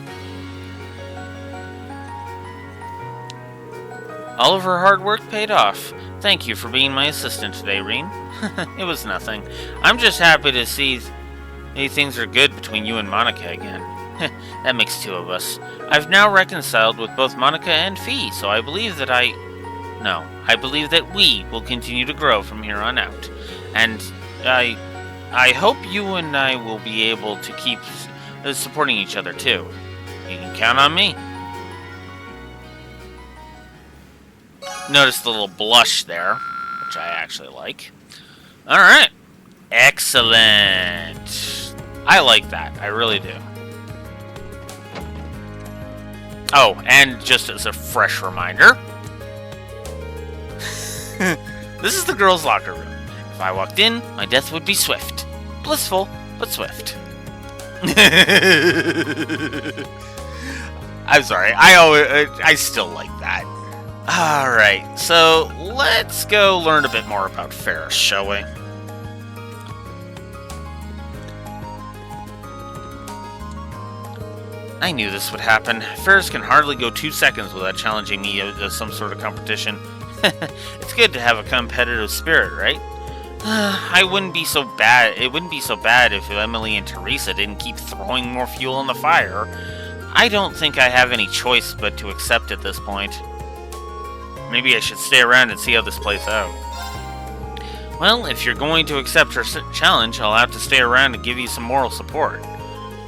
All of her hard work paid off. Thank you for being my assistant today, Reen. It was nothing. I'm just happy to see things are good between you and Monica again. That makes 2 of us. I've now reconciled with both Monica and Fee, so I believe that I believe that we will continue to grow from here on out. And I hope you and I will be able to keep supporting each other too. You can count on me. Notice the little blush there, which I actually like. Alright. Excellent. I like that. I really do. Oh, and just as a fresh reminder, this is the girls' locker room. If I walked in, my death would be swift. Blissful, but swift. I'm sorry. I still like that. Alright, so let's go learn a bit more about Ferris, shall we? I knew this would happen. Ferris can hardly go 2 seconds without challenging me as some sort of competition. It's good to have a competitive spirit, right? It wouldn't be so bad if Emily and Teresa didn't keep throwing more fuel on the fire. I don't think I have any choice but to accept at this point. Maybe I should stay around and see how this plays out. Well, if you're going to accept her challenge, I'll have to stay around and give you some moral support.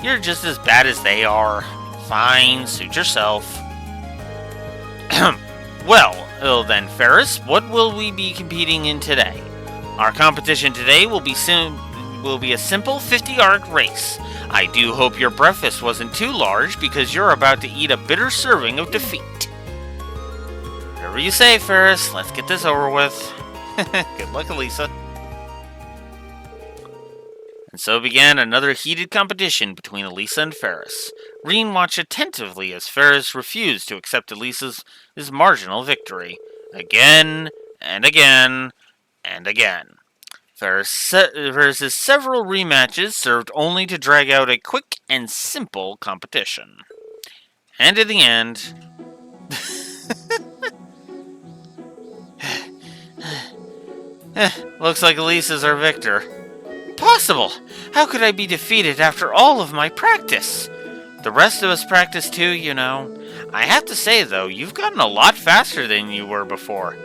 You're just as bad as they are. Fine, suit yourself. Well then, Ferris, what will we be competing in today? Our competition today will be a simple 50-yard race. I do hope your breakfast wasn't too large because you're about to eat a bitter serving of defeat. Whatever you say, Ferris. Let's get this over with. Good luck, Elisa. And so began another heated competition between Elisa and Ferris. Reen watched attentively as Ferris refused to accept Elisa's marginal victory. Again, and again, and again. Ferris's several rematches served only to drag out a quick and simple competition. And in the end... looks like Elisa's our victor. Impossible! How could I be defeated after all of my practice? The rest of us practice too, you know. I have to say, though, you've gotten a lot faster than you were before.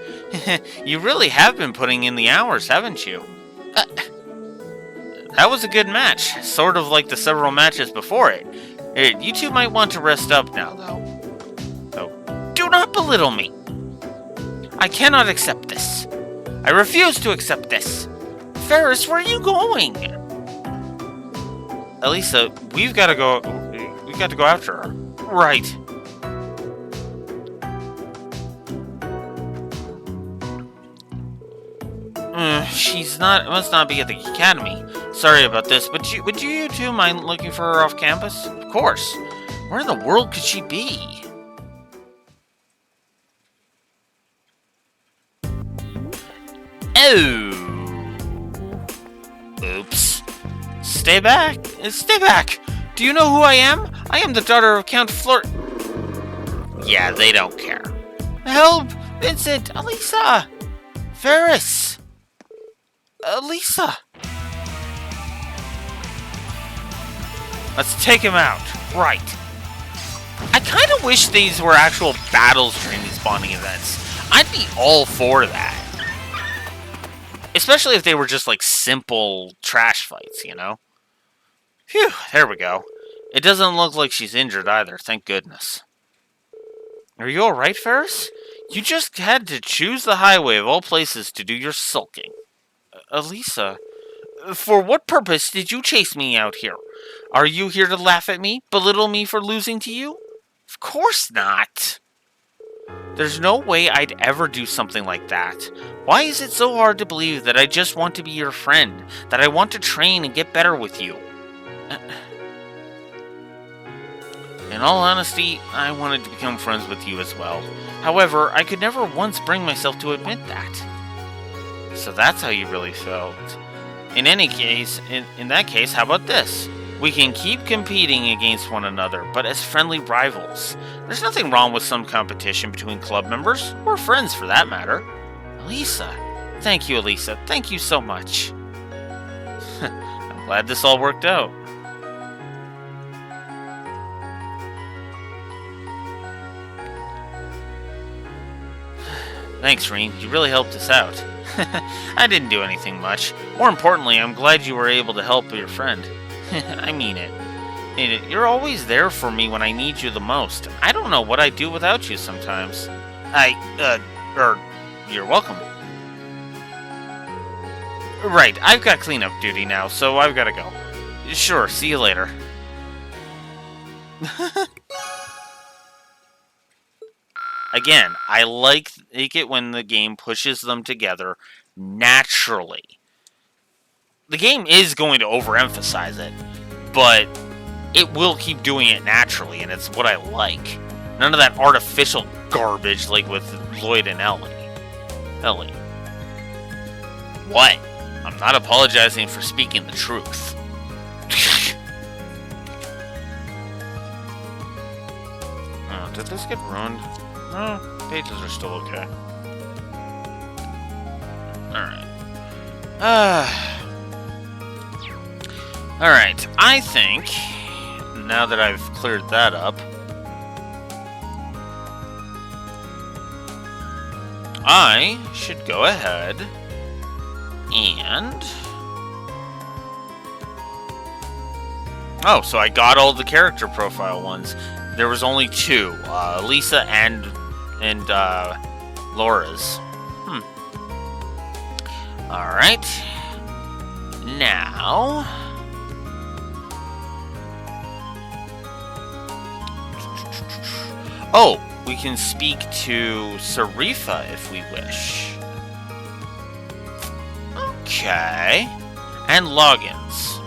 You really have been putting in the hours, haven't you? That was a good match, sort of like the several matches before it. You two might want to rest up now, though. Oh, do not belittle me. I cannot accept this. I refuse to accept this. Ferris, where are you going? Elisa, we've got to go after her. Right. Must not be at the academy. Sorry about this, but would you two mind looking for her off campus? Of course. Where in the world could she be? Oh. Oops. Stay back. Stay back. Do you know who I am? I am the daughter of Count Fleur... Yeah, they don't care. Help! Vincent! Elisa! Ferris! Elisa! Let's take him out. Right. I kind of wish these were actual battles during these bonding events. I'd be all for that. Especially if they were just like simple trash fights, you know? Phew, there we go. It doesn't look like she's injured either, thank goodness. Are you alright, Ferris? You just had to choose the highway of all places to do your sulking. Elisa, for what purpose did you chase me out here? Are you here to laugh at me? Belittle me for losing to you? Of course not. There's no way I'd ever do something like that. Why is it so hard to believe that I just want to be your friend? That I want to train and get better with you? In all honesty, I wanted to become friends with you as well. However, I could never once bring myself to admit that. So that's how you really felt. In any case, in that case, how about this? We can keep competing against one another, but as friendly rivals. There's nothing wrong with some competition between club members, or friends for that matter. Elisa. Thank you, Elisa. Thank you so much. I'm glad this all worked out. Thanks, Reen. You really helped us out. I didn't do anything much. More importantly, I'm glad you were able to help your friend. I mean it. You're always there for me when I need you the most. I don't know what I'd do without you sometimes. You're welcome. Right, I've got cleanup duty now, so I've got to go. Sure, see you later. Again, I like it when the game pushes them together naturally. The game is going to overemphasize it, but it will keep doing it naturally, and it's what I like. None of that artificial garbage like with Lloyd and Ellie. What? I'm not apologizing for speaking the truth. Oh, did this get ruined? No, pages are still okay. Alright. Alright, I think, now that I've cleared that up, I should go ahead and... Oh, so I got all the character profile ones. There was only two, Lisa and Laura's. Alright. Now... Oh, we can speak to Sarifa if we wish. Okay. And logins.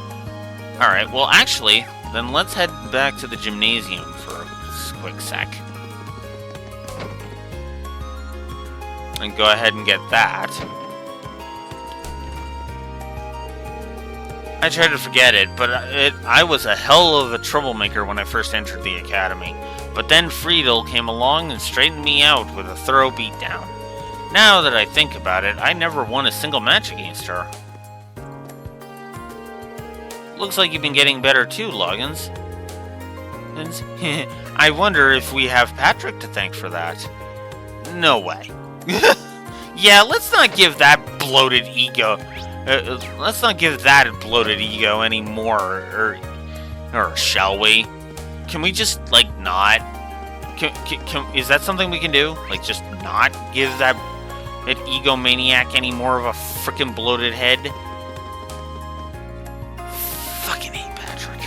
Alright, well actually, then let's head back to the gymnasium for a quick sec. And go ahead and get that. I tried to forget it, but I was a hell of a troublemaker when I first entered the academy. But then Friedel came along and straightened me out with a thorough beatdown. Now that I think about it, I never won a single match against her. Looks like you've been getting better too, Loggins. I wonder if we have Patrick to thank for that. No way. Yeah, let's not give that bloated ego... let's not give that bloated ego any more, or shall we? Can we just, like, not? Is that something we can do? Like, just not give that egomaniac any more of a frickin' bloated head? Fucking hate Patrick.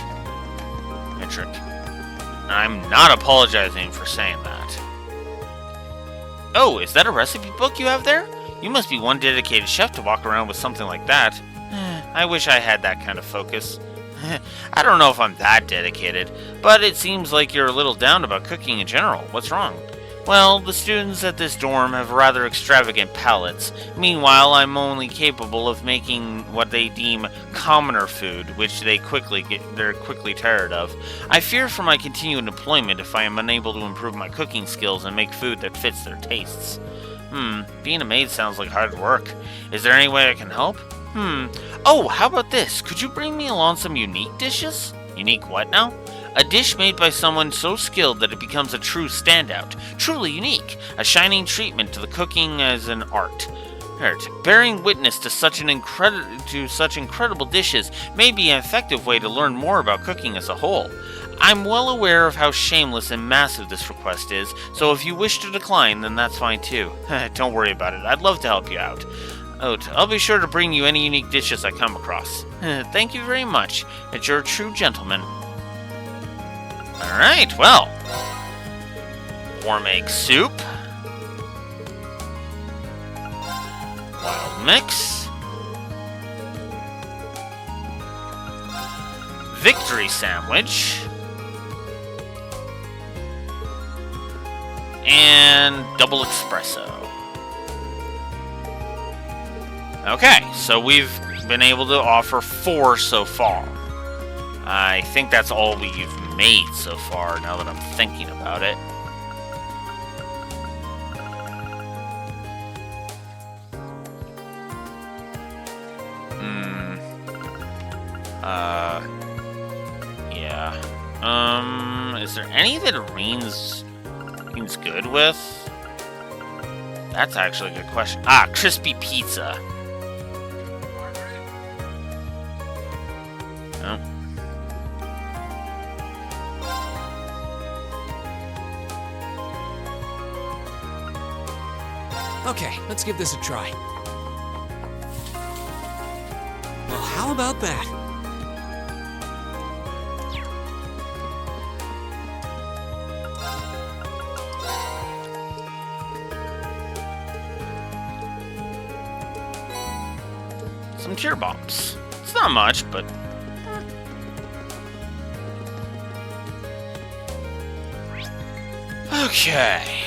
I'm not apologizing for saying that. Oh, is that a recipe book you have there? You must be one dedicated chef to walk around with something like that. I wish I had that kind of focus. I don't know if I'm that dedicated, but it seems like you're a little down about cooking in general. What's wrong? Well, the students at this dorm have rather extravagant palates. Meanwhile, I'm only capable of making what they deem commoner food, which they're quickly tired of. I fear for my continued employment if I am unable to improve my cooking skills and make food that fits their tastes. Being a maid sounds like hard work. Is there any way I can help? Oh, how about this? Could you bring me along some unique dishes? Unique what now? A dish made by someone so skilled that it becomes a true standout. Truly unique. A shining treatment to the cooking as an art. Bearing witness to such incredible dishes may be an effective way to learn more about cooking as a whole. I'm well aware of how shameless and massive this request is, so if you wish to decline, then that's fine too. Don't worry about it. I'd love to help you out. I'll be sure to bring you any unique dishes I come across. Thank you very much. It's your true gentleman. Alright, well. Warm egg soup. Wild mix. Victory sandwich. And double espresso. Okay, so we've been able to offer 4 so far. I think that's all we've made so far, now that I'm thinking about it. Yeah. Is there any that Ireen's good with? That's actually a good question. Crispy pizza. Oh. Okay, let's give this a try. Well, how about that? Some tear bombs. It's not much, but... Okay.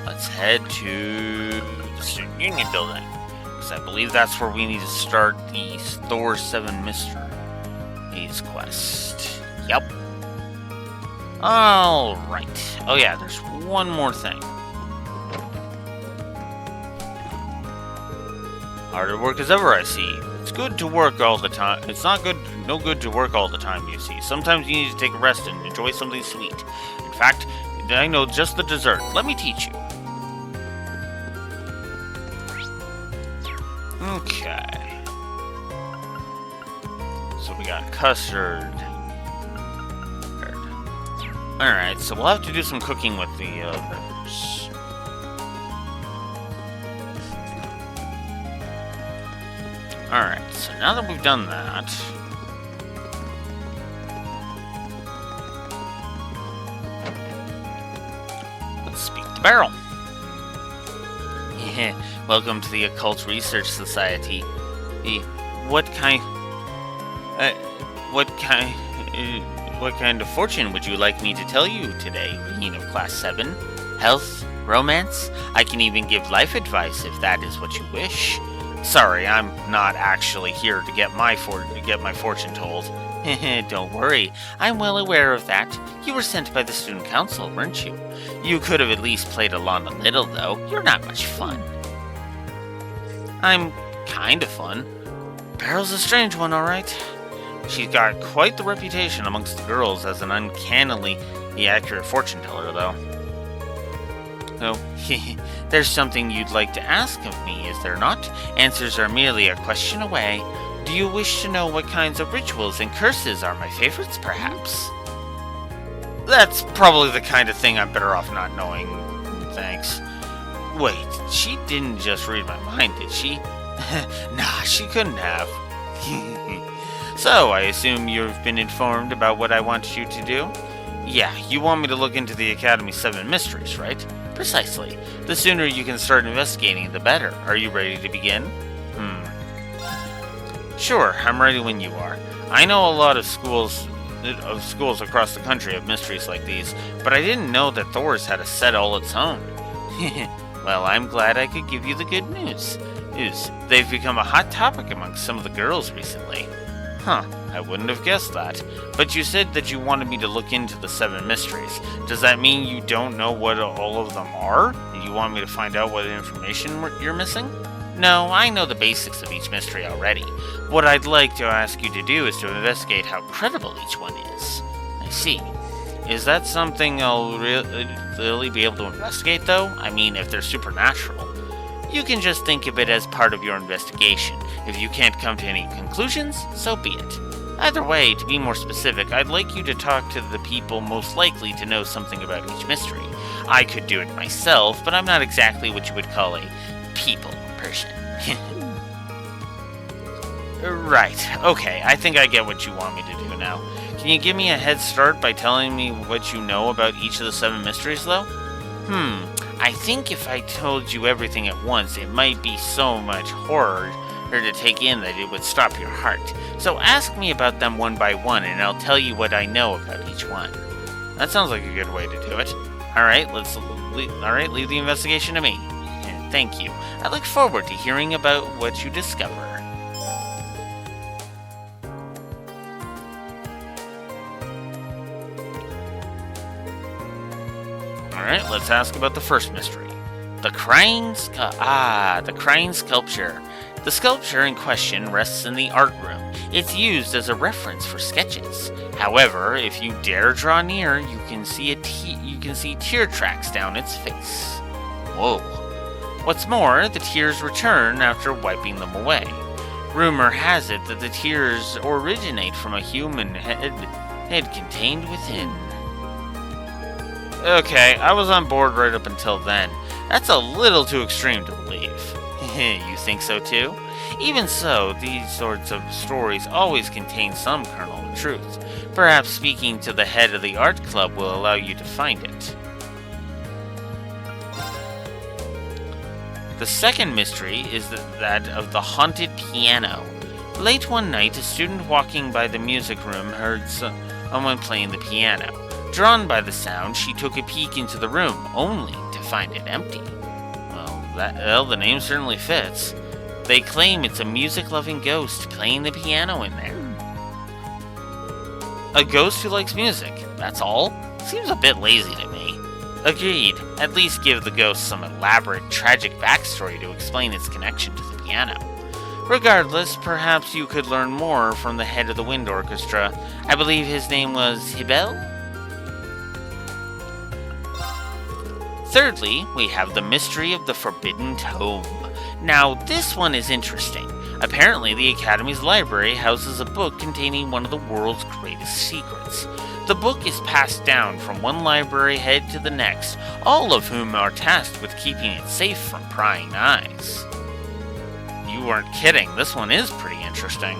Let's head to the Student Union building, because I believe that's where we need to start the Thor 7 Mysteries quest. Yep. Alright. Oh yeah, there's one more thing. Hard at work as ever, I see. It's good to work all the time. It's no good to work all the time, you see. Sometimes you need to take a rest and enjoy something sweet. In fact, I know just the dessert. Let me teach you. Okay. So we got custard. Alright, so we'll have to do some cooking with the others. Alright, so now that we've done that... let's speak to Beryl. Welcome to the Occult Research Society. What kind... what kind of fortune would you like me to tell you today, Regine of Class 7? Health? Romance? I can even give life advice if that is what you wish. Sorry, I'm not actually here to get my fortune told. Don't worry, I'm well aware of that. You were sent by the student council, weren't you? You could have at least played along a little, though. You're not much fun. I'm kind of fun. Beryl's a strange one, alright. She's got quite the reputation amongst the girls as an uncannily accurate fortune teller, though. Oh, there's something you'd like to ask of me, is there not? Answers are merely a question away. Do you wish to know what kinds of rituals and curses are my favorites, perhaps? That's probably the kind of thing I'm better off not knowing, thanks. Wait, she didn't just read my mind, did she? Nah, she couldn't have. So, I assume you've been informed about what I want you to do? Yeah, you want me to look into the Academy's 7 mysteries, right? Precisely. The sooner you can start investigating, the better. Are you ready to begin? Sure, I'm ready when you are. I know a lot of schools across the country have mysteries like these, but I didn't know that Thor's had a set all its own. Well, I'm glad I could give you the good news. They've become a hot topic amongst some of the girls recently. Huh, I wouldn't have guessed that. But you said that you wanted me to look into the 7 mysteries. Does that mean you don't know what all of them are? And you want me to find out what information you're missing? No, I know the basics of each mystery already. What I'd like to ask you to do is to investigate how credible each one is. I see. Is that something I'll really be able to investigate, though? I mean, if they're supernatural. You can just think of it as part of your investigation. If you can't come to any conclusions, so be it. Either way, to be more specific, I'd like you to talk to the people most likely to know something about each mystery. I could do it myself, but I'm not exactly what you would call a people person. Right, okay, I think I get what you want me to do now. Can you give me a head start by telling me what you know about each of the 7 mysteries, though? I think if I told you everything at once, it might be so much horror to take in that it would stop your heart. So ask me about them one by one, and I'll tell you what I know about each one. That sounds like a good way to do it. Alright, leave the investigation to me. Thank you. I look forward to hearing about what you discover. Alright, let's ask about the first mystery. The crying sculpture. The sculpture in question rests in the art room. It's used as a reference for sketches. However, if you dare draw near, you can see tear tracks down its face. Whoa. What's more, the tears return after wiping them away. Rumor has it that the tears originate from a human head contained within. Okay, I was on board right up until then. That's a little too extreme to believe. You think so too? Even so, these sorts of stories always contain some kernel of truth. Perhaps speaking to the head of the art club will allow you to find it. The second mystery is that of the haunted piano. Late one night, a student walking by the music room heard someone playing the piano. Drawn by the sound, she took a peek into the room, only to find it empty. Well, the name certainly fits. They claim it's a music-loving ghost playing the piano in there. A ghost who likes music, that's all? Seems a bit lazy to me. Agreed. At least give the ghost some elaborate, tragic backstory to explain its connection to the piano. Regardless, perhaps you could learn more from the head of the wind orchestra. I believe his name was Hibel? Thirdly, we have the mystery of the Forbidden Tome. Now, this one is interesting. Apparently, the Academy's library houses a book containing one of the world's greatest secrets. The book is passed down from one library head to the next, all of whom are tasked with keeping it safe from prying eyes. You weren't kidding, this one is pretty interesting.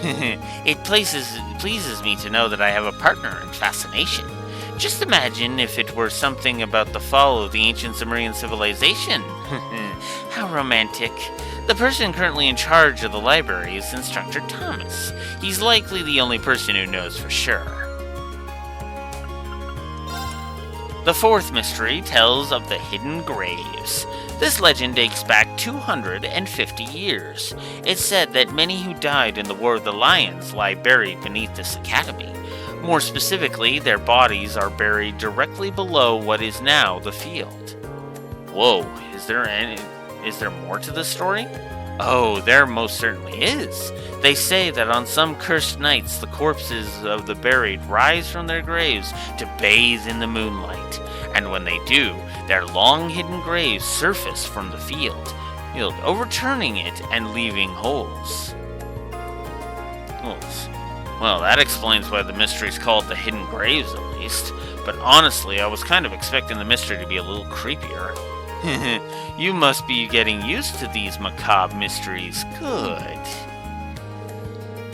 It pleases me to know that I have a partner in fascination. Just imagine if it were something about the fall of the ancient Sumerian civilization. how romantic. The person currently in charge of the library is Instructor Thomas. He's likely the only person who knows for sure. The fourth mystery tells of the hidden graves. This legend dates back 250 years. It's said that many who died in the War of the Lions lie buried beneath this academy. More specifically, their bodies are buried directly below what is now the field. Whoa, is there more to this story? Oh, there most certainly is. They say that on some cursed nights, the corpses of the buried rise from their graves to bathe in the moonlight. And when they do, their long hidden graves surface from the field, overturning it and leaving holes. Well, that explains why the mystery's called the Hidden Graves, at least. But honestly, I was kind of expecting the mystery to be a little creepier. You must be getting used to these macabre mysteries. Good.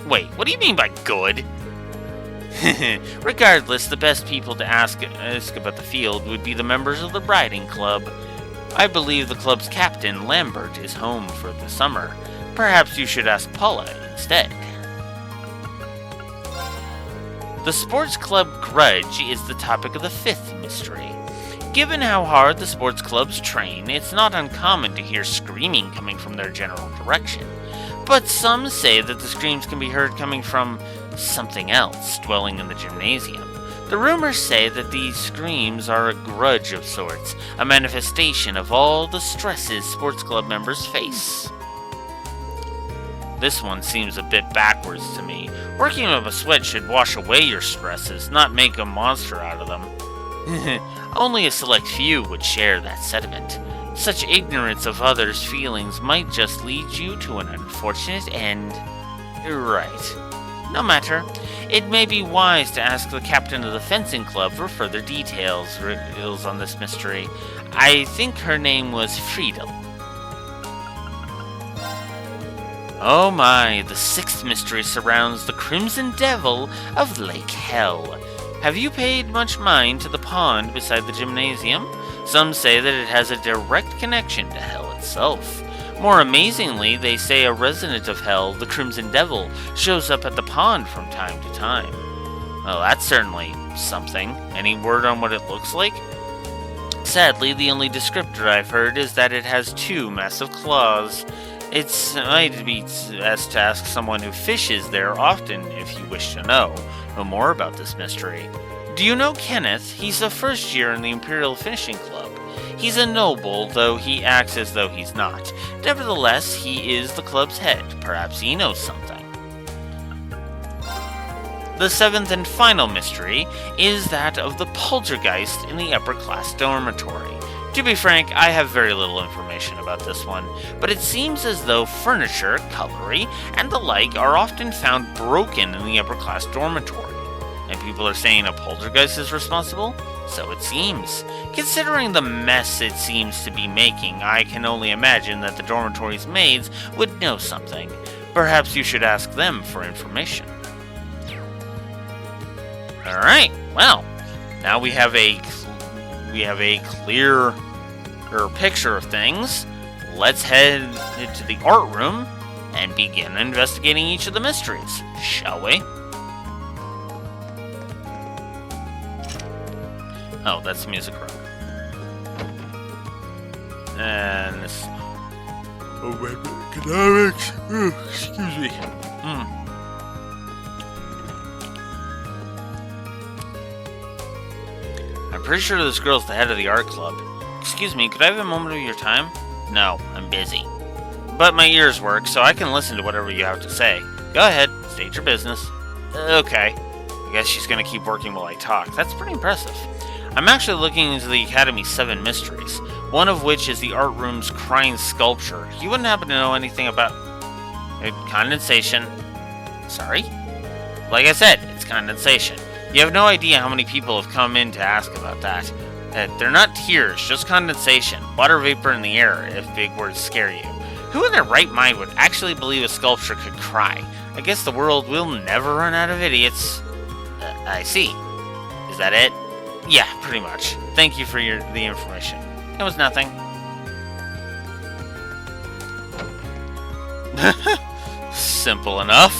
Wait, what do you mean by good? Regardless, the best people to ask about the field would be the members of the riding club. I believe the club's captain, Lambert, is home for the summer. Perhaps you should ask Paula instead. The sports club grudge is the topic of the fifth mystery. Given how hard the sports clubs train, it's not uncommon to hear screaming coming from their general direction. But some say that the screams can be heard coming from something else dwelling in the gymnasium. The rumors say that these screams are a grudge of sorts, a manifestation of all the stresses sports club members face. This one seems a bit backwards to me. Working up a sweat should wash away your stresses, not make a monster out of them. Only a select few would share that sentiment. Such ignorance of others' feelings might just lead you to an unfortunate end. Right. No matter. It may be wise to ask the captain of the fencing club for further details on this mystery. I think her name was Friedel. Oh my, the sixth mystery surrounds the Crimson Devil of Lake Hell. Have you paid much mind to the pond beside the gymnasium? Some say that it has a direct connection to Hell itself. More amazingly, they say a resident of Hell, the Crimson Devil, shows up at the pond from time to time. Well, that's certainly something. Any word on what it looks like? Sadly, the only descriptor I've heard is that it has 2 massive claws. It might be best to ask someone who fishes there often if you wish to know more about this mystery. Do you know Kenneth? He's a first year in the Imperial Fishing Club. He's a noble, though he acts as though he's not. Nevertheless, he is the club's head. Perhaps he knows something. The seventh and final mystery is that of the poltergeist in the upper class dormitory. To be frank, I have very little information about this one, but it seems as though furniture, cutlery, and the like are often found broken in the upper class dormitory. And people are saying a poltergeist is responsible? So it seems. Considering the mess it seems to be making, I can only imagine that the dormitory's maids would know something. Perhaps you should ask them for information. Alright, well, now we have a clearer picture of things. Let's head into the art room and begin investigating each of the mysteries, shall we? Oh, that's the music room. And this... Oh, wait, economics. Excuse me. I'm pretty sure this girl's the head of the art club. Excuse me, could I have a moment of your time? No, I'm busy. But my ears work, so I can listen to whatever you have to say. Go ahead, state your business. Okay. I guess she's gonna keep working while I talk. That's pretty impressive. I'm actually looking into the Academy's 7 mysteries, one of which is the art room's crying sculpture. You wouldn't happen to know anything about... condensation. Sorry? Like I said, it's condensation. You have no idea how many people have come in to ask about that. They're not tears, just condensation. Water vapor in the air, if big words scare you. Who in their right mind would actually believe a sculpture could cry? I guess the world will never run out of idiots. I see. Is that it? Yeah, pretty much. Thank you for the information. It was nothing. Simple enough.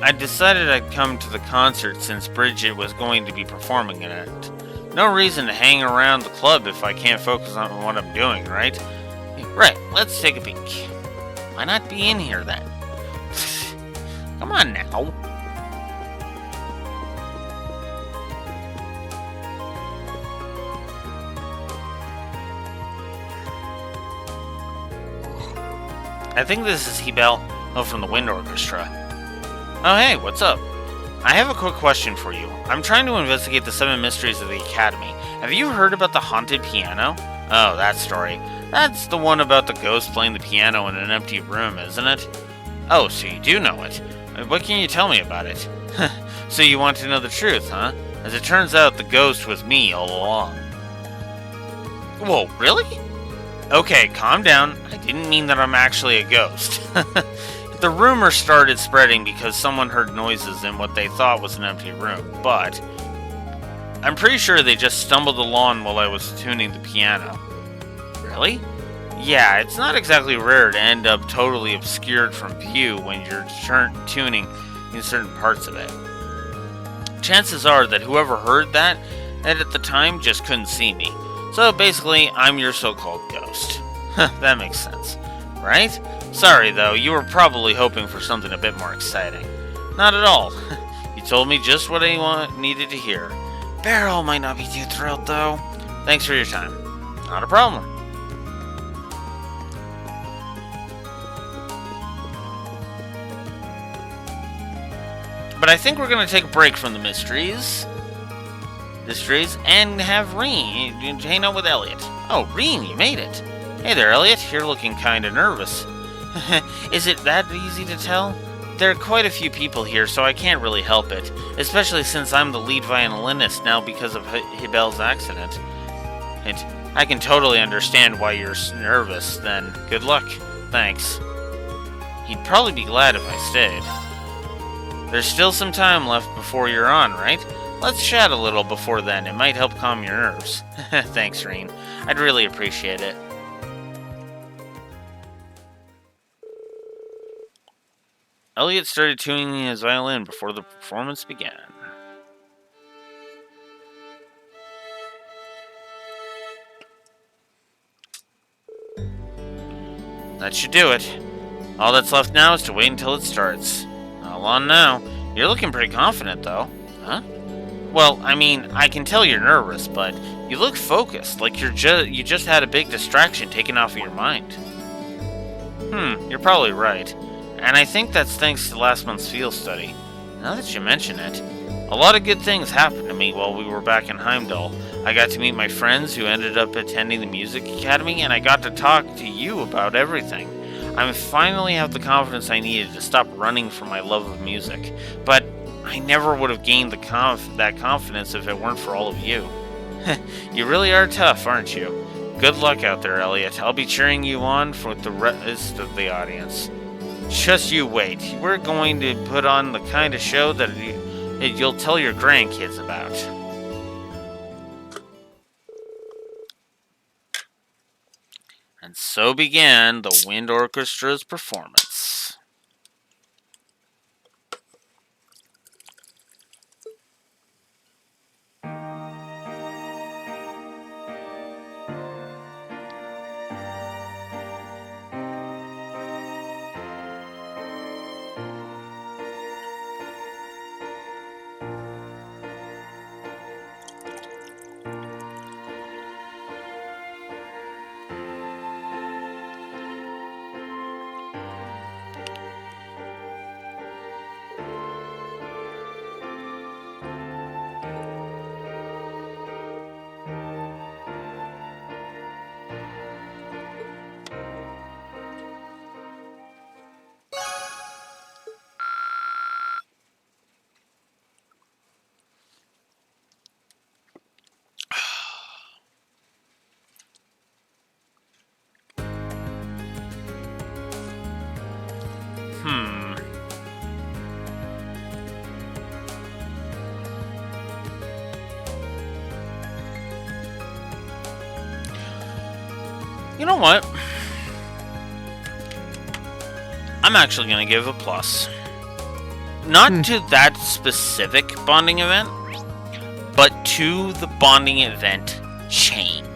I decided I'd come to the concert since Bridget was going to be performing in it. No reason to hang around the club if I can't focus on what I'm doing, right? Right, let's take a peek. Why not be in here then? Come on now. I think this is Hebel, from the Wind Orchestra. Oh hey, what's up? I have a quick question for you. I'm trying to investigate the 7 mysteries of the Academy. Have you heard about the haunted piano? Oh, that story. That's the one about the ghost playing the piano in an empty room, isn't it? Oh, so you do know it. What can you tell me about it? So you want to know the truth, huh? As it turns out, the ghost was me all along. Whoa, really? Okay, calm down. I didn't mean that I'm actually a ghost. The rumor started spreading because someone heard noises in what they thought was an empty room, but I'm pretty sure they just stumbled along while I was tuning the piano. Really? Yeah, it's not exactly rare to end up totally obscured from view when you're tuning in certain parts of it. Chances are that whoever heard that at the time just couldn't see me. So basically, I'm your so-called ghost. That makes sense, right? Sorry though, you were probably hoping for something a bit more exciting. Not at all. You told me just what I needed to hear. Beryl might not be too thrilled though. Thanks for your time. Not a problem. But I think we're going to take a break from the mysteries and have Reen hang out with Elliot. Oh, Reen, you made it. Hey there, Elliot. You're looking kind of nervous. Is it that easy to tell? There are quite a few people here, so I can't really help it, especially since I'm the lead violinist now because of Hebel's accident. I can totally understand why you're nervous, then. Good luck. Thanks. He'd probably be glad if I stayed. There's still some time left before you're on, right? Let's chat a little before then. It might help calm your nerves. Thanks, Reen. I'd really appreciate it. Elliot started tuning his violin before the performance began. That should do it. All that's left now is to wait until it starts. All on now. You're looking pretty confident, though. Huh? Well, I mean, I can tell you're nervous, but you look focused, like you just had a big distraction taken off of your mind. You're probably right. And I think that's thanks to last month's field study. Now that you mention it, a lot of good things happened to me while we were back in Heimdall. I got to meet my friends who ended up attending the music academy, and I got to talk to you about everything. I finally have the confidence I needed to stop running from my love of music. But I never would have gained that confidence if it weren't for all of you. You really are tough, aren't you? Good luck out there, Elliot. I'll be cheering you on for the rest of the audience. Just you wait. We're going to put on the kind of show that you'll tell your grandkids about. And so began the Wind Orchestra's performance. know what? I'm actually going to give a plus. Not to that specific bonding event, but to the bonding event chain.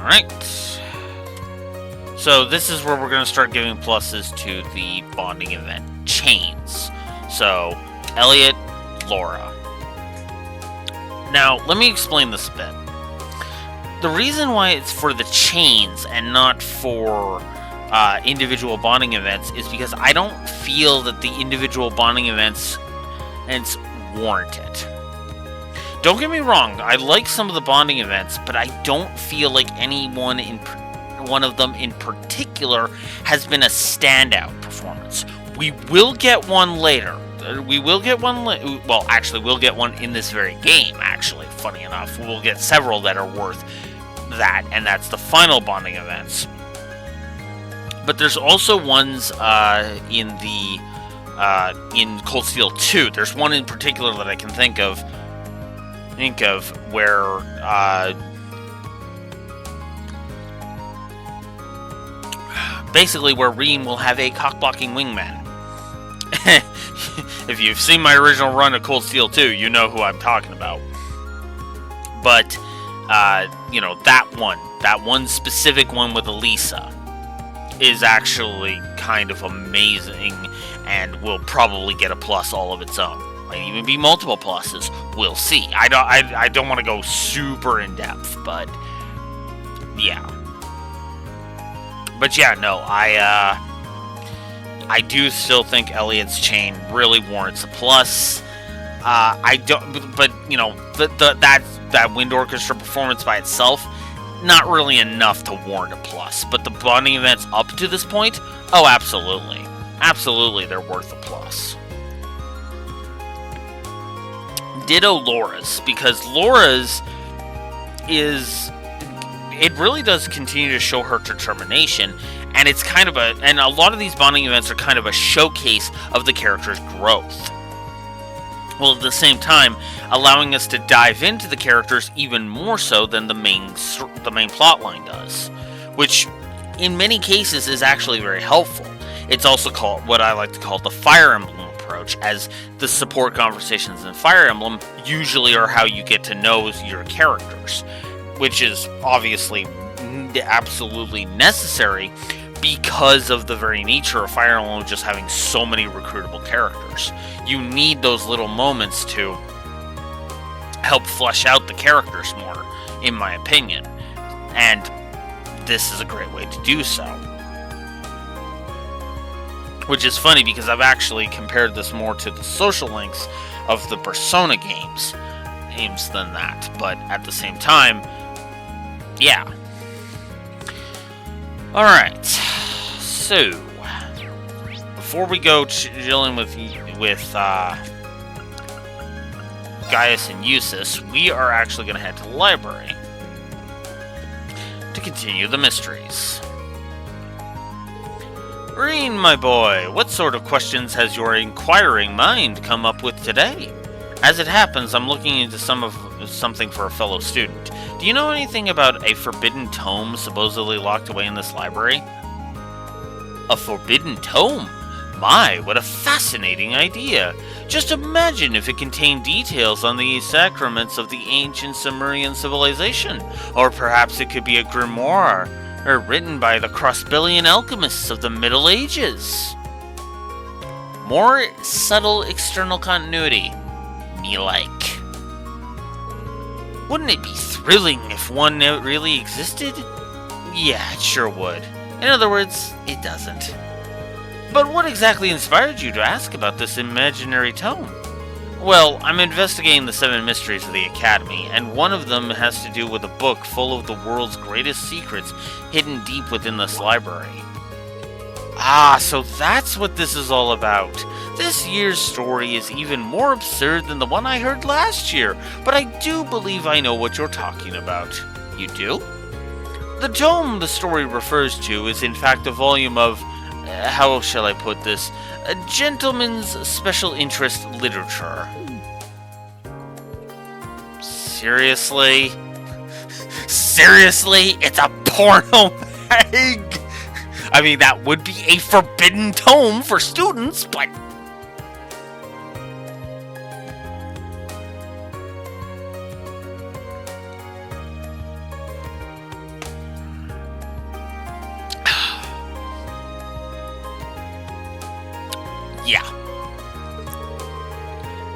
Alright. So this is where we're going to start giving pluses to the bonding event chains. So, Elliot, Laura. Now, let me explain this a bit. The reason why it's for the chains and not for individual bonding events is because I don't feel that the individual bonding events warrant it. Don't get me wrong, I like some of the bonding events, but I don't feel like one of them in particular has been a standout performance. We will get one later. We will get one. Well, actually, we'll get one in this very game. Actually, funny enough, we'll get several that are worth that, and that's the final bonding events. But there's also ones in Cold Steel 2. There's one in particular that I can think of where basically where Rean will have a cock-blocking wingman. If you've seen my original run of Cold Steel 2, you know who I'm talking about. But, that one specific one with Elisa is actually kind of amazing and will probably get a plus all of its own. Might even be multiple pluses. We'll see. I don't want to go super in depth, but yeah. But yeah, no, I do still think Elliot's chain really warrants a plus. I don't, but that wind orchestra performance by itself, not really enough to warrant a plus. But the bonding events up to this point, oh, absolutely, they're worth a plus. Ditto Laura's, because Laura's it really does continue to show her determination, and it's kind of and a lot of these bonding events are kind of a showcase of the character's growth. While at the same time, allowing us to dive into the characters even more so than the main plot line does, which in many cases is actually very helpful. It's also called what I like to call the Fire Emblem approach, as the support conversations in Fire Emblem usually are how you get to know your characters, which is obviously absolutely necessary because of the very nature of Fire Emblem just having so many recruitable characters. You need those little moments to help flesh out the characters more, in my opinion. And this is a great way to do so. Which is funny because I've actually compared this more to the social links of the Persona games than that. But at the same time, yeah. Alright. So, before we go chilling with Gaius and Eustace, we are actually going to head to the library to continue the mysteries. Rean, my boy, what sort of questions has your inquiring mind come up with today? As it happens, I'm looking into something for a fellow student. Do you know anything about a forbidden tome supposedly locked away in this library? A forbidden tome? My, what a fascinating idea! Just imagine if it contained details on the sacraments of the ancient Sumerian civilization. Or perhaps it could be a grimoire, or written by the Crossbillion alchemists of the Middle Ages. More subtle external continuity. Me like. Wouldn't it be thrilling if one really existed? Yeah, it sure would. In other words, it doesn't. But what exactly inspired you to ask about this imaginary tome? Well, I'm investigating the 7 mysteries of the Academy, and one of them has to do with a book full of the world's greatest secrets hidden deep within this library. Ah, so that's what this is all about. This year's story is even more absurd than the one I heard last year, but I do believe I know what you're talking about. You do? The tome the story refers to is in fact a volume of, how shall I put this, a gentleman's special interest literature. Seriously? Seriously? It's a porno mag? I mean, that would be a forbidden tome for students, but...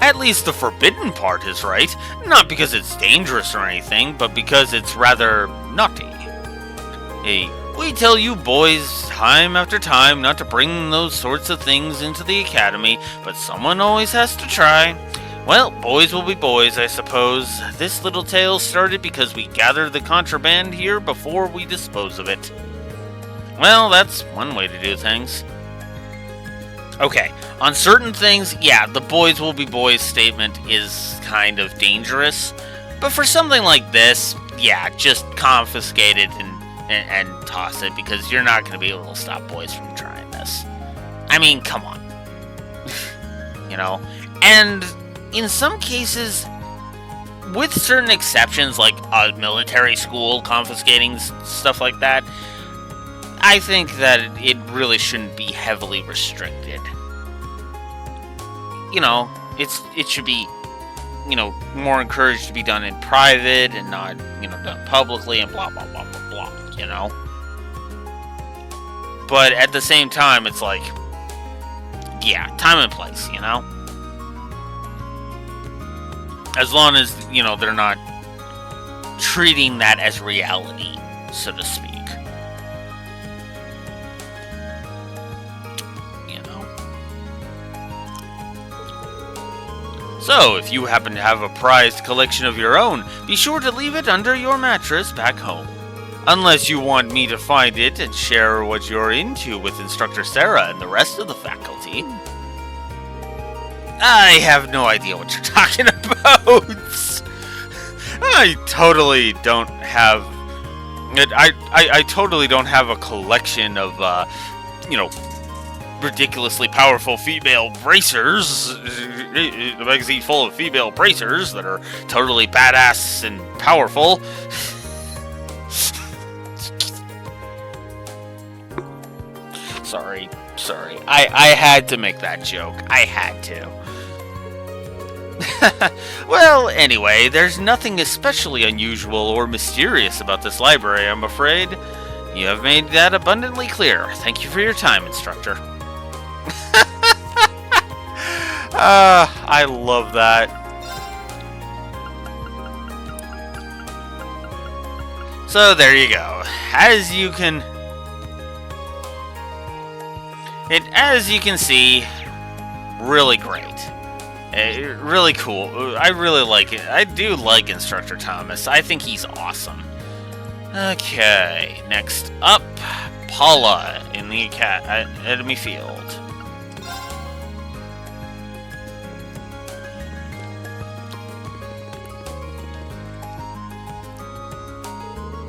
At least the forbidden part is right. Not because it's dangerous or anything, but because it's rather naughty. Hey, we tell you boys time after time not to bring those sorts of things into the academy, but someone always has to try. Well, boys will be boys, I suppose. This little tale started because we gathered the contraband here before we dispose of it. Well, that's one way to do things. Okay, on certain things, yeah, the boys will be boys statement is kind of dangerous. But for something like this, yeah, just confiscate it and toss it, because you're not going to be able to stop boys from trying this. I mean, come on. You know? And in some cases, with certain exceptions, like a military school confiscating stuff like that, I think that it really shouldn't be heavily restricted. You know, it should be, you know, more encouraged to be done in private and not, you know, done publicly and blah, blah, blah, blah, blah, you know? But at the same time, it's like, yeah, time and place, you know? As long as, you know, they're not treating that as reality, so to speak. You know? So, if you happen to have a prized collection of your own, be sure to leave it under your mattress back home. Unless you want me to find it and share what you're into with Instructor Sarah and the rest of the faculty. I have no idea what you're talking about. I totally don't have... I totally don't have a collection of, you know, ridiculously powerful female bracers. A magazine full of female bracers that are totally badass and powerful. Sorry. I had to make that joke. I had to. Well, anyway, there's nothing especially unusual or mysterious about this library, I'm afraid. You have made that abundantly clear. Thank you for your time, Instructor. I love that. So there you go. As you can see, really great. Really cool. I really like it. I do like Instructor Thomas. I think he's awesome. Okay, next up, Paula in the Academy Field.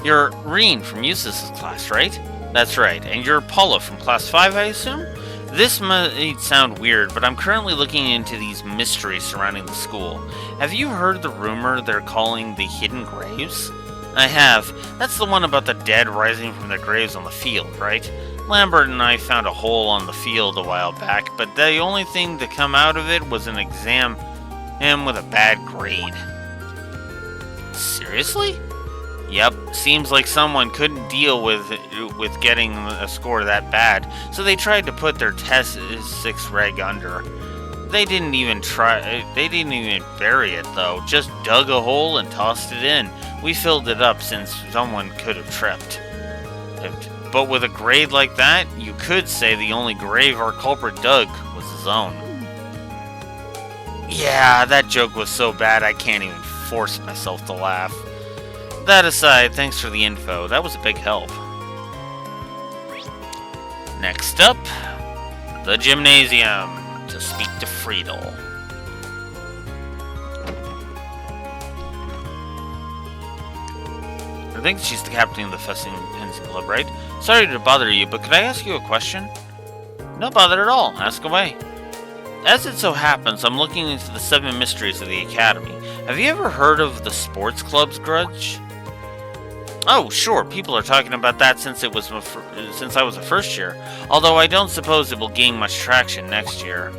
You're Reen from Eustace's class, right? That's right, and you're Paula from Class 5, I assume? This might sound weird, but I'm currently looking into these mysteries surrounding the school. Have you heard the rumor they're calling the Hidden Graves? I have. That's the one about the dead rising from their graves on the field, right? Lambert and I found a hole on the field a while back, but the only thing to come out of it was an exam with a bad grade. Seriously? Yep, seems like someone couldn't deal with getting a score that bad, so they tried to put their test 6 reg under. They didn't even bury it though, just dug a hole and tossed it in. We filled it up since someone could have tripped. But with a grade like that, you could say the only grave our culprit dug was his own. Yeah, that joke was so bad I can't even force myself to laugh. That aside, thanks for the info. That was a big help. Next up, the gymnasium to speak to Friedel. I think she's the captain of the Fencing Club, right? Sorry to bother you, but could I ask you a question? No bother at all. Ask away. As it so happens, I'm looking into the 7 mysteries of the Academy. Have you ever heard of the Sports Club's Grudge? Oh, sure, people are talking about that since I was a first year, although I don't suppose it will gain much traction next year.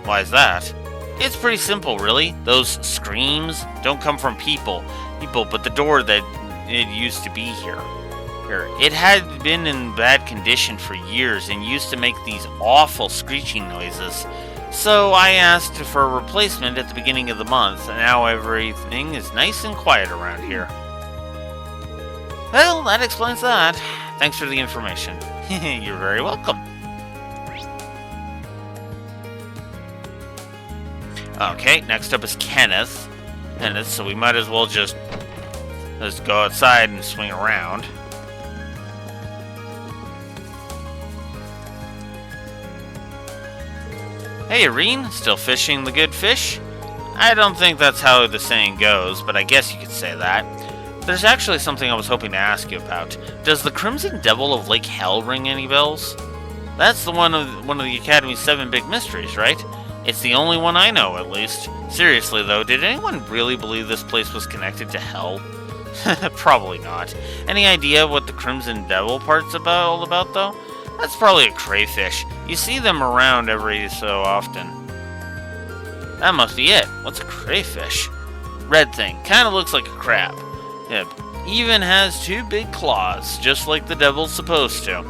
Why is that? It's pretty simple, really. Those screams don't come from people, but the door that it used to be here. It had been in bad condition for years and used to make these awful screeching noises. So I asked for a replacement at the beginning of the month, and now everything is nice and quiet around here. Well, that explains that. Thanks for the information. You're very welcome. Okay, next up is Kenneth. So we might as well just go outside and swing around. Hey, Irene, still fishing the good fish? I don't think that's how the saying goes, but I guess you could say that. There's actually something I was hoping to ask you about. Does the Crimson Devil of Lake Hell ring any bells? That's the one of the Academy's 7 big mysteries, right? It's the only one I know, at least. Seriously, though, did anyone really believe this place was connected to hell? Probably not. Any idea what the Crimson Devil part's all about, though? That's probably a crayfish. You see them around every so often. That must be it. What's a crayfish? Red thing. Kinda looks like a crab. It even has 2 big claws, just like the devil's supposed to.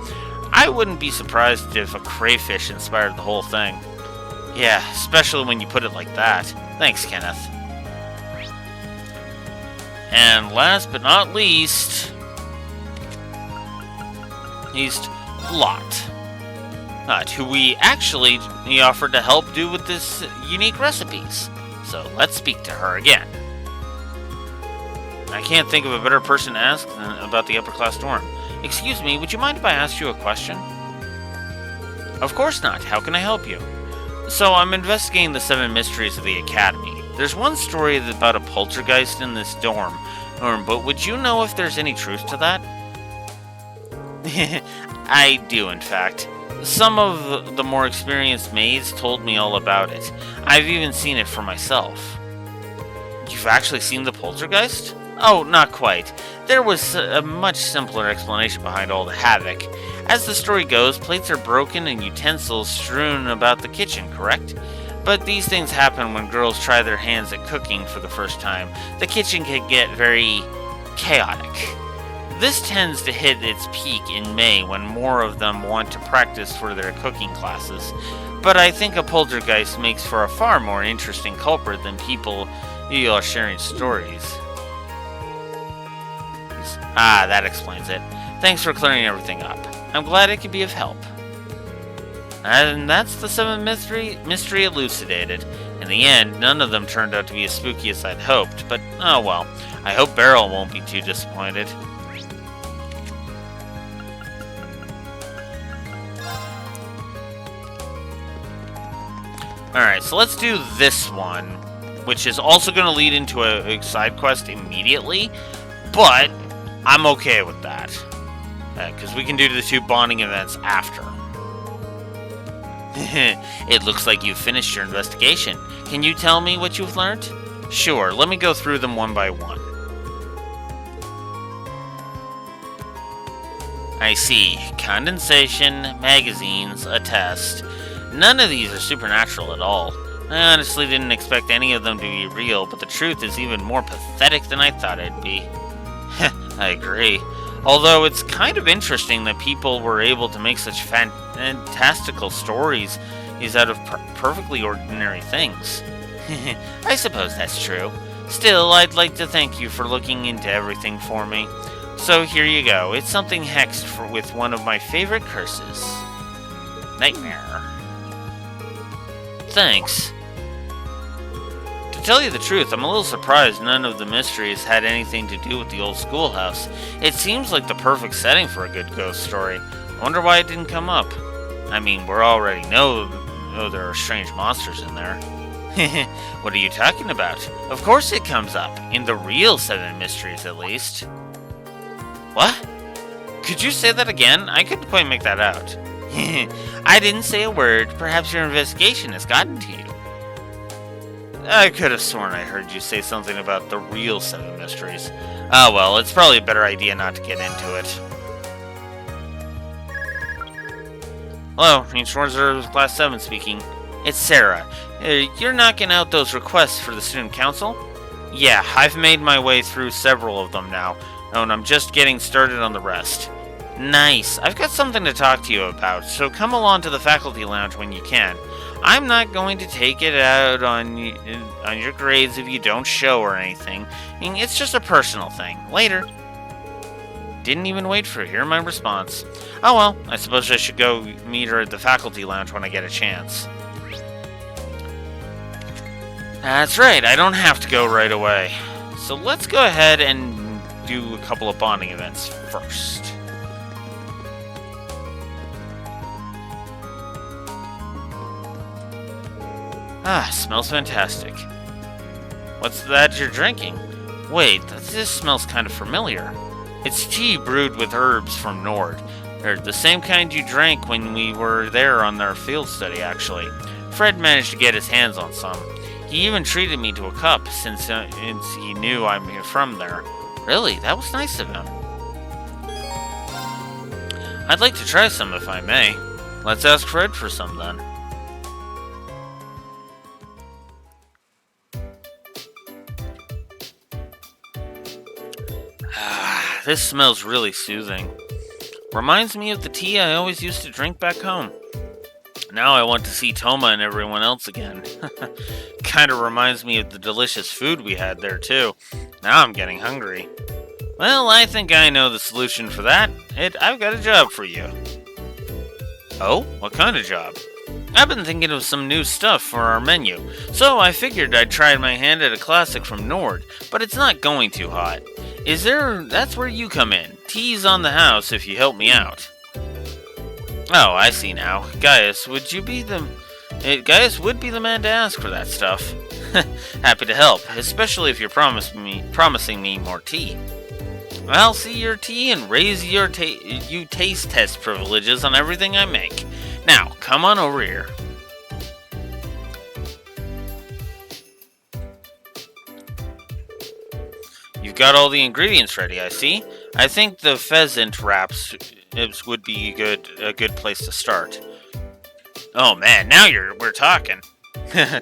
I wouldn't be surprised if a crayfish inspired the whole thing. Yeah, especially when you put it like that. Thanks, Kenneth. And last but not least, he's Lot, who we actually offered to help do with this unique recipes. So let's speak to her again. I can't think of a better person to ask about the upper class dorm. Excuse me, would you mind if I asked you a question? Of course not. How can I help you? So I'm investigating the 7 mysteries of the Academy. There's one story about a poltergeist in this dorm, but would you know if there's any truth to that? I do, in fact. Some of the more experienced maids told me all about it. I've even seen it for myself. You've actually seen the poltergeist? Oh, not quite. There was a much simpler explanation behind all the havoc. As the story goes, plates are broken and utensils strewn about the kitchen, correct? But these things happen when girls try their hands at cooking for the first time. The kitchen can get very chaotic. This tends to hit its peak in May when more of them want to practice for their cooking classes. But I think a poltergeist makes for a far more interesting culprit than people who are sharing stories. Ah, that explains it. Thanks for clearing everything up. I'm glad it could be of help. And that's the 7th mystery elucidated. In the end, none of them turned out to be as spooky as I'd hoped, but oh well. I hope Beryl won't be too disappointed. Alright, so let's do this one, which is also going to lead into a side quest immediately, but I'm okay with that, because we can do the 2 bonding events after. It looks like you've finished your investigation. Can you tell me what you've learned? Sure, let me go through them one by one. I see. Condensation, magazines, a test. None of these are supernatural at all. I honestly didn't expect any of them to be real, but the truth is even more pathetic than I thought it'd be. I agree. Although it's kind of interesting that people were able to make such fantastical stories out of perfectly ordinary things. I suppose that's true. Still, I'd like to thank you for looking into everything for me. So here you go. It's something hexed with one of my favorite curses. Nightmare. Thanks. To tell you the truth, I'm a little surprised none of the mysteries had anything to do with the old schoolhouse. It seems like the perfect setting for a good ghost story. I wonder why it didn't come up. I mean, we already know there are strange monsters in there. What are you talking about? Of course it comes up. In the real 7 mysteries, at least. What? Could you say that again? I couldn't quite make that out. I didn't say a word. Perhaps your investigation has gotten to you. I could have sworn I heard you say something about the real 7 mysteries. Ah, well, it's probably a better idea not to get into it. Hello, Insurance Class 7 speaking. It's Sarah. You're knocking out those requests for the Student Council? Yeah, I've made my way through several of them now, and I'm just getting started on the rest. Nice. I've got something to talk to you about, so come along to the faculty lounge when you can. I'm not going to take it out on your grades if you don't show or anything. It's just a personal thing. Later. Didn't even wait for to hear my response. Oh well, I suppose I should go meet her at the faculty lounge when I get a chance. That's right, I don't have to go right away. So let's go ahead and do a couple of bonding events first. Ah, smells fantastic. What's that you're drinking? Wait, this smells kind of familiar. It's tea brewed with herbs from Nord. Or the same kind you drank when we were there on our field study, actually. Fred managed to get his hands on some. He even treated me to a cup since he knew I'm from there. Really, that was nice of him. I'd like to try some if I may. Let's ask Fred for some then. This smells really soothing. Reminds me of the tea I always used to drink back home. Now I want to see Toma and everyone else again. Kinda reminds me of the delicious food we had there too. Now I'm getting hungry. Well, I think I know the solution for that. I've got a job for you. Oh? What kind of job? I've been thinking of some new stuff for our menu, so I figured I'd try my hand at a classic from Nord, but it's not going too hot. That's where you come in. Tea's on the house if you help me out. Oh, I see now. Gaius would be the man to ask for that stuff. Happy to help, especially if you're promising me more tea. I'll see your tea and raise you taste test privileges on everything I make. Now, come on over here. You've got all the ingredients ready, I see. I think the pheasant wraps would be a good place to start. Oh man, now we're talking.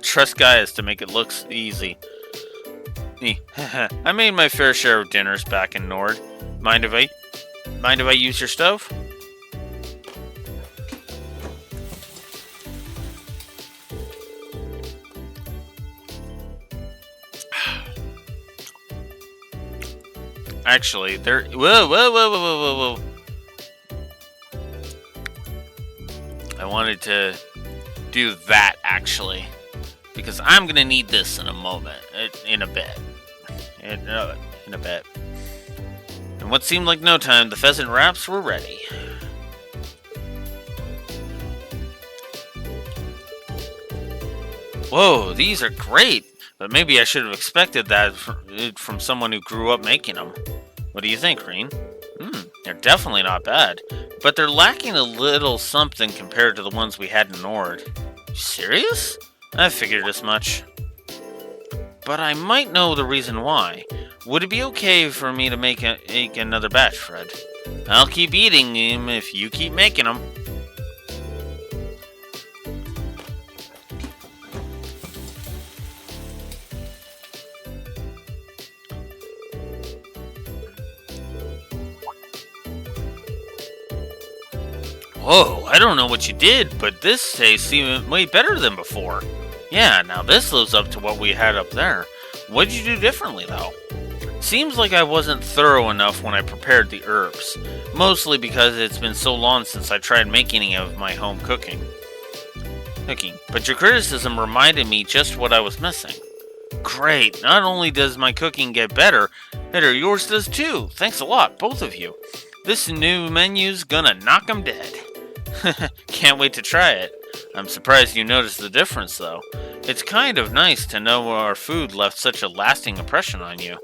Trust Gaius to make it look easy. I made my fair share of dinners back in Nord. Mind if I use your stove? Actually, whoa. I wanted to do that, actually. Because I'm gonna need this in a moment. In a bit. In a bit. In what seemed like no time, the pheasant wraps were ready. Whoa, these are great! But maybe I should have expected that from someone who grew up making them. What do you think, Reen? They're definitely not bad. But they're lacking a little something compared to the ones we had in Nord. You serious? I figured as much. But I might know the reason why. Would it be okay for me to make another batch, Fred? I'll keep eating them if you keep making them. Whoa, I don't know what you did, but this tastes even way better than before. Yeah, now this lives up to what we had up there. What'd you do differently, though? Seems like I wasn't thorough enough when I prepared the herbs. Mostly because it's been so long since I tried making any of my home cooking. But your criticism reminded me just what I was missing. Great, not only does my cooking get better, yours does too. Thanks a lot, both of you. This new menu's gonna knock 'em dead. Can't wait to try it. I'm surprised you noticed the difference, though. It's kind of nice to know our food left such a lasting impression on you.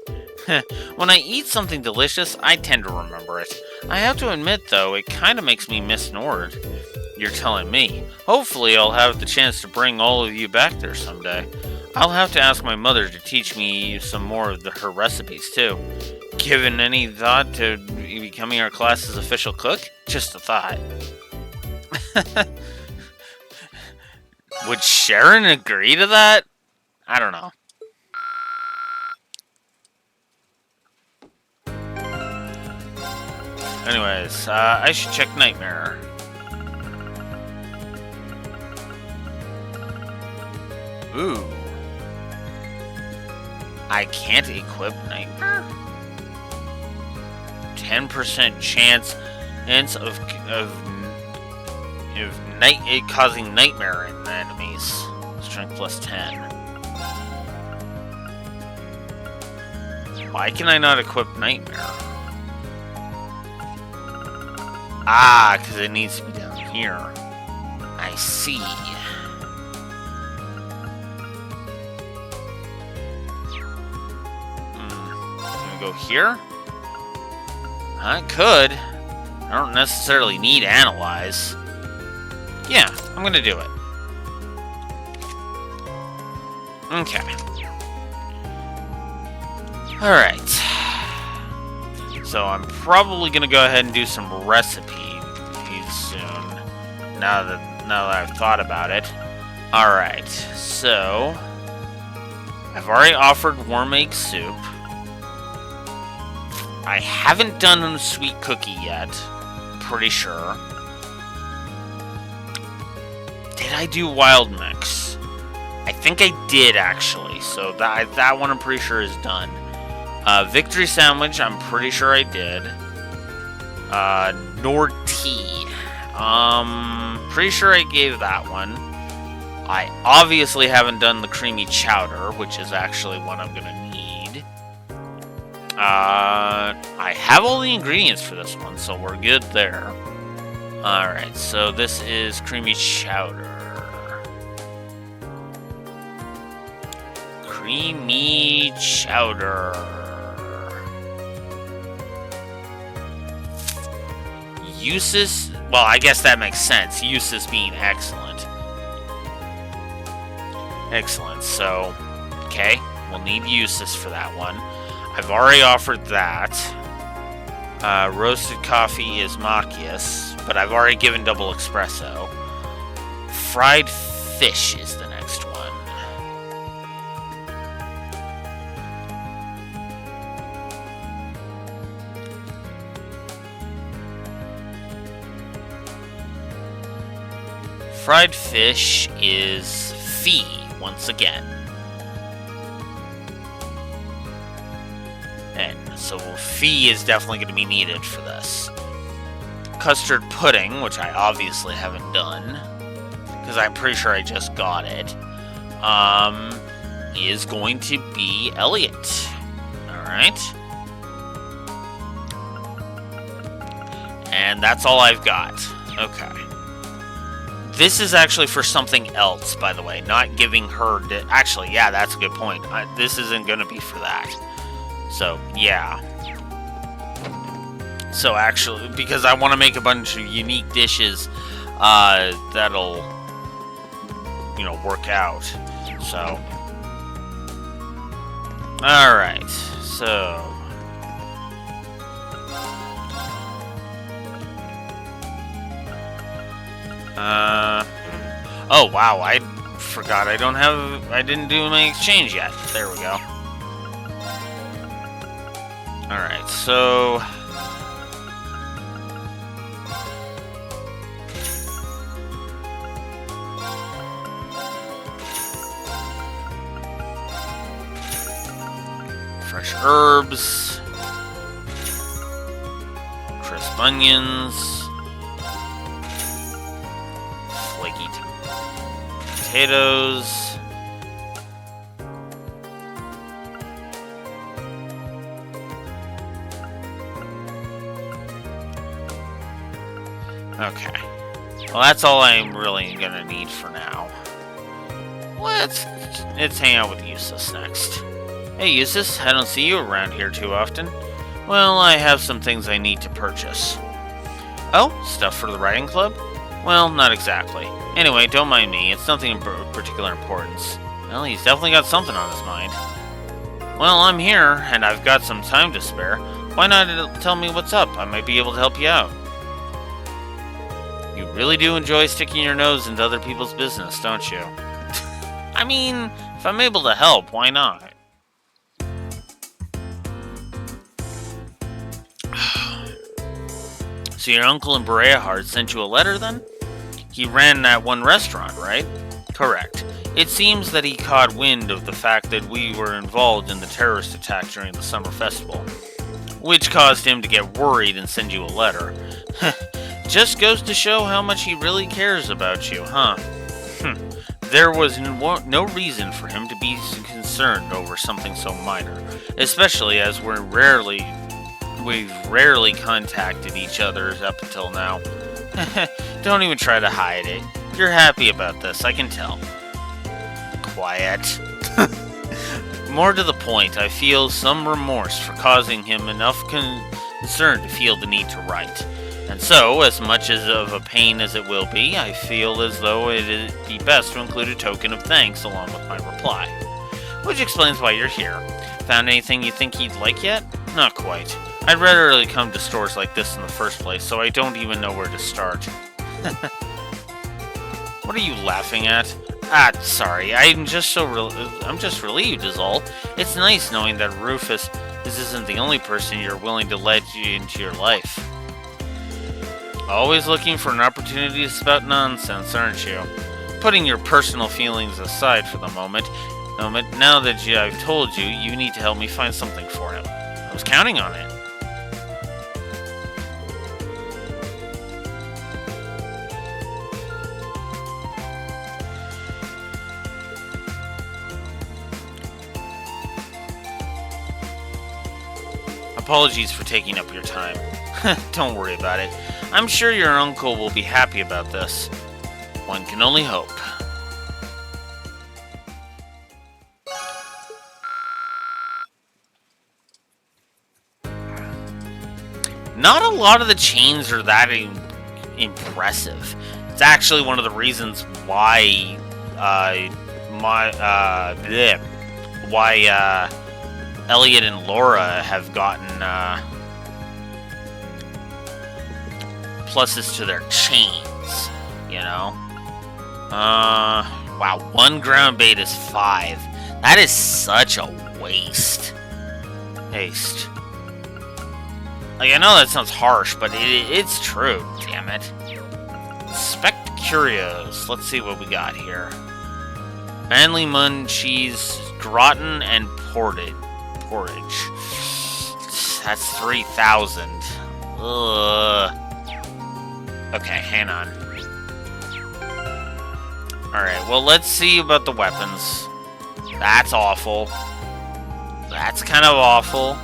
When I eat something delicious, I tend to remember it. I have to admit, though, it kind of makes me miss Nord. You're telling me. Hopefully, I'll have the chance to bring all of you back there someday. I'll have to ask my mother to teach me some more of her recipes, too. Given any thought to becoming our class's official cook? Just a thought. Would Sharon agree to that? I don't know. Anyways, I should check Nightmare. Ooh. I can't equip Nightmare? 10% chance of it causing nightmare in enemies. Strength plus 10. Why can I not equip Nightmare? Ah, because it needs to be down here. I see. Can we go here? I could. I don't necessarily need Analyze. Yeah, I'm gonna do it. Okay. Alright. So I'm probably gonna go ahead and do some recipes soon. Now that I've thought about it. Alright, so I've already offered worm egg soup. I haven't done a sweet cookie yet. Pretty sure. Did I do wild mix? I think I did, actually. So that one I'm pretty sure is done. Victory sandwich, I'm pretty sure I did. Nord tea. Pretty sure I gave that one. I obviously haven't done the creamy chowder, which is actually what I'm gonna need. I have all the ingredients for this one, so we're good there. Alright, so this is creamy chowder. Creamy chowder. Uses, well, I guess that makes sense. Uses being excellent. Excellent, so, okay, we'll need uses for that one. I've already offered that. Roasted coffee is Machias, but I've already given double espresso. Fried fish is the next one. Fried fish is Fee once again. And so Fee is definitely going to be needed for this. Custard pudding, which I obviously haven't done, because I'm pretty sure I just got it, is going to be Elliot. Alright. And that's all I've got. Okay. This is actually for something else, by the way. Not giving her... Actually, yeah, that's a good point. This isn't going to be for that. So, yeah. So, actually, because I want to make a bunch of unique dishes that'll, you know, work out. So. Alright. So. Oh, wow, I forgot I didn't do my exchange yet. There we go. Alright, so... fresh herbs. Crisp onions. Flaky potatoes. Okay. Well, that's all I'm really gonna need for now. Let's hang out with Eustace next. Hey, Eustace, I don't see you around here too often. Well, I have some things I need to purchase. Oh, stuff for the writing club? Well, not exactly. Anyway, don't mind me. It's nothing of particular importance. Well, he's definitely got something on his mind. Well, I'm here, and I've got some time to spare. Why not tell me what's up? I might be able to help you out. You really do enjoy sticking your nose into other people's business, don't you? I mean, if I'm able to help, why not? So your uncle in Berea Heart sent you a letter, then? He ran that one restaurant, right? Correct. It seems that he caught wind of the fact that we were involved in the terrorist attack during the summer festival, which caused him to get worried and send you a letter. Just goes to show how much he really cares about you, huh? There was no reason for him to be concerned over something so minor, especially as we've rarely contacted each other up until now. Don't even try to hide it. You're happy about this, I can tell. Quiet. More to the point, I feel some remorse for causing him enough concern to feel the need to write. And so, as much of a pain as it will be, I feel as though it'd be best to include a token of thanks along with my reply. Which explains why you're here. Found anything you think he'd like yet? Not quite. I'd rarely come to stores like this in the first place, so I don't even know where to start. What are you laughing at? Sorry, I'm just relieved is all. It's nice knowing that Rufus isn't the only person you're willing to let you into your life. Always looking for an opportunity to spout nonsense, aren't you? Putting your personal feelings aside for the moment, now that I've told you, you need to help me find something for him. I was counting on it. Apologies for taking up your time. Don't worry about it. I'm sure your uncle will be happy about this. One can only hope. Not a lot of the chains are that impressive. It's actually one of the reasons why Elliot and Laura have gotten pluses to their chains, you know? Wow, 1 ground bait is 5. That is such a waste. Like, I know that sounds harsh, but it's true, damn it. Spect Curios. Let's see what we got here. Manly Munchies, Gratin, and Porridge. That's 3,000. Ugh. Okay, hang on. Alright, well, let's see about the weapons. That's awful. That's kind of awful.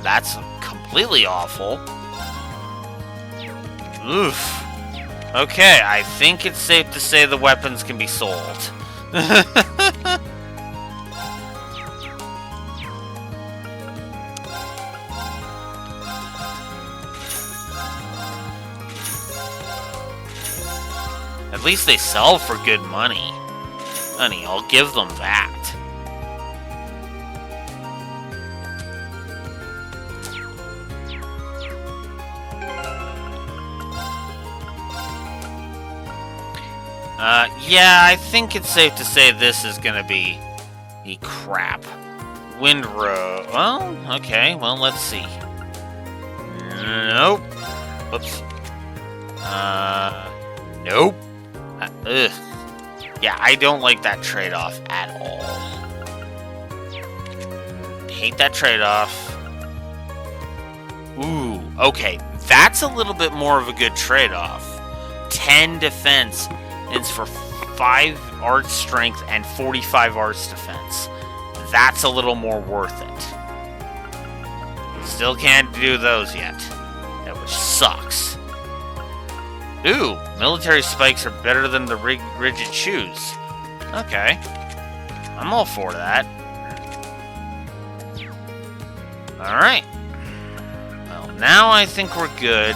That's completely awful. Oof. Okay, I think it's safe to say the weapons can be sold. At least they sell for good money. Honey, I'll give them that. Yeah, I think it's safe to say this is gonna be the crap. Windrow. Well, okay, well, let's see. Nope. Whoops. Nope. Ugh. Yeah, I don't like that trade-off at all. Hate that trade-off. Ooh, okay. That's a little bit more of a good trade-off. 10 defense is for 5 arts strength and 45 arts defense. That's a little more worth it. Still can't do those yet. That which sucks. Ooh, military spikes are better than the rigid shoes. Okay. I'm all for that. Alright. Well, now I think we're good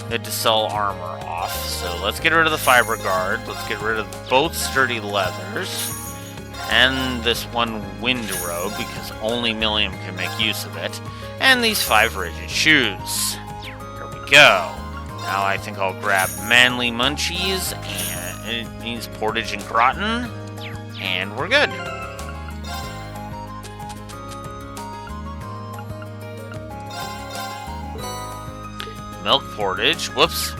to sell armor off. So let's get rid of the fiber guard. Let's get rid of both sturdy leathers. And this one windrow, because only Milliam can make use of it. And these 5 rigid shoes. Here we go. Now I think I'll grab Manly Munchies, and it means Portage and Gratin, and we're good. Milk Portage, whoops.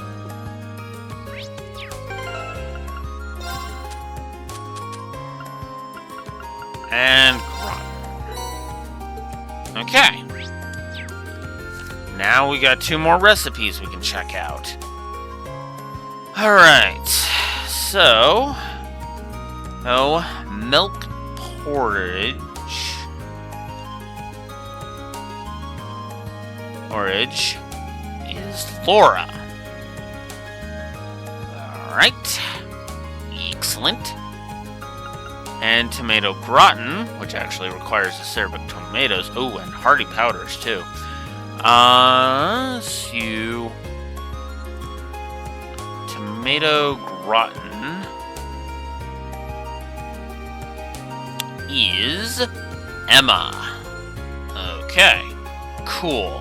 and Groton. Okay. Now we got 2 more recipes we can check out. Alright. So... milk porridge. Porridge is Laura. Alright. Excellent. And tomato gratin, which actually requires a syrup of tomatoes. Oh, and hearty powders, too. So... tomato gratin is Emma. Okay, cool.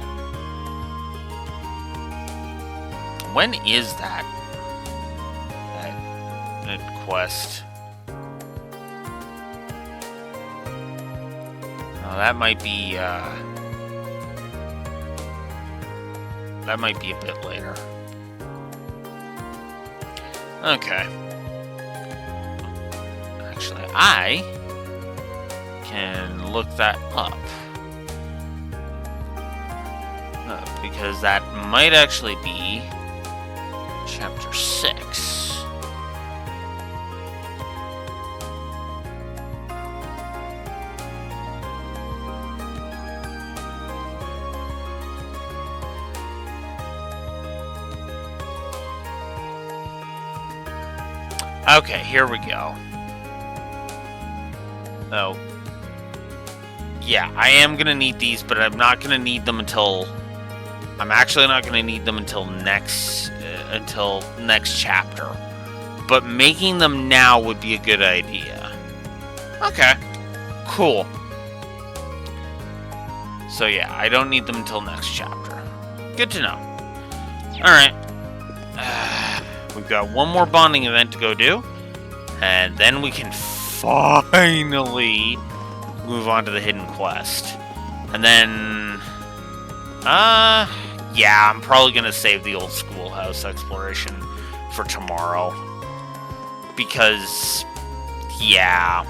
When is that quest? Oh, that might be a bit later. Okay. Actually, I can look that up. Because that might actually be Chapter 6. Okay, here we go. Oh. Yeah, I am gonna need these, but I'm not gonna need them until... I'm actually not gonna need them until next chapter. But making them now would be a good idea. Okay. Cool. So yeah, I don't need them until next chapter. Good to know. Alright. We've got one more bonding event to go do. And then we can finally move on to the hidden quest. And then... yeah, I'm probably going to save the old schoolhouse exploration for tomorrow. Because... Yeah.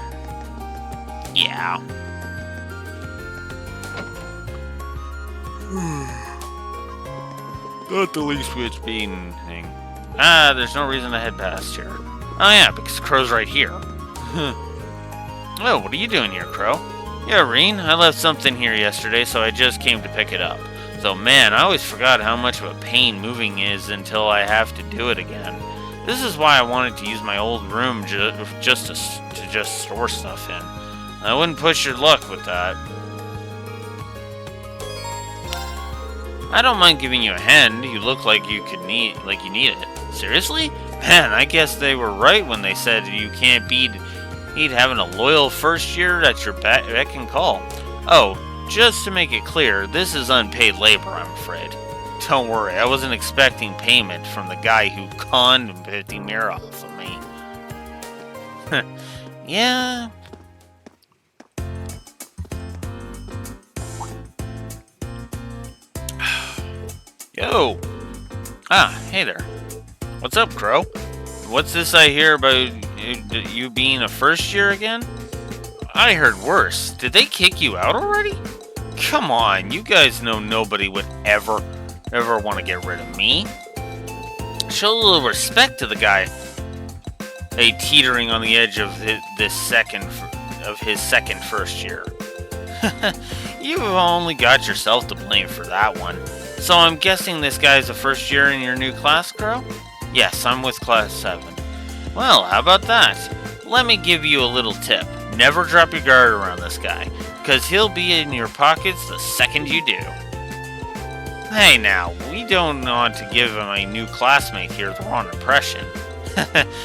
Not the least which being thing. There's no reason to head past here. Oh yeah, because Crow's right here. Oh, what are you doing here, Crow? Yeah, Reen, I left something here yesterday, so I just came to pick it up. So man, I always forgot how much of a pain moving is until I have to do it again. This is why I wanted to use my old room just to store stuff in. I wouldn't push your luck with that. I don't mind giving you a hand. You look like you need it. Seriously? Man, I guess they were right when they said you can't beat having a loyal first year at your beck and call. Oh, just to make it clear, this is unpaid labor, I'm afraid. Don't worry, I wasn't expecting payment from the guy who conned and bit the mirror off of me. Yeah. Yo! Hey there. What's up, Crow? What's this I hear about you being a first year again? I heard worse. Did they kick you out already? Come on, you guys know nobody would ever want to get rid of me. Show a little respect to the guy. Teetering on the edge of his second first year. You've only got yourself to blame for that one. So I'm guessing this guy's a first year in your new class, Crow? Yes, I'm with class 7. Well, how about that? Let me give you a little tip. Never drop your guard around this guy, because he'll be in your pockets the second you do. Hey now, we don't want to give my new classmate here the wrong impression.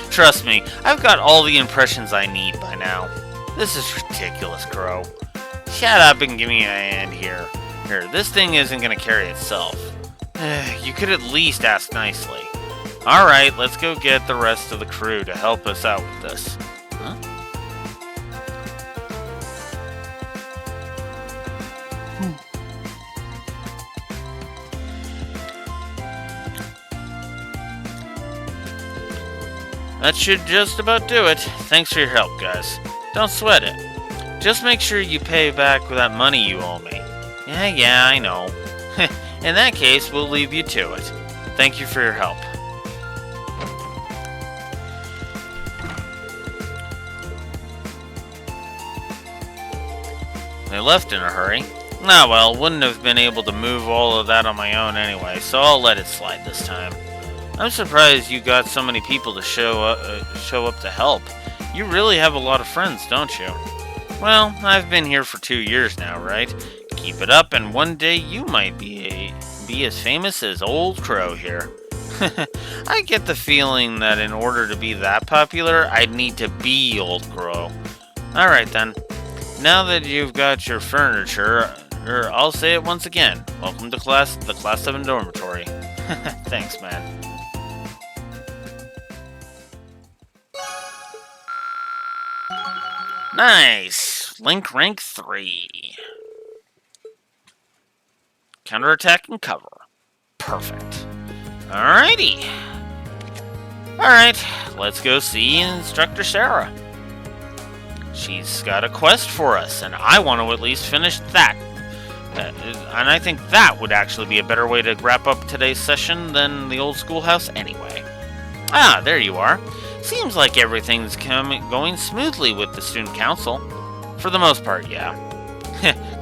Trust me, I've got all the impressions I need by now. This is ridiculous, Crow. Shut up and give me a hand here. Here, this thing isn't going to carry itself. You could at least ask nicely. Alright, let's go get the rest of the crew to help us out with this. Huh? That should just about do it. Thanks for your help, guys. Don't sweat it. Just make sure you pay back that money you owe me. Yeah, I know. In that case, we'll leave you to it. Thank you for your help. They left in a hurry. Ah well, wouldn't have been able to move all of that on my own anyway, so I'll let it slide this time. I'm surprised you got so many people to show up to help. You really have a lot of friends, don't you? Well, I've been here for 2 years now, right? Keep it up, and one day you might be as famous as Old Crow here. I get the feeling that in order to be that popular, I'd need to be Old Crow. Alright then. Now that you've got your furniture, I'll say it once again. Welcome to the Class 7 dormitory. Thanks, man. Nice! Link rank 3. Counterattack and cover. Perfect. Alrighty. Alright, let's go see Instructor Sarah. She's got a quest for us, and I want to at least finish that. And I think that would actually be a better way to wrap up today's session than the old schoolhouse anyway. Ah, there you are. Seems like everything's going smoothly with the student council. For the most part, yeah.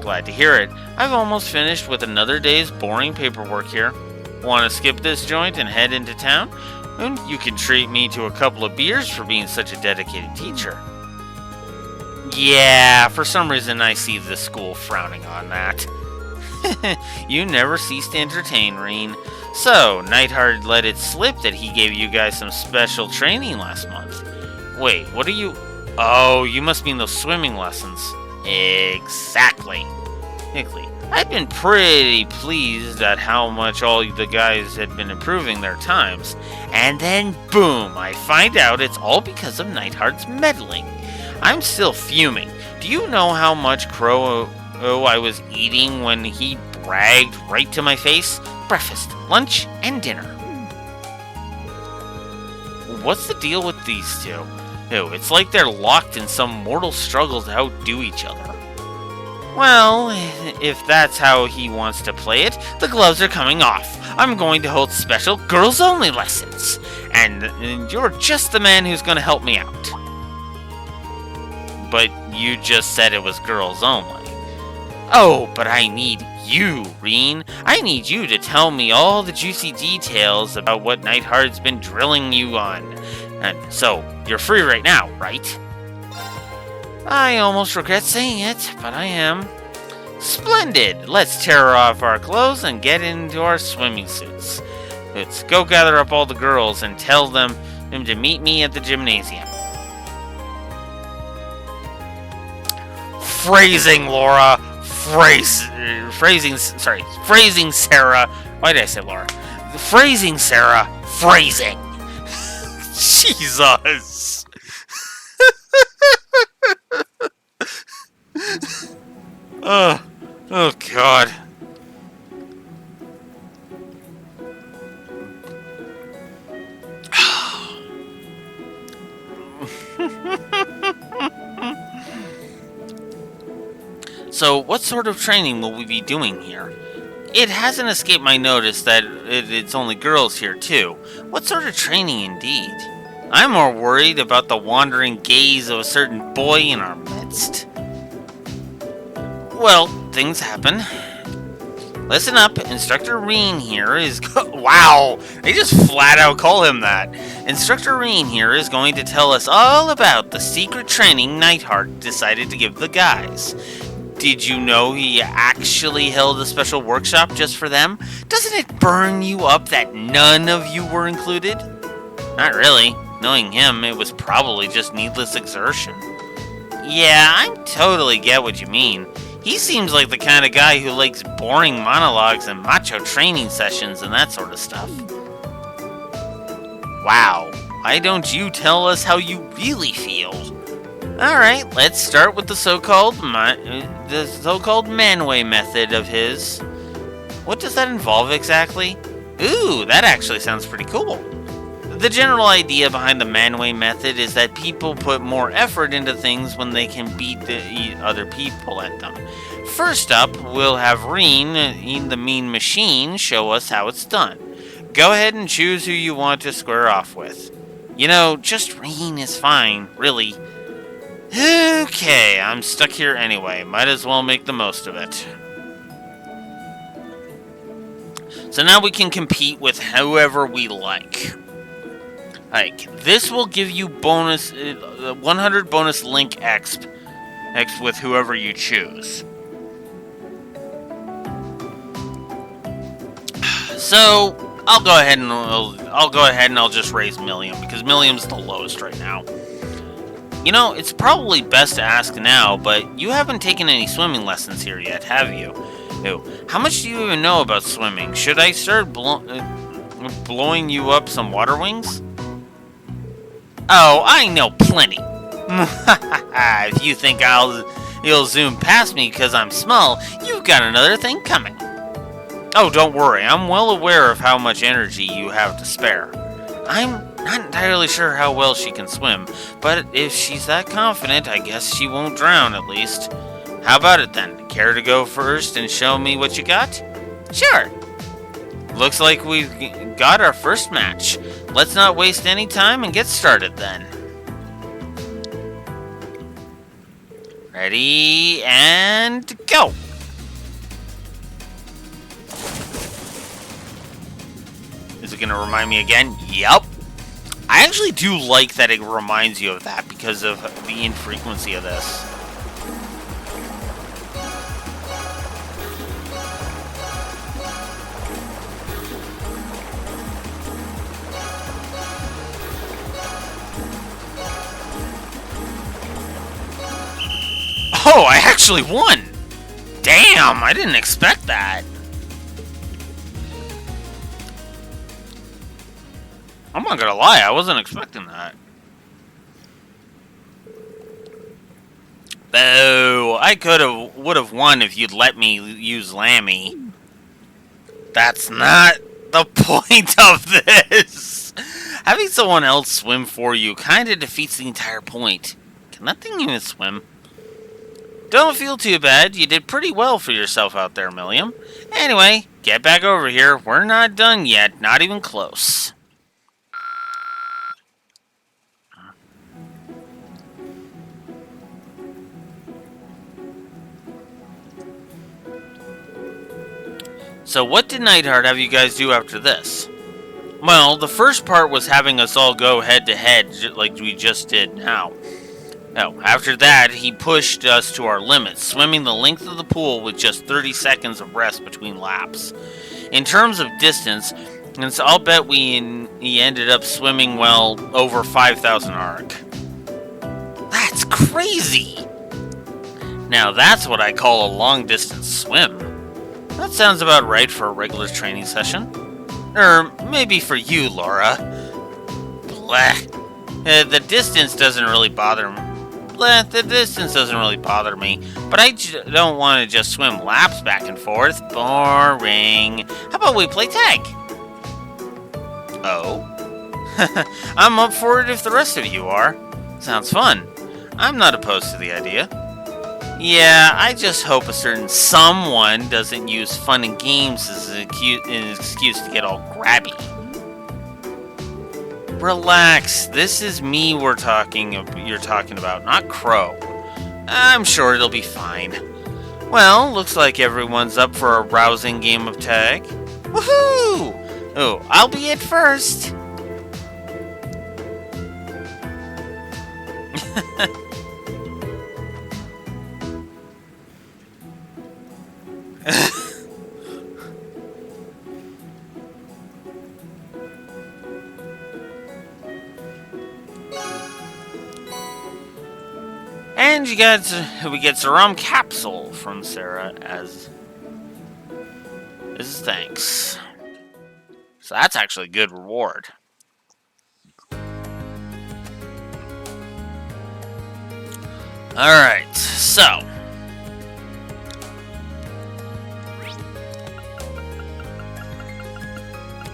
Glad to hear it. I've almost finished with another day's boring paperwork here. Want to skip this joint and head into town? And you can treat me to a couple of beers for being such a dedicated teacher. Yeah, for some reason I see the school frowning on that. You never cease to entertain, Reen. So, Neidhart let it slip that he gave you guys some special training last month. Wait, what are you... Oh, you must mean those swimming lessons. Exactly. Higley, I've been pretty pleased at how much all the guys had been improving their times. And then, boom, I find out it's all because of Neidhart's meddling. I'm still fuming. Do you know how much crow I was eating when he bragged right to my face? Breakfast, lunch, and dinner. What's the deal with these two? No, it's like they're locked in some mortal struggle to outdo each other. Well, if that's how he wants to play it, the gloves are coming off. I'm going to hold special girls-only lessons. And you're just the man who's going to help me out. But you just said it was girls only. Oh, but I need you, Reen. I need you to tell me all the juicy details about what Neidhart's been drilling you on. And so, you're free right now, right? I almost regret saying it, but I am. Splendid! Let's tear off our clothes and get into our swimming suits. Let's go gather up all the girls and tell them to meet me at the gymnasium. Phrasing, Laura. Phrasing Sarah. Why did I say Laura? Phrasing Sarah. Phrasing. Jesus. Oh God. So, what sort of training will we be doing here? It hasn't escaped my notice that it's only girls here, too. What sort of training, indeed? I'm more worried about the wandering gaze of a certain boy in our midst. Well, things happen. Listen up, Instructor Reen here is... Wow! They just flat out call him that. Instructor Reen here is going to tell us all about the secret training Neidhart decided to give the guys. Did you know he actually held a special workshop just for them? Doesn't it burn you up that none of you were included? Not really. Knowing him, it was probably just needless exertion. Yeah, I totally get what you mean. He seems like the kind of guy who likes boring monologues and macho training sessions and that sort of stuff. Wow, why don't you tell us how you really feel? Alright, let's start with the so-called Manway method of his. What does that involve exactly? Ooh, that actually sounds pretty cool. The general idea behind the Manway method is that people put more effort into things when they can beat the other people at them. First up, we'll have Reen, the mean machine, show us how it's done. Go ahead and choose who you want to square off with. You know, just Reen is fine, really. Okay, I'm stuck here anyway. Might as well make the most of it. So now we can compete with whoever we like. This will give you bonus 100 bonus link exp with whoever you choose. So I'll go ahead and I'll just raise Milliam because Milliam's the lowest right now. You know, it's probably best to ask now, but you haven't taken any swimming lessons here yet, have you? Ew. How much do you even know about swimming? Should I start blowing you up some water wings? Oh, I know plenty. If you think you'll zoom past me because I'm small, you've got another thing coming. Oh, don't worry. I'm well aware of how much energy you have to spare. I'm not entirely sure how well she can swim, but if she's that confident, I guess she won't drown at least. How about it then? Care to go first and show me what you got? Sure. Looks like we've got our first match. Let's not waste any time and get started then. Ready and go. Is it going to remind me again? Yup. I actually do like that it reminds you of that because of the infrequency of this. Oh, I actually won! Damn, I didn't expect that. I'm not gonna lie, I wasn't expecting that. Though, I would have won if you'd let me use Lammy. That's not the point of this! Having someone else swim for you kinda defeats the entire point. Can that thing even swim? Don't feel too bad. You did pretty well for yourself out there, Milliam. Anyway, get back over here. We're not done yet. Not even close. So what did Neidhart have you guys do after this? Well, the first part was having us all go head-to-head like we just did now. Oh, after that, he pushed us to our limits, swimming the length of the pool with just 30 seconds of rest between laps. In terms of distance, I'll bet he ended up swimming well over 5,000 arc. That's crazy! Now that's what I call a long-distance swim. That sounds about right for a regular training session. Or maybe for you, Laura. Bleh. The distance doesn't really bother me. The distance doesn't really bother me, but I don't want to just swim laps back and forth. Boring. How about we play tag? Oh? I'm up for it if the rest of you are. Sounds fun. I'm not opposed to the idea. Yeah, I just hope a certain someone doesn't use fun and games as an excuse to get all grabby. Relax, this is me you're talking about, not Crow. I'm sure it'll be fine. Well, looks like everyone's up for a rousing game of tag. Woohoo! Oh, I'll be it first. And we get Zerum capsule from Sarah as thanks. So that's actually a good reward. Alright, so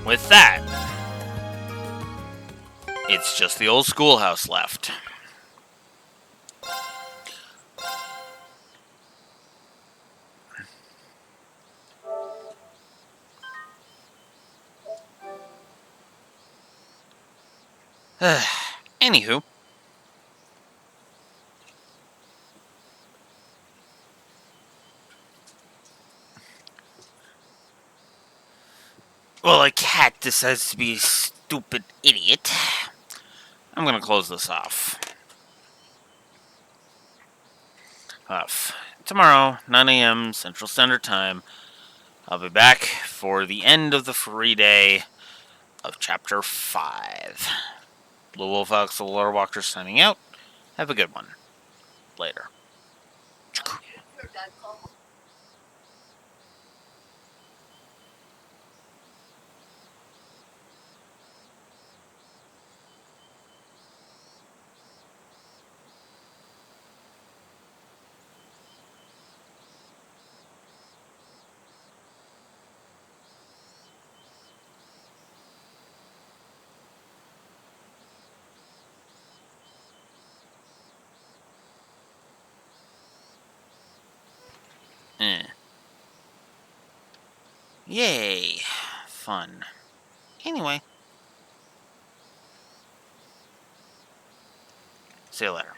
with that, It's just the old schoolhouse left. Anywho. Well, a cat decides to be a stupid idiot. I'm gonna close this off. Tomorrow, 9 a.m. Central Standard Time, I'll be back for the end of the free day of Chapter 5. Blue Wolf Alex the Lore Walker signing out. Have a good one. Later. Yay. Fun. Anyway. See you later.